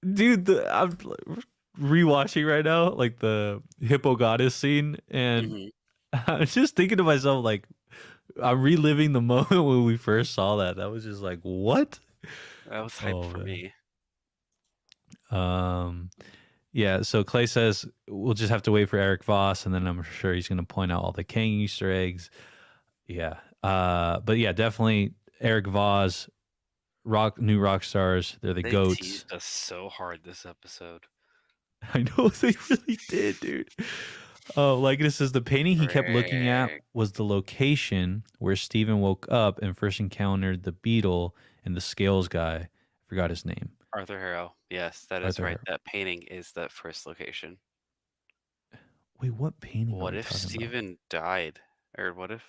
Dude, I'm rewatching right now, like the Hippo Goddess scene, and I was just thinking to myself, like, I'm reliving the moment when we first saw that. That was just like, what? That was hype for me. Yeah, so Clay says we'll just have to wait for Eric Voss, and then I'm sure he's going to point out all the Kang Easter eggs. Yeah. But yeah, definitely Eric Voss, New Rockstars. They're the GOATs. They teased us so hard this episode. I know they really did, dude. Oh, like this is the painting he kept looking at was the location where Steven woke up and first encountered the beetle and the scales guy. I forgot his name. Arthur Harrow. Yes, that is right. That painting is that first location. Wait, what painting? What if Steven died? Or what if...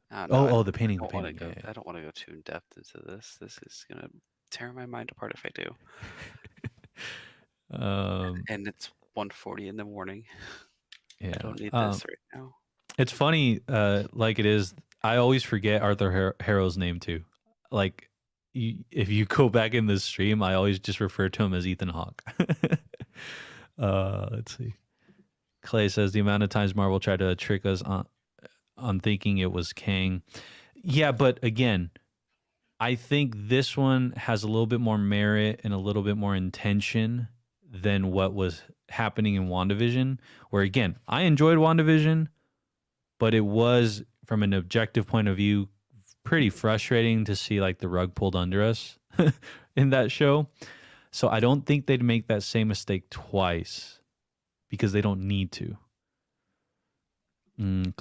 the painting. I don't want to go too in depth into this. This is going to tear my mind apart if I do. And it's 1:40 in the morning. Yeah. I don't need this right now. It's funny, like it is. I always forget Arthur Harrow's name too. Like, if you go back in the stream, I always just refer to him as Ethan Hawke. Let's see. Clay says the amount of times Marvel tried to trick us on thinking it was Kang. Yeah, but again, I think this one has a little bit more merit and a little bit more intention than what was happening in WandaVision, where again, I enjoyed WandaVision, but it was, from an objective point of view, pretty frustrating to see like the rug pulled under us in that show. So I don't think they'd make that same mistake twice because they don't need to.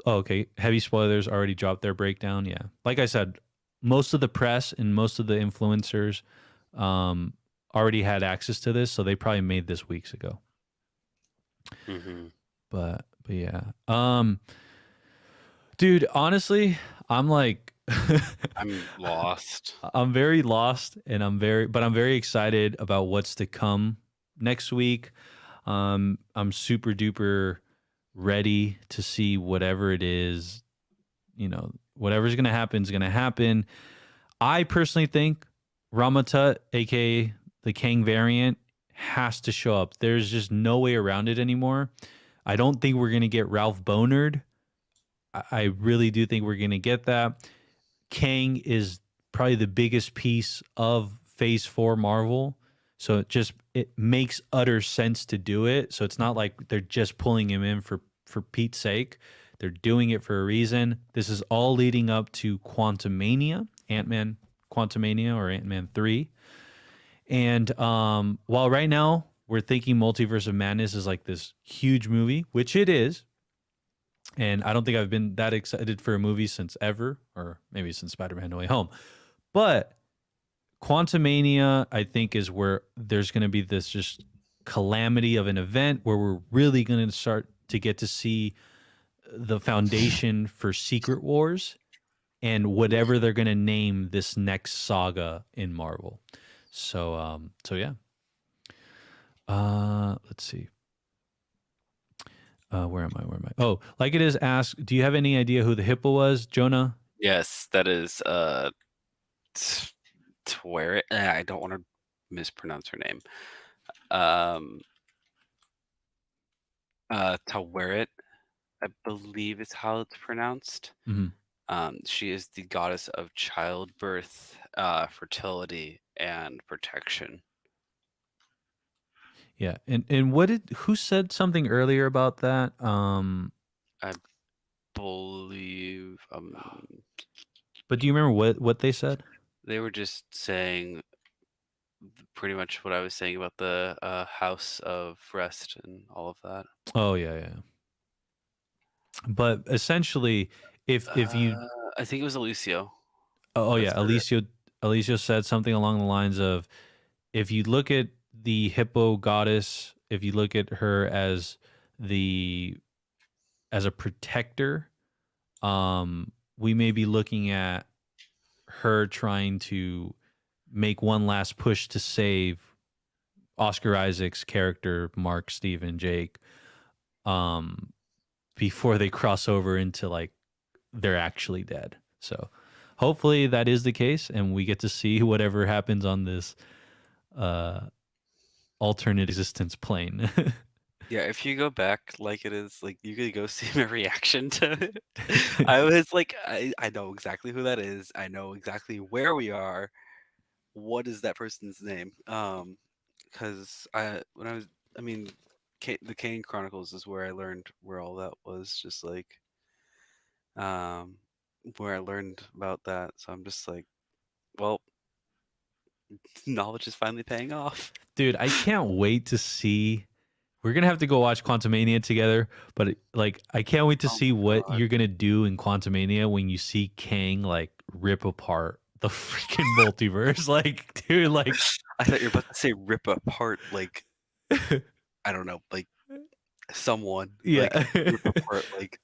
Okay. Heavy spoilers already dropped their breakdown. Yeah. Like I said, most of the press and most of the influencers already had access to this, so they probably made this weeks ago. But yeah. Dude, honestly, I'm like I'm lost. I'm very lost, and I'm very excited about what's to come next week. I'm super duper ready to see whatever it is. You know, whatever's gonna happen is gonna happen. I personally think Ramatut, aka the Kang variant, has to show up. There's just no way around it anymore. I don't think we're gonna get Ralph Bonard. I really do think we're going to get that. Kang is probably the biggest piece of Phase 4 Marvel. So it makes utter sense to do it. So it's not like they're just pulling him in for Pete's sake. They're doing it for a reason. This is all leading up to Quantumania, Ant-Man Quantumania or Ant-Man 3. And while right now we're thinking Multiverse of Madness is like this huge movie, which it is, and I don't think I've been that excited for a movie since ever, or maybe since Spider-Man No Way Home. But Quantumania, I think, is where there's going to be this just calamity of an event where we're really going to start to get to see the foundation for Secret Wars and whatever they're going to name this next saga in Marvel. So yeah. Let's see. Where am I? Oh, like it is asked, do you have any idea who the hippo was, Jonah? Yes, that is Taweret. I don't want to mispronounce her name. Taweret, I believe is how it's pronounced. She is the goddess of childbirth, fertility, and protection. Yeah, and who said something earlier about that? I believe. But do you remember what they said? They were just saying pretty much what I was saying about the House of Rest and all of that. Oh yeah. But essentially, if you, I think it was Alicio. oh yeah, That's Alicio said something along the lines of, if you look at the hippo goddess, if you look at her as a protector, we may be looking at her trying to make one last push to save Oscar Isaac's character, Mark, Steven, Jake, before they cross over into like they're actually dead. So hopefully that is the case, and we get to see whatever happens on this alternate existence plane. Yeah, if you go back, like it is, like you could go see my reaction to it. I was like, I know exactly who that is. I know exactly where we are. What is that person's name? Because the Kane Chronicles is where I learned where all that was. Just like, where I learned about that. So I'm just like, well, knowledge is finally paying off. Dude, I can't wait to see. We're gonna have to go watch Quantumania together, but like I can't wait to see what you're gonna do in Quantumania when you see Kang like rip apart the freaking multiverse. Like, dude, like I thought you were about to say rip apart, like I don't know, like someone, yeah, like rip apart, like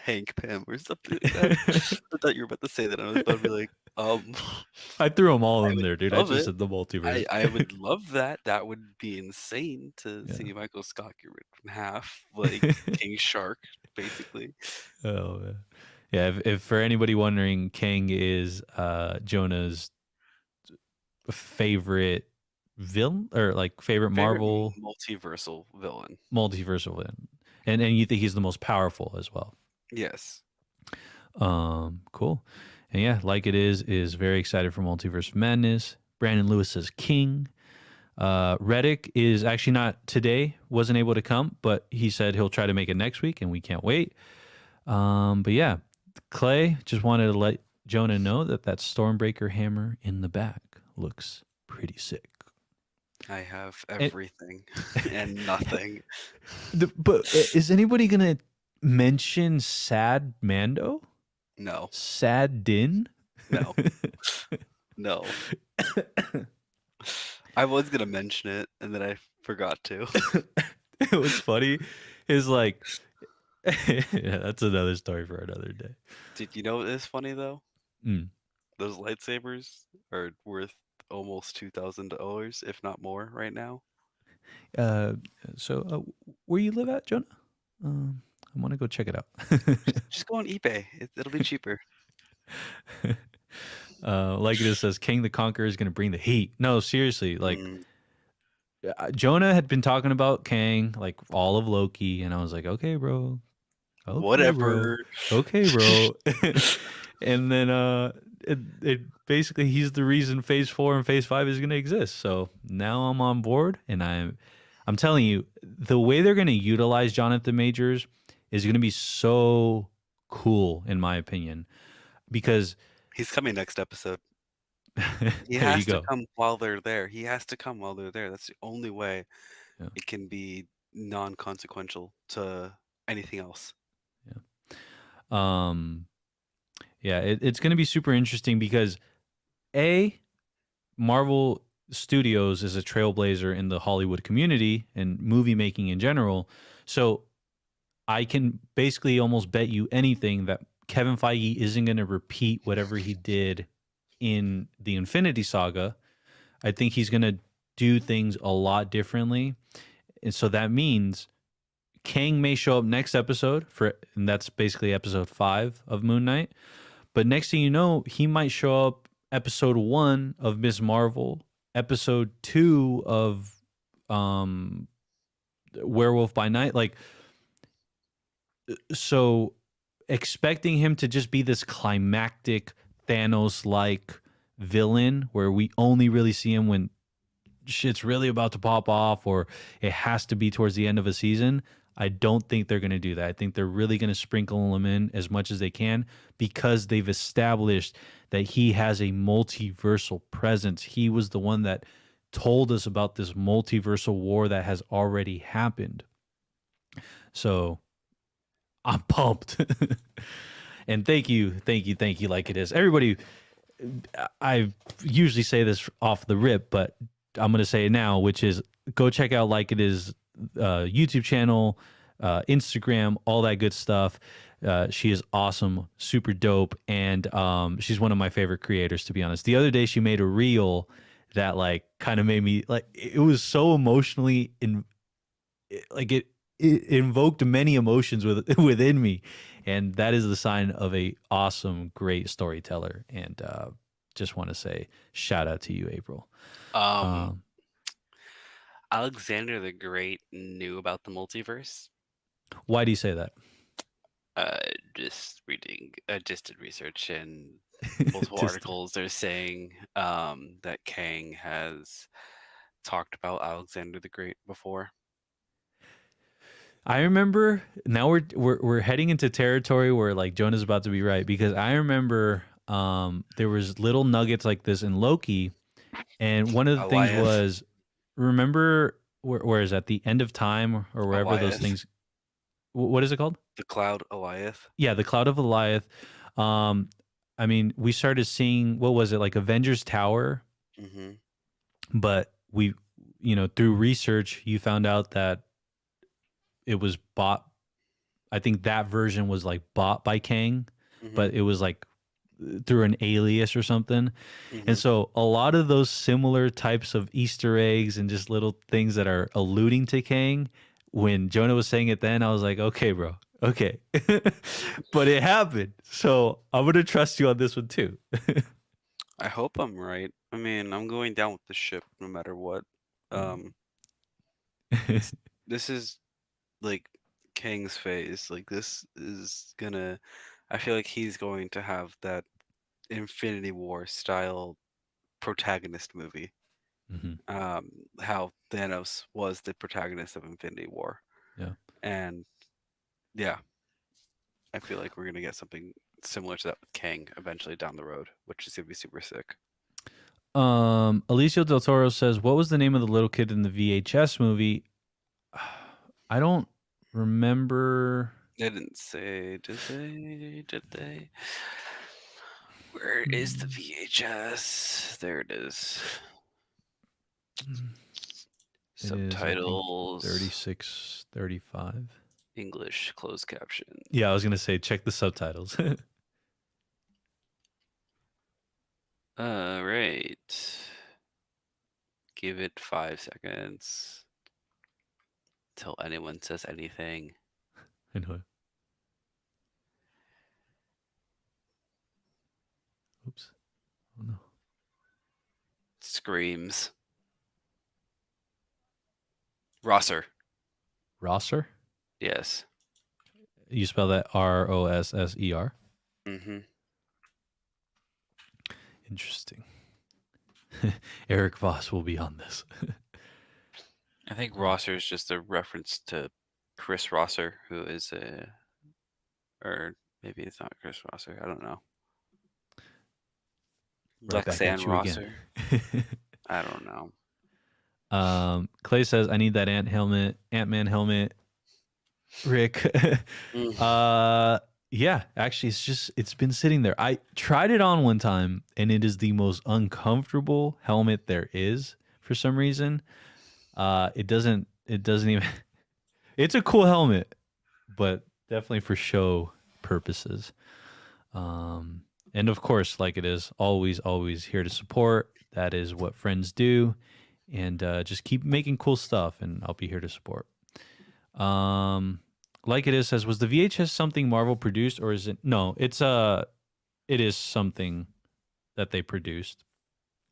Hank Pym or something like that. I thought you were about to say that. I was about to be like, I threw them all I in would there, dude. I love just it. said the multiverse. I would love that. That would be insane to Yeah. see Michael Scott get ripped in half, like King Shark, basically. Oh man. Yeah, if for anybody wondering, Kang is Jonah's favorite villain or like favorite Marvel multiversal villain. Multiversal villain. And you think he's the most powerful as well. Yes. Cool. And yeah, like it is very excited for Multiverse of Madness. Brandon Lewis says King. Reddick is actually not today, wasn't able to come, but he said he'll try to make it next week, and we can't wait. But yeah, Clay just wanted to let Jonah know that Stormbreaker hammer in the back looks pretty sick. I have everything and nothing. But is anybody gonna mention Sad Mando? No. Sad Din? No. No. I was gonna mention it and then I forgot to. It was funny. Is like, yeah, that's another story for another day. Did you know what is funny though? Those lightsabers are worth almost $2,000, if not more, right now. So where you live at, Jonah? I want to go check it out. Just go on eBay. It'll be cheaper. Like it says, King the Conqueror is going to bring the heat. No, seriously. Like, Jonah had been talking about Kang, like all of Loki, and I was like, okay, bro, Okay, Whatever. bro. Okay, bro. And then it basically he's the reason Phase 4 and Phase 5 is going to exist. So now I'm on board, and I'm telling you, the way they're going to utilize Jonathan Majors is going to be so cool, in my opinion, because He's coming next episode. He there you has to go. come while they're there. He has to come while they're there. That's the only way Yeah. it can be non-consequential to anything else. Um, yeah, it's going to be super interesting because Marvel Studios is a trailblazer in the Hollywood community and movie making in general. So I can basically almost bet you anything that Kevin Feige isn't going to repeat whatever he did in the Infinity Saga. I think he's going to do things a lot differently. And so that means Kang may show up next episode and that's basically episode 5 of Moon Knight. But next thing you know, he might show up episode 1 of Miss Marvel, episode 2 of Werewolf by Night. Like, so expecting him to just be this climactic Thanos like villain where we only really see him when shit's really about to pop off or it has to be towards the end of a season, I don't think they're going to do that. I think they're really going to sprinkle him in as much as they can because they've established that he has a multiversal presence. He was the one that told us about this multiversal war that has already happened. So I'm pumped. And thank you, like it is. Everybody, I usually say this off the rip, but I'm going to say it now, which is go check out Like It Is YouTube channel, Instagram, all that good stuff. She is awesome, super dope, and she's one of my favorite creators, to be honest. The other day she made a reel that like kind of made me like, it was so emotionally it invoked many emotions within me, and that is the sign of a awesome, great storyteller. And just want to say shout out to you, April. Alexander the Great knew about the multiverse. Why do you say that? Just reading, just did research, and multiple articles are saying that Kang has talked about Alexander the Great before. I remember now we're heading into territory where like Jonah's about to be right, because I remember there was little nuggets like this in Loki, and one of the things was, remember where is at the end of time or wherever those things, what is it called? The Cloud Eliath. Yeah, the Cloud of Eliath. I mean, we started seeing, what was it, like Avengers Tower? Mm-hmm. But we, through research, you found out that it was bought. I think that version was like bought by Kang, but it was like through an alias or something. And so a lot of those similar types of Easter eggs and just little things that are alluding to Kang, when Jonah was saying it then, I was like, okay, bro, okay. But it happened. So I'm going to trust you on this one too. I hope I'm right. I mean, I'm going down with the ship no matter what. This is like Kang's phase. Like, this is gonna, I feel like he's going to have that Infinity War style protagonist movie. How Thanos was the protagonist of Infinity War. Yeah. And yeah, I feel like we're gonna get something similar to that with Kang eventually down the road, which is gonna be super sick. Alicia Del Toro says, what was the name of the little kid in the VHS movie? I don't remember. They didn't say, did they? Did they? Where is the VHS? There it is. Subtitles. 36, 35. English closed caption. Yeah, I was gonna say check the subtitles. Right. Give it 5 seconds till anyone says anything. I know. Oops. Oh no. Screams. Rosser. Rosser? Yes. You spell that Rosser? Mm-hmm. Interesting. Eric Voss will be on this. I think Rosser is just a reference to Chris Rosser, who is or maybe it's not Chris Rosser. I don't know. Right back at Lexan you again. Rosser. I don't know. Clay says, I need that Ant-Man helmet. Rick. Yeah, actually it's been sitting there. I tried it on one time and it is the most uncomfortable helmet there is for some reason. It doesn't even it's a cool helmet, but definitely for show purposes. And of course, like it is always here to support. That is what friends do. And just keep making cool stuff and I'll be here to support. Like it is says, was the VHS something Marvel produced or is it? No, it is something that they produced.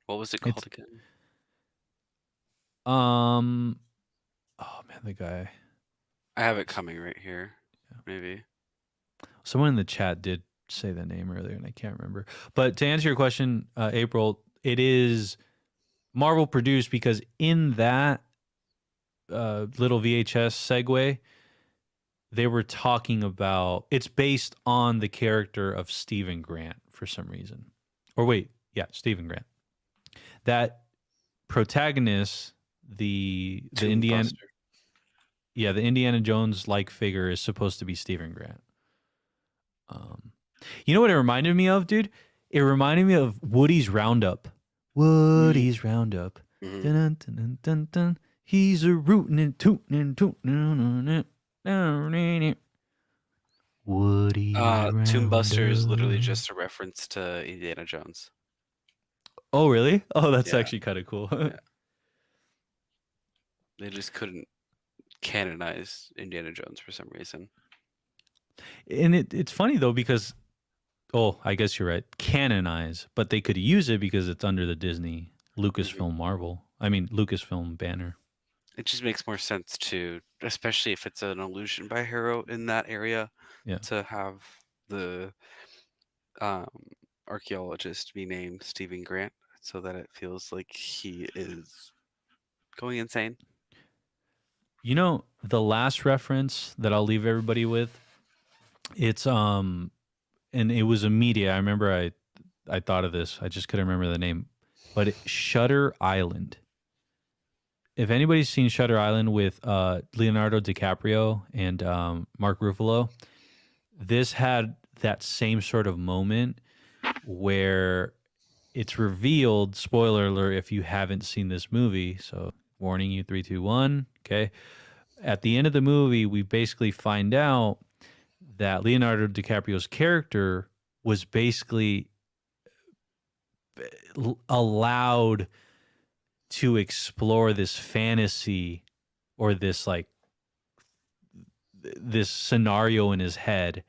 What was it called again? Oh man, the guy. I have it coming right here. Yeah. Maybe. Someone in the chat did say the name earlier and I can't remember. But to answer your question, April, it is Marvel produced because in that little VHS segue, they were talking about it's based on the character of Stephen Grant for some reason. Or wait, yeah, Stephen Grant. That protagonist, the Indiana, yeah, the Indiana Jones like figure is supposed to be Stephen Grant. You know what it reminded me of, dude? It reminded me of Woody's Roundup. Woody's Roundup. Mm-hmm. Dun, dun, dun, dun, dun. He's a rootin' and tootin' and tootin'. Woody's Tomb Buster is literally Roundup. just a reference to Indiana Jones. Oh, really? Oh, that's actually kind of cool. Yeah. They just couldn't canonize Indiana Jones for some reason. And it's funny, though, because, oh, I guess you're right. Canonize, but they could use it because it's under the Disney, Lucasfilm Marvel. I mean, Lucasfilm banner. It just makes more sense to, especially if it's an allusion by Hero in that area, to have the archaeologist be named Stephen Grant so that it feels like he is going insane. You know, the last reference that I'll leave everybody with, it's and it was a media. I remember I thought of this. I just couldn't remember the name. But Shutter Island. If anybody's seen Shutter Island with Leonardo DiCaprio and Mark Ruffalo, this had that same sort of moment where it's revealed, spoiler alert if you haven't seen this movie, so warning you, 3, 2, 1, okay? At the end of the movie, we basically find out that Leonardo DiCaprio's character was basically allowed to explore this fantasy or this this scenario in his head,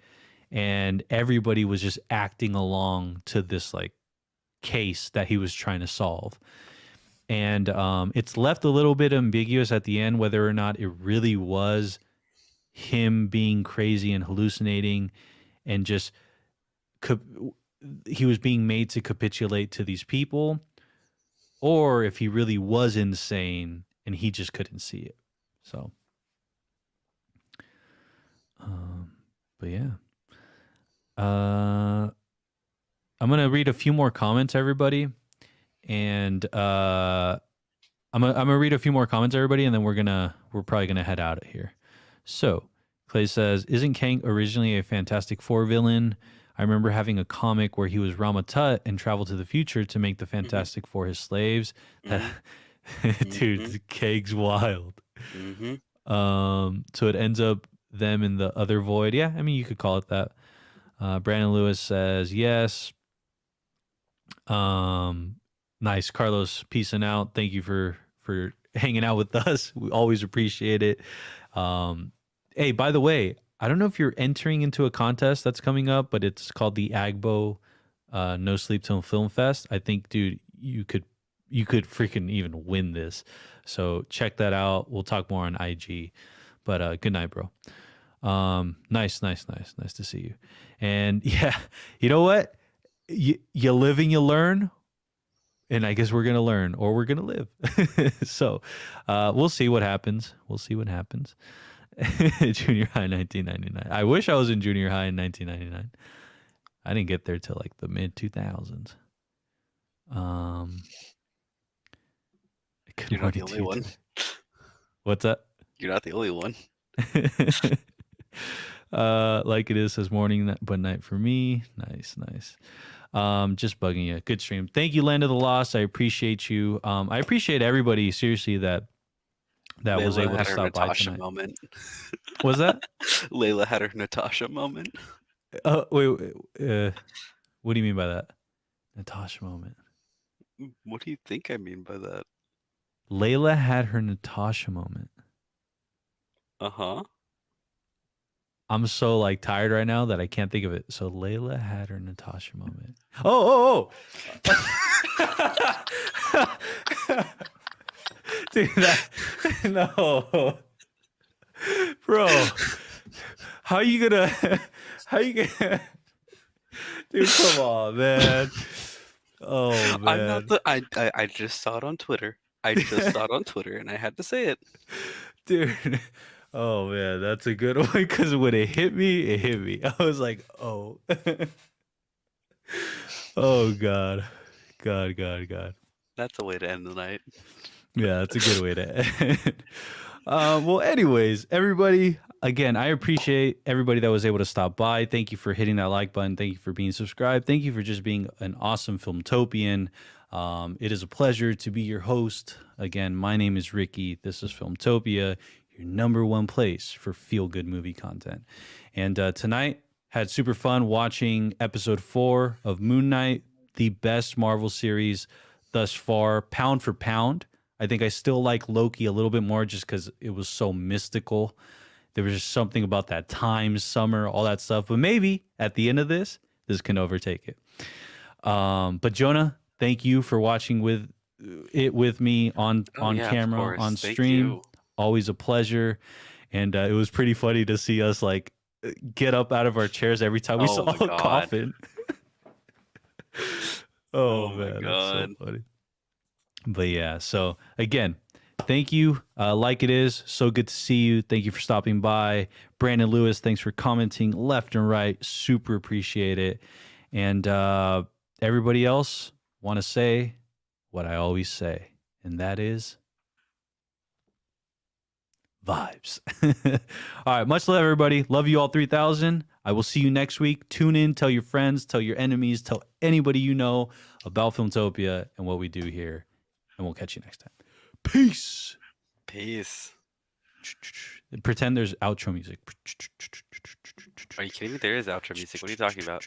and everybody was just acting along to this case that he was trying to solve. And it's left a little bit ambiguous at the end whether or not it really was him being crazy and hallucinating and just he was being made to capitulate to these people, or if he really was insane and he just couldn't see it. So, but yeah. I'm going to read a few more comments, everybody. And I'm gonna read a few more comments, everybody, and then we're probably gonna head out of here. So Clay says, isn't Kang originally a Fantastic Four villain? I remember having a comic where he was Rama Tut and traveled to the future to make the Fantastic Four his slaves. Dude, Kang's wild. So it ends up them in the other void. Yeah, I mean, you could call it that. Brandon Lewis says yes. Nice. Carlos, peacing out. Thank you for hanging out with us. We always appreciate it. Hey, by the way, I don't know if you're entering into a contest that's coming up, but it's called the Agbo No Sleep Till Film Fest. I think, dude, you could freaking even win this. So check that out. We'll talk more on IG. But good night, bro. Nice to see you. And yeah, you know what? You live and you learn, and I guess we're gonna learn or we're gonna live. So we'll see what happens. Junior high 1999. I wish I was in junior high in 1999. I didn't get there till like the mid 2000s. You're not the only one. What's that? You're not the only one. Like it is says morning but night for me. Nice. Just bugging you. Good stream. Thank you, Land of the Lost. I appreciate you. I appreciate everybody seriously that Layla was able to had her stop by Natasha tonight. moment. Was that? Layla had her Natasha moment. Wait. What do you mean by that? Natasha moment. What do you think I mean by that? Layla had her Natasha moment. Uh-huh. I'm so like tired right now that I can't think of it. So Layla had her Natasha moment. Oh. Dude, no. Bro. How you gonna Dude, come on, man. Oh man. I'm not the I just saw it on Twitter. And I had to say it. Dude. Oh man, that's a good one because when it hit me. I was like, oh. Oh God. That's a way to end the night. Yeah, that's a good way to end. Well, anyways, everybody, again, I appreciate everybody that was able to stop by. Thank you for hitting that like button. Thank you for being subscribed. Thank you for just being an awesome Filmtopian. It is a pleasure to be your host. Again, my name is Ricky. This is Filmtopia, your number one place for feel-good movie content. And tonight, had super fun watching episode 4 of Moon Knight, the best Marvel series thus far, pound for pound. I think I still like Loki a little bit more just because it was so mystical. There was just something about that time, summer, all that stuff. But maybe at the end of this can overtake it. But Jonah, thank you for watching with me on camera, on stream. Always a pleasure. And it was pretty funny to see us like get up out of our chairs every time we saw a coffin. Oh man, that's so funny. But yeah, so again, thank you. Like it is, so good to see you. Thank you for stopping by. Brandon Lewis, thanks for commenting left and right. Super appreciate it. And everybody else, want to say what I always say, and that is vibes. All right, much love, everybody. Love you all 3,000. I will see you next week. Tune in, tell your friends, tell your enemies, tell anybody you know about Filmtopia and what we do here. And we'll catch you next time. Peace. Pretend there's outro music. Are you kidding me? There is outro music. What are you talking about?